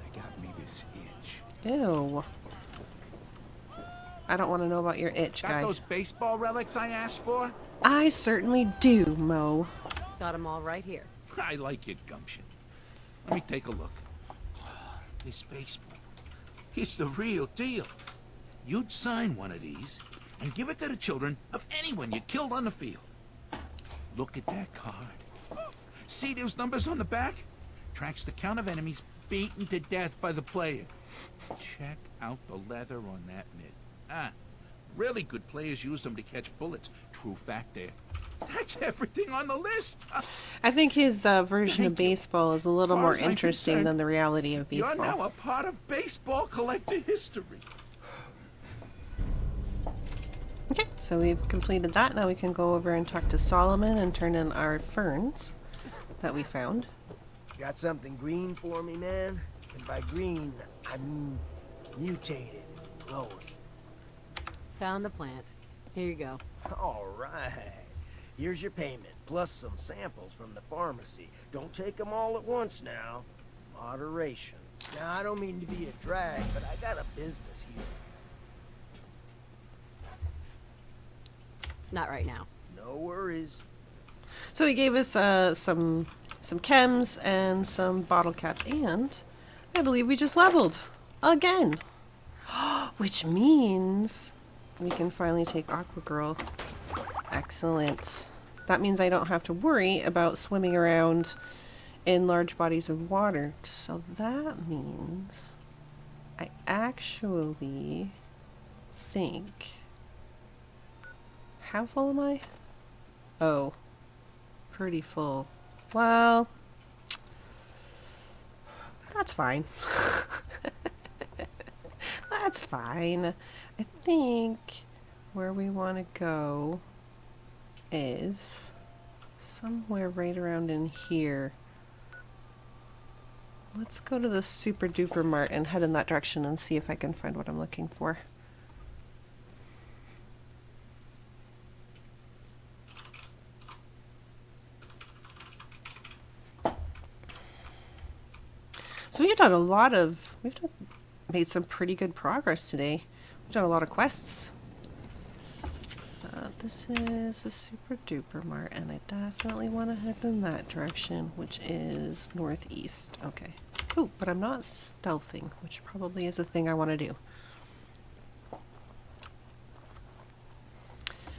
They got me this itch. Ew. I don't want to know about your itch, guy. Got those baseball relics I asked for? I certainly do, Mo. Got them all right here. I like your gumption. Let me take a look. This baseball. It's the real deal. You'd sign one of these and give it to the children of anyone you killed on the field. Look at that card. See those numbers on the back? Tracks the count of enemies beaten to death by the player. Check out the leather on that mitt. Really good players use them to catch bullets. True fact there. That's everything on the list. I think his version of baseball is a little more interesting than the reality of baseball. You're now a part of baseball collector history. Okay, so we've completed that. Now we can go over and talk to Solomon and turn in our ferns that we found. Got something green for me, man? And by green, I mean mutated, glowing. Found the plant. Here you go. All right. Here's your payment, plus some samples from the pharmacy. Don't take them all at once now. Moderation. Now, I don't mean to be a drag, but I got a business here. Not right now. No worries. So he gave us some chems and some bottle caps, and I believe we just leveled again. Which means we can finally take Aqua Girl. Excellent. That means I don't have to worry about swimming around in large bodies of water. So that means I actually think... How full am I? Oh. Pretty full. Well, that's fine. That's fine. I think where we want to go is somewhere right around in here. Let's go to the Super Duper Mart and head in that direction and see if I can find what I'm looking for. So we've done made some pretty good progress today. We've done a lot of quests. This is a Super Duper Mart, and I definitely want to head in that direction, which is northeast. Okay. Ooh, but I'm not stealthing, which probably is a thing I want to do.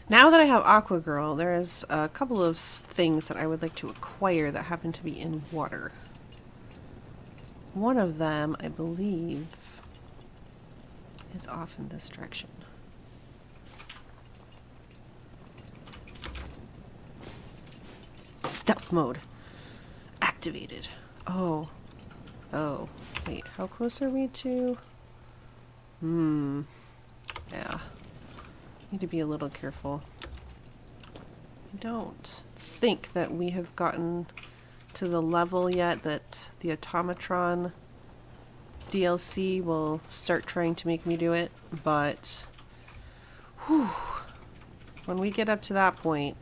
Now that I have Aqua Girl, there's a couple of things that I would like to acquire that happen to be in water. One of them, I believe, is off in this direction. Stealth mode activated. Oh. Oh. Wait, how close are we to? Yeah. Need to be a little careful. I don't think that we have gotten to the level yet that the Automatron DLC will start trying to make me do it, but whew, when we get up to that point,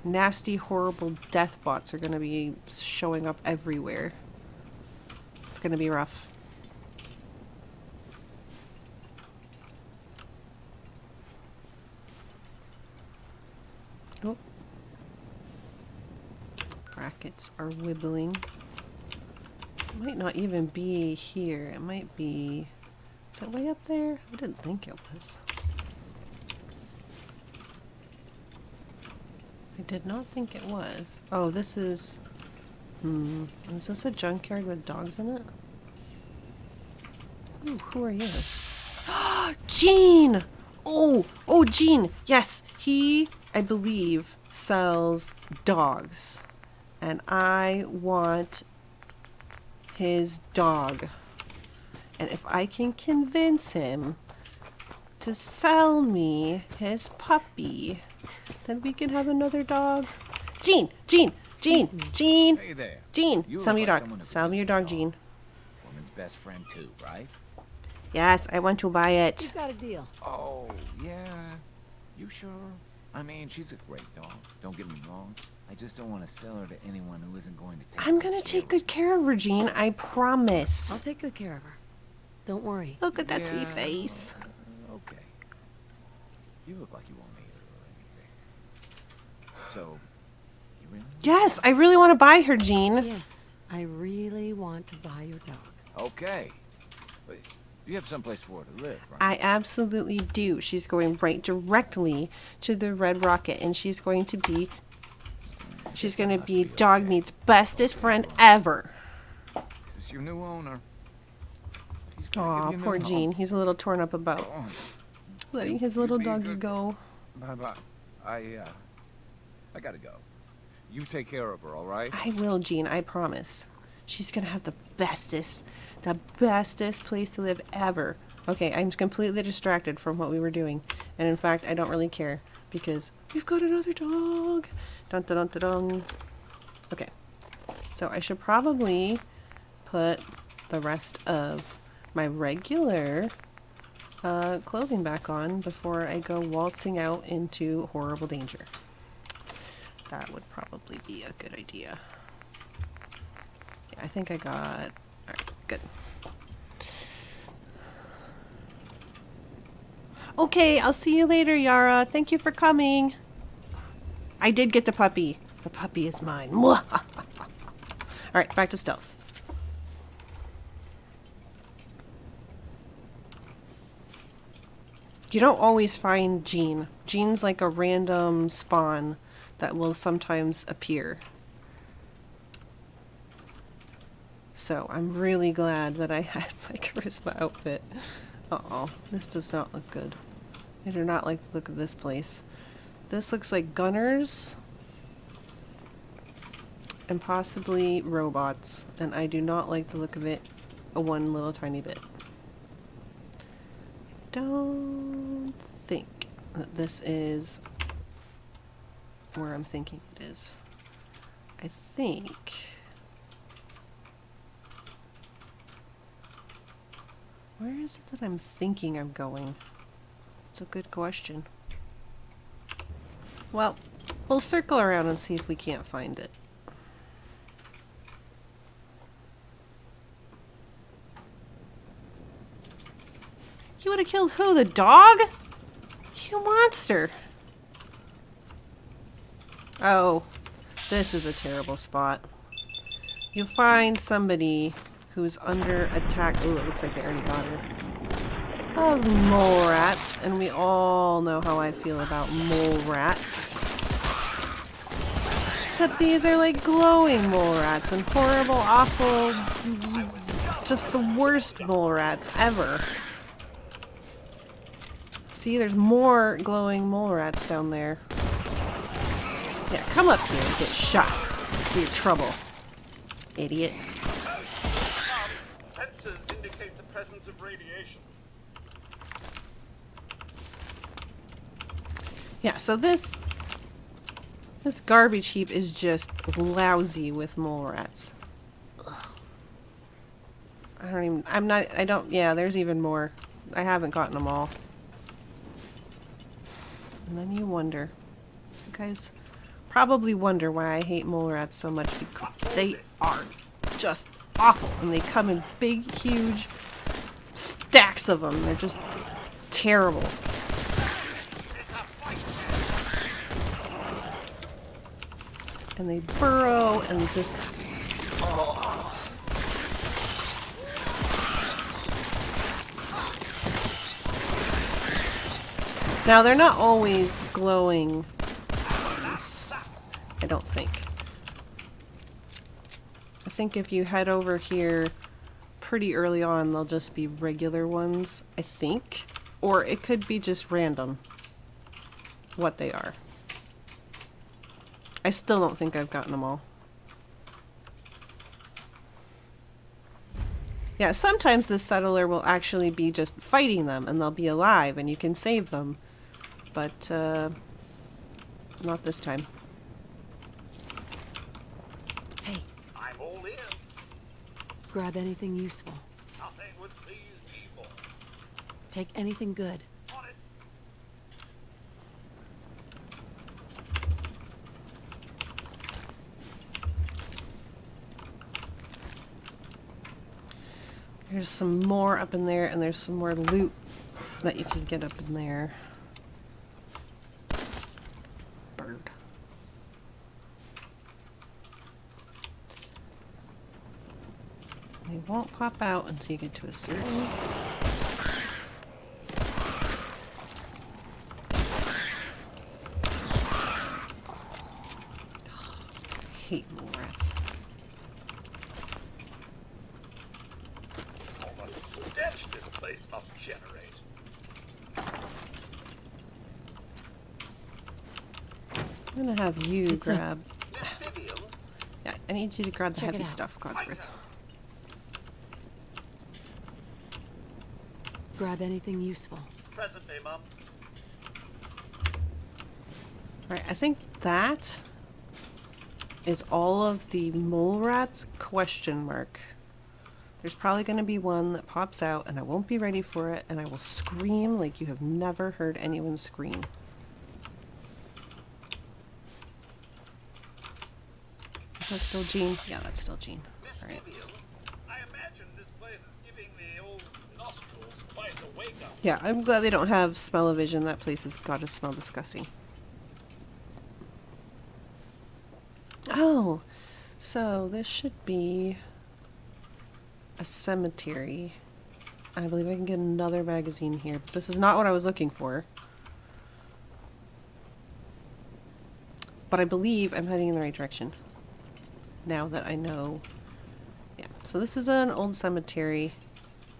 nasty, horrible death bots are going to be showing up everywhere. It's going to be rough. Oh. Brackets are wibbling. It might not even be here. It might be... Is it way up there? I didn't think it was. I did not think it was. Oh, this is... Is this a junkyard with dogs in it? Ooh, who are you? Gene! Oh! Oh, Gene! Yes! He, I believe, sells dogs. And I want his dog. And if I can convince him to sell me his puppy, then we can have another dog. Gene! Gene! Gene! Gene! Hey there. Gene! You Sell me look your like dog. someone who Sell me your dog, Gene. Woman's best friend too, right? Yes, I want to buy it. You've got a deal. Oh, yeah. You sure? I mean, she's a great dog. Don't get me wrong. I just don't want to sell her to anyone who isn't going to take I'm gonna take good care of her, Gene. I promise. I'll take good care of her. Don't worry. Look at that sweet face. Okay. You look like you won't need her or anything. So, you really? Yes, I really want to buy her, Gene. Yes, I really want to buy your dog. Okay. But you have someplace for her to live, right? I absolutely do. She's going right directly to the Red Rocket, and she's going to be Dog Meat's bestest friend ever. This is your new owner. Aw, poor Gene. He's a little torn up about letting his little doggy go. Bye-bye. I gotta go. You take care of her, all right? I will, Gene. I promise. She's gonna have the bestest place to live ever. Okay, I'm completely distracted from what we were doing. And in fact, I don't really care because we've got another dog. Dun dun dun dun dun. Okay. So I should probably put the rest of my regular clothing back on before I go waltzing out into horrible danger. That would probably be a good idea. Yeah, I think I got... Alright, good. Okay, I'll see you later, Yara. Thank you for coming. I did get the puppy. The puppy is mine. Alright, back to stealth. You don't always find Gene. Gene's like a random spawn that will sometimes appear. So I'm really glad that I had my charisma outfit. Uh-oh, this does not look good. I do not like the look of this place. This looks like gunners. And possibly robots. And I do not like the look of it one little tiny bit. Don't think that this is where I'm thinking it is. I think... Where is it that I'm thinking I'm going? It's a good question. Well, we'll circle around and see if we can't find it. You would have killed who? The dog? You monster! Oh, this is a terrible spot. You'll find somebody who's under attack. Ooh, it looks like they already got her. Of mole rats, and we all know how I feel about mole rats. Except these are like glowing mole rats and horrible, awful, just the worst mole rats ever. See, there's more glowing mole rats down there. Yeah, come up here and get shot for your trouble, idiot. Sensors indicate the presence of radiation. Yeah, so this garbage heap is just lousy with mole rats. Yeah, there's even more. I haven't gotten them all. And then you wonder. You guys probably wonder why I hate mole rats so much, because they are just awful. And they come in big, huge stacks of them. They're just terrible. And they burrow and just... Oh. Now, they're not always glowing ones, I don't think. I think if you head over here pretty early on, they'll just be regular ones, I think. Or it could be just random what they are. I still don't think I've gotten them all. Yeah, sometimes the settler will actually be just fighting them and they'll be alive and you can save them. But, not this time. Hey. I'm all in. Grab anything useful. Nothing would please me more. Take anything good. On it. There's some more up in there, and there's some more loot that you can get up in there. Bird. They won't pop out until you get to a certain... I hate mole rats. All the stench this place must generate. I'm gonna have you grab... Yeah, I need you to grab the Check it heavy out. stuff, Codsworth. Grab anything useful. Presently, Mum. Alright, I think that is all of the mole rats, question mark. There's probably going to be one that pops out and I won't be ready for it and I will scream like you have never heard anyone scream. Is that still Jean? Yeah, that's still Jean. Alright. I imagine this place is giving the old nostrils quite a wake up. Yeah, I'm glad they don't have smell-o-vision. That place has got to smell disgusting. Oh, so this should be a cemetery. I believe I can get another magazine here, but this is not what I was looking for. But I believe I'm heading in the right direction. Now that I know. Yeah, so this is an old cemetery,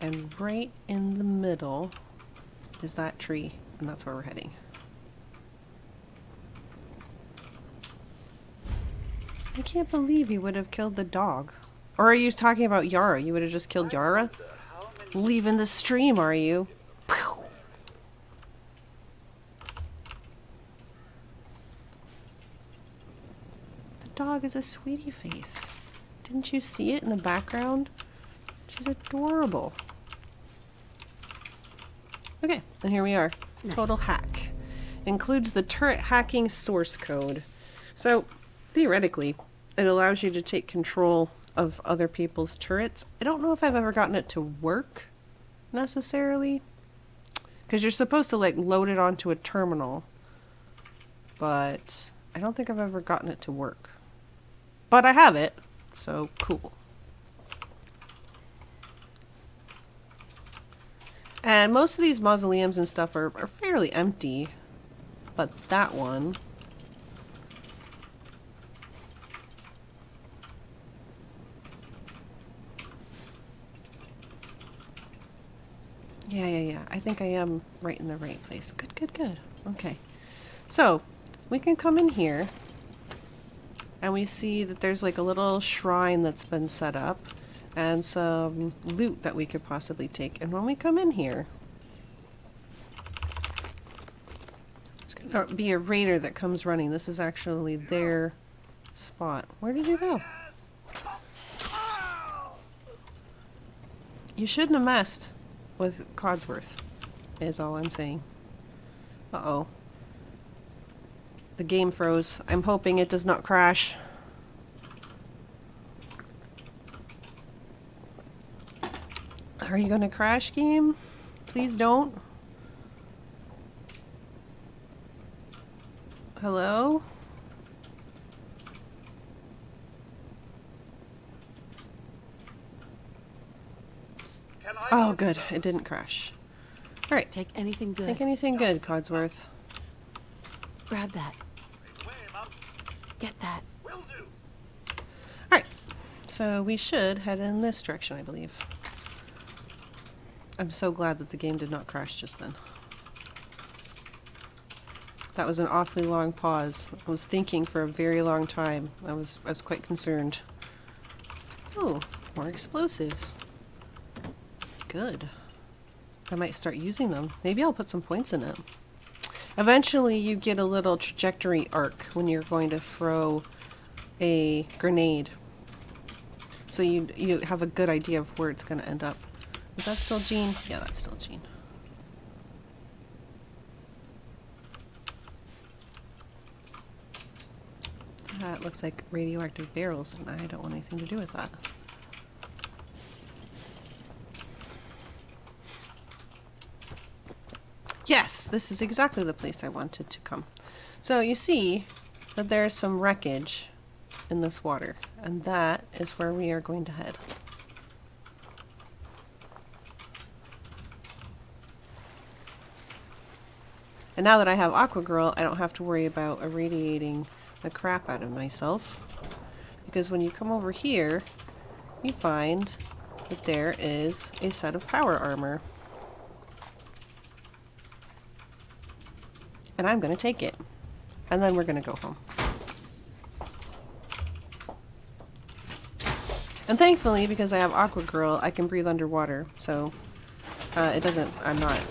and right in the middle is that tree, and that's where we're heading. I can't believe you would have killed the dog. Or are you talking about Yara? You would have just killed Yara? Leaving the stream, are you? Pew. The dog is a sweetie face. Didn't you see it in the background? She's adorable. Okay, and here we are. Nice. Total hack. Includes the turret hacking source code. So, theoretically, it allows you to take control of other people's turrets. I don't know if I've ever gotten it to work, necessarily. Because you're supposed to, like, load it onto a terminal. But I don't think I've ever gotten it to work. But I have it, so cool. And most of these mausoleums and stuff are fairly empty. But that one... Yeah. I think I am right in the right place. Good. Okay. So, we can come in here. And we see that there's like a little shrine that's been set up. And some loot that we could possibly take. And when we come in here... there's going to be a raider that comes running. This is actually their spot. Where did you go? You shouldn't have messed with Codsworth, is all I'm saying. Uh-oh. The game froze. I'm hoping it does not crash. Are you gonna crash, game? Please don't. Hello? Oh, good. It didn't crash. Alright. Take anything good. Take anything good, Codsworth. Grab that. Get that. Alright. So we should head in this direction, I believe. I'm so glad that the game did not crash just then. That was an awfully long pause. I was thinking for a very long time. I was quite concerned. Ooh, more explosives. Good. I might start using them. Maybe I'll put some points in it. Eventually you get a little trajectory arc when you're going to throw a grenade. So you have a good idea of where it's going to end up. Is that still Jean? Yeah, that's still Jean. That looks like radioactive barrels, and I don't want anything to do with that. Yes, this is exactly the place I wanted to come. So you see that there's some wreckage in this water, and that is where we are going to head. And now that I have Aqua Girl, I don't have to worry about irradiating the crap out of myself. Because when you come over here, you find that there is a set of power armor. And I'm going to take it. And then we're going to go home. And thankfully, because I have Aqua Girl, I can breathe underwater. So, I'm not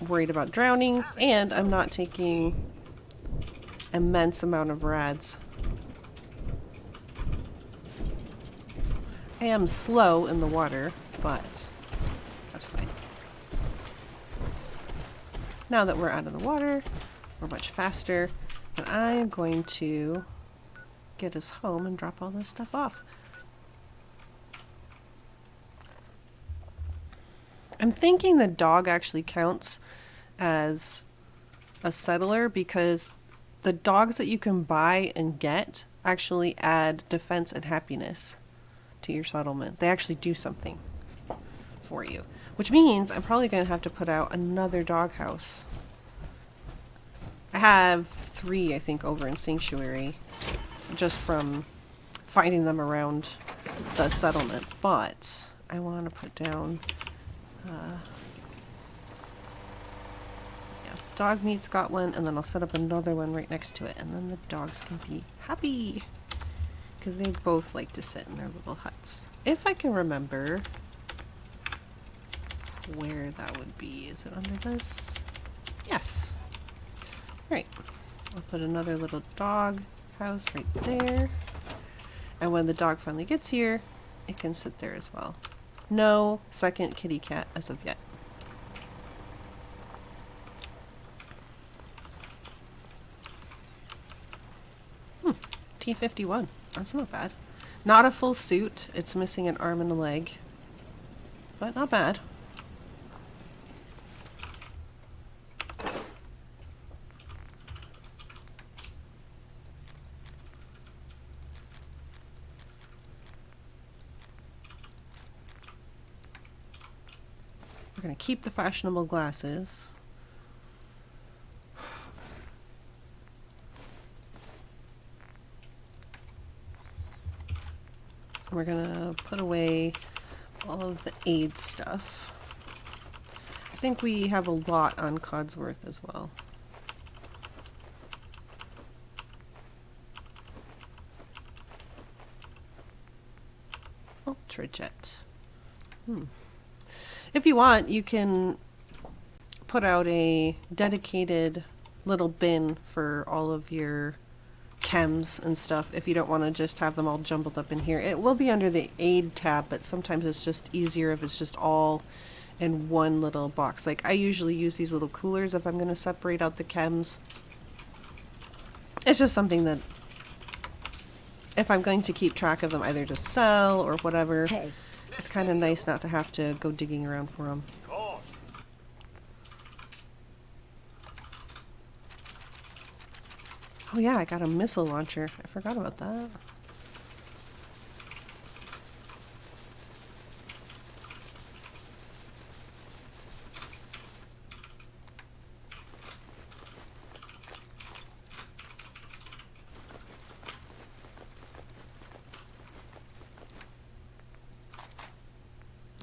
worried about drowning, and I'm not taking immense amount of rads. I am slow in the water, but that's fine. Now that we're out of the water, we're much faster, and I am going to get us home and drop all this stuff off. I'm thinking the dog actually counts as a settler because the dogs that you can buy and get actually add defense and happiness to your settlement. They actually do something for you. Which means I'm probably going to have to put out another doghouse. I have 3, I think, over in Sanctuary, just from finding them around the settlement. But I want to put down... yeah, dog meat's got one, and then I'll set up another one right next to it, and then the dogs can be happy. because they both like to sit in their little huts. If I can remember where that would be. Is it under this? Yes. Right. I'll put another little dog house right there. And when the dog finally gets here, it can sit there as well. No second kitty cat as of yet. T51. That's not bad. Not a full suit. It's missing an arm and a leg. But not bad. We're going to keep the fashionable glasses. We're gonna put away all of the aid stuff. I think we have a lot on Codsworth as well. Ultrajet. If you want, you can put out a dedicated little bin for all of your chems and stuff if you don't want to just have them all jumbled up in here. It will be under the aid tab, but sometimes it's just easier if it's just all in one little box. Like I usually use these little coolers if I'm going to separate out the chems. It's just something that if I'm going to keep track of them either to sell or whatever, it's kind of nice not to have to go digging around for them. Oh yeah, I got a missile launcher. I forgot about that.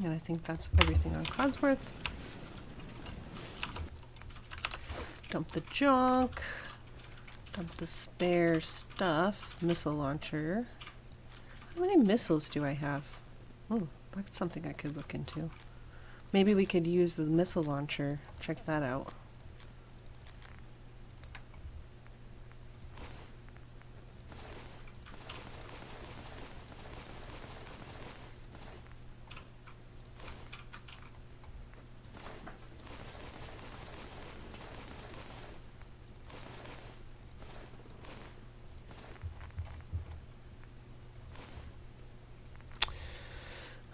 And I think that's everything on Codsworth. Dump the junk. Dump the spare stuff. Missile launcher. How many missiles do I have? Oh, that's something I could look into. Maybe we could use the missile launcher. Check that out.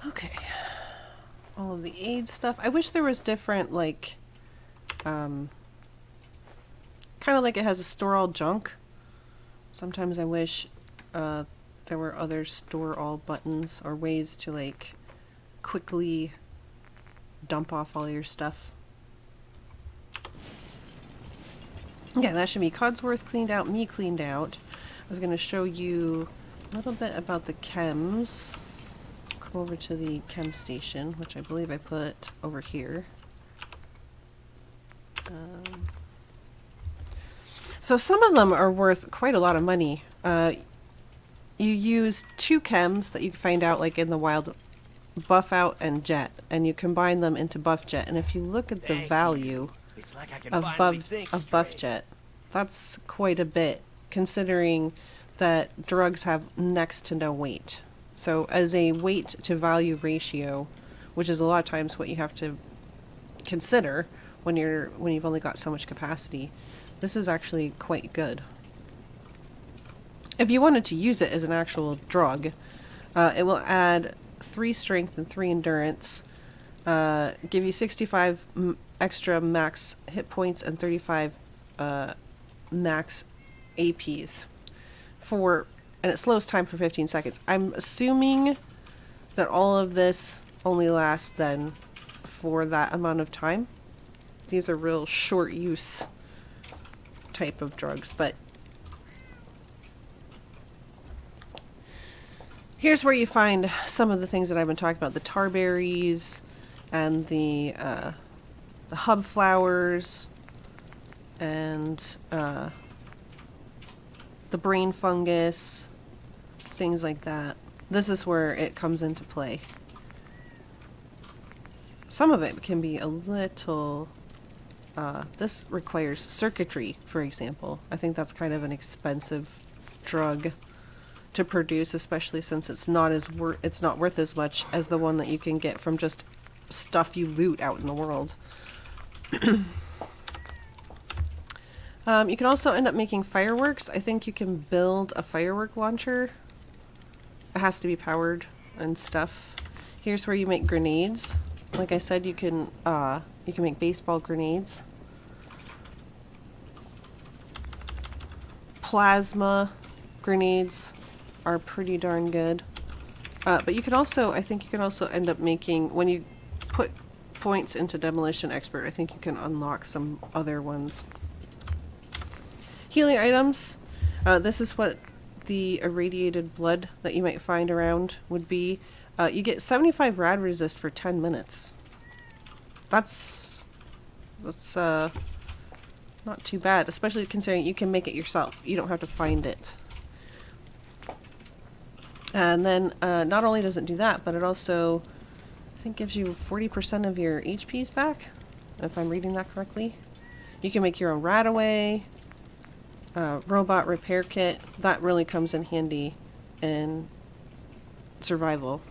Okay, all of the aid stuff. I wish there was different, like, kind of like it has a store all junk. Sometimes I wish there were other store all buttons or ways to, like, quickly dump off all your stuff. Okay, that should be Codsworth cleaned out, me cleaned out. I was going to show you a little bit about the chems. Come over to the Chem Station, which I believe I put over here. So some of them are worth quite a lot of money. You use 2 chems that you can find out like in the wild, Buff Out and Jet, and you combine them into Buff Jet. And if you look at the value of Buff Jet, that's quite a bit, considering that drugs have next to no weight. So as a weight to value ratio, which is a lot of times what you have to consider when you've only got so much capacity, this is actually quite good. If you wanted to use it as an actual drug, it will add 3 strength and 3 endurance, give you 65 extra max hit points and 35 max APs and it slows time for 15 seconds. I'm assuming that all of this only lasts then for that amount of time. These are real short use type of drugs, but here's where you find some of the things that I've been talking about. The tar berries and the hub flowers and the brain fungus, things like that. This is where it comes into play. Some of it can be a little... this requires circuitry, for example. I think that's kind of an expensive drug to produce, especially since it's not worth as much as the one that you can get from just stuff you loot out in the world. You can also end up making fireworks. I think you can build a firework launcher. It has to be powered and stuff. Here's where you make grenades. Like I said, you can make baseball grenades. Plasma grenades are pretty darn good. But you can also, I think you can also end up making, when you put points into Demolition Expert, I think you can unlock some other ones. Healing items. This is what the irradiated blood that you might find around would be. You get 75 rad resist for 10 minutes. That's not too bad, especially considering you can make it yourself. You don't have to find it. And then not only does it do that, but it also, I think, gives you 40% of your HPs back, if I'm reading that correctly. You can make your own RadAway, robot repair kit. That really comes in handy in survival.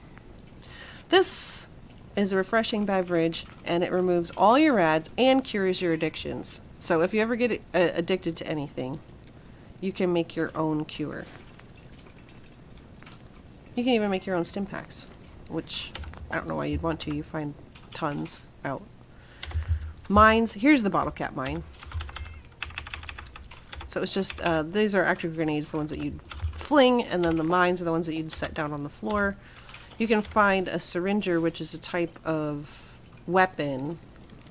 This is a refreshing beverage, and it removes all your rads and cures your addictions. So if you ever get addicted to anything, you can make your own cure. You can even make your own stim packs, which I don't know why you'd want to. You find tons out. Mines. Here's the bottle cap mine. So it's just, these are actual grenades, the ones that you'd fling, and then the mines are the ones that you'd set down on the floor. You can find a syringer, which is a type of weapon.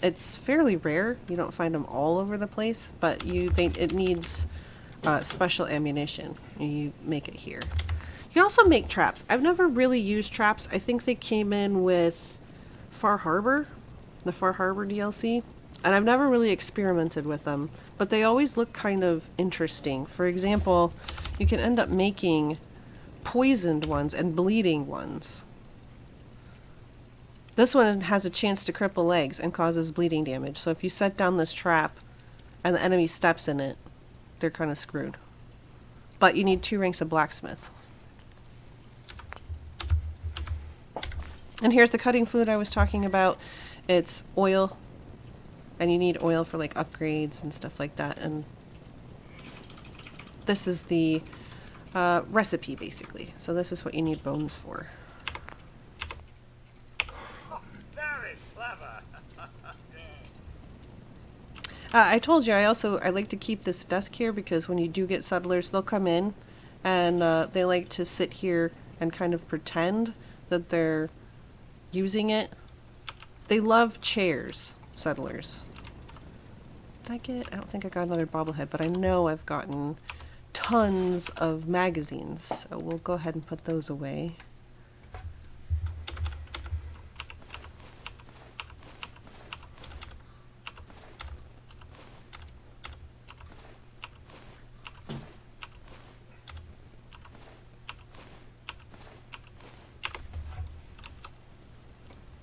It's fairly rare. You don't find them all over the place, but you think it needs special ammunition. You make it here. You can also make traps. I've never really used traps. I think they came in with Far Harbor, the Far Harbor DLC, and I've never really experimented with them, but they always look kind of interesting. For example, you can end up making poisoned ones and bleeding ones. This one has a chance to cripple legs and causes bleeding damage. So if you set down this trap and the enemy steps in it, they're kind of screwed. But you need 2 ranks of blacksmith. And here's the cutting fluid I was talking about. It's oil, and you need oil for like upgrades and stuff like that. And this is the recipe, basically. So this is what you need bones for. Very clever. I told you I like to keep this desk here because when you do get settlers, they'll come in and they like to sit here and kind of pretend that they're using it. They love chairs, settlers. I don't think I got another bobblehead, but I know I've gotten tons of magazines, so we'll go ahead and put those away.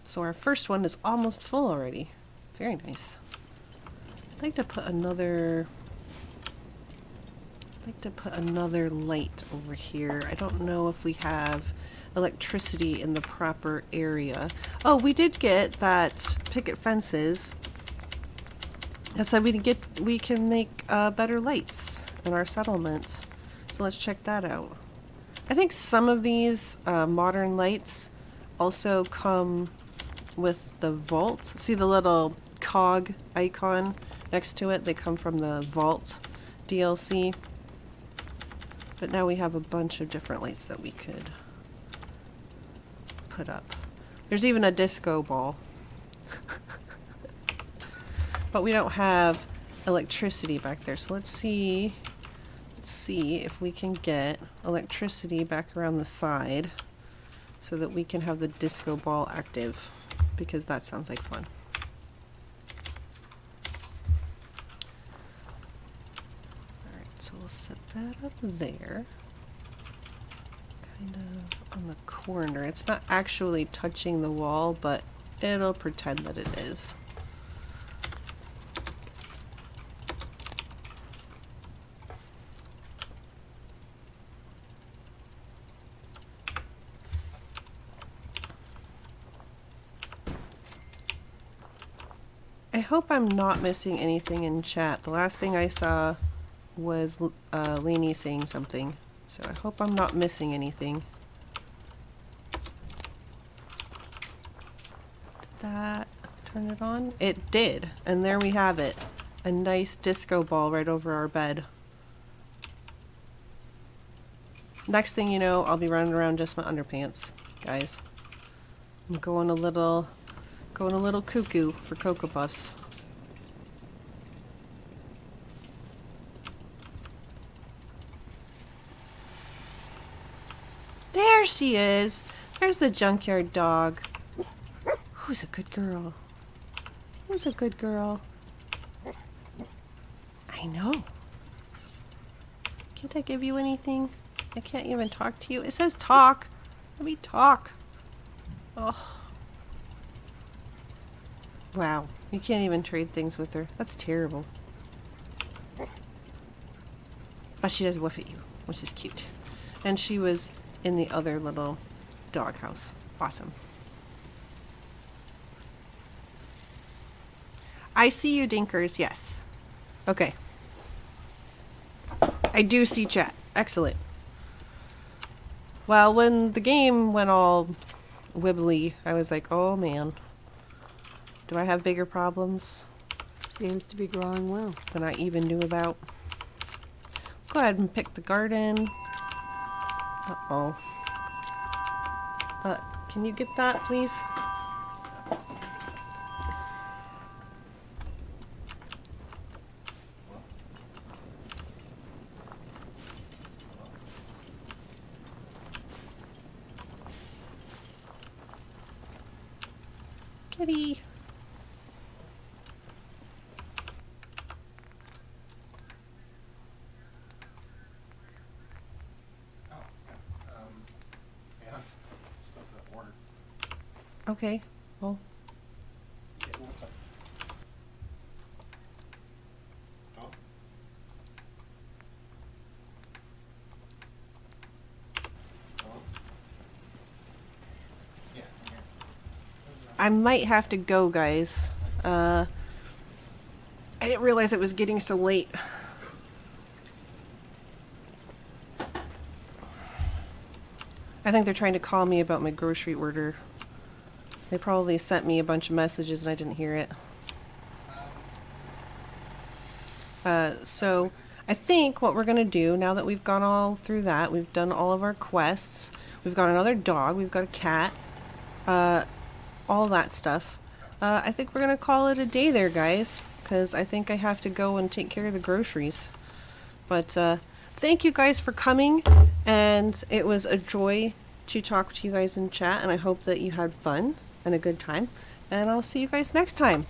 So our first one is almost full already. Very nice. I'd like to put another light over here. I don't know if we have electricity in the proper area. Oh, we did get that picket fences. That said we can make better lights in our settlement. So let's check that out. I think some of these modern lights also come with the vault. See the little cog icon next to it? They come from the Vault DLC. But now we have a bunch of different lights that we could put up. There's even a disco ball. But we don't have electricity back there. So let's see if we can get electricity back around the side so that we can have the disco ball active, because that sounds like fun. Alright, so we'll set that up there. kind of on the corner. It's not actually touching the wall, but it'll pretend that it is. I hope I'm not missing anything in chat. The last thing I saw was Lainey saying something, so I hope I'm not missing anything. Did that turn it on? It did, and there we have it. A nice disco ball right over our bed. Next thing you know, I'll be running around just my underpants, guys. I'm going a little cuckoo for Cocoa Puffs. There she is! There's the junkyard dog. Who's a good girl? Who's a good girl? I know. Can't I give you anything? I can't even talk to you. It says talk. Let me talk. Oh. Wow, you can't even trade things with her. That's terrible. But she does woof at you, which is cute. And she was in the other little doghouse. Awesome. I see you, Dinkers, yes. Okay. I do see chat. Excellent. Well, when the game went all wibbly, I was like, oh man. Do I have bigger problems? Seems to be growing well. Than I even knew about. Go ahead and pick the garden. Uh-oh. Can you get that, please? Kitty. Okay, well. Yeah, what's up? Oh. Hello? Yeah, I'm here. I might have to go, guys. I didn't realize it was getting so late. I think they're trying to call me about my grocery order. They probably sent me a bunch of messages and I didn't hear it. So I think what we're gonna do, now that we've gone all through that, we've done all of our quests, we've got another dog, we've got a cat, all that stuff. I think we're gonna call it a day there, guys, because I think I have to go and take care of the groceries. But thank you guys for coming, and it was a joy to talk to you guys in chat, and I hope that you had fun and a good time, and I'll see you guys next time.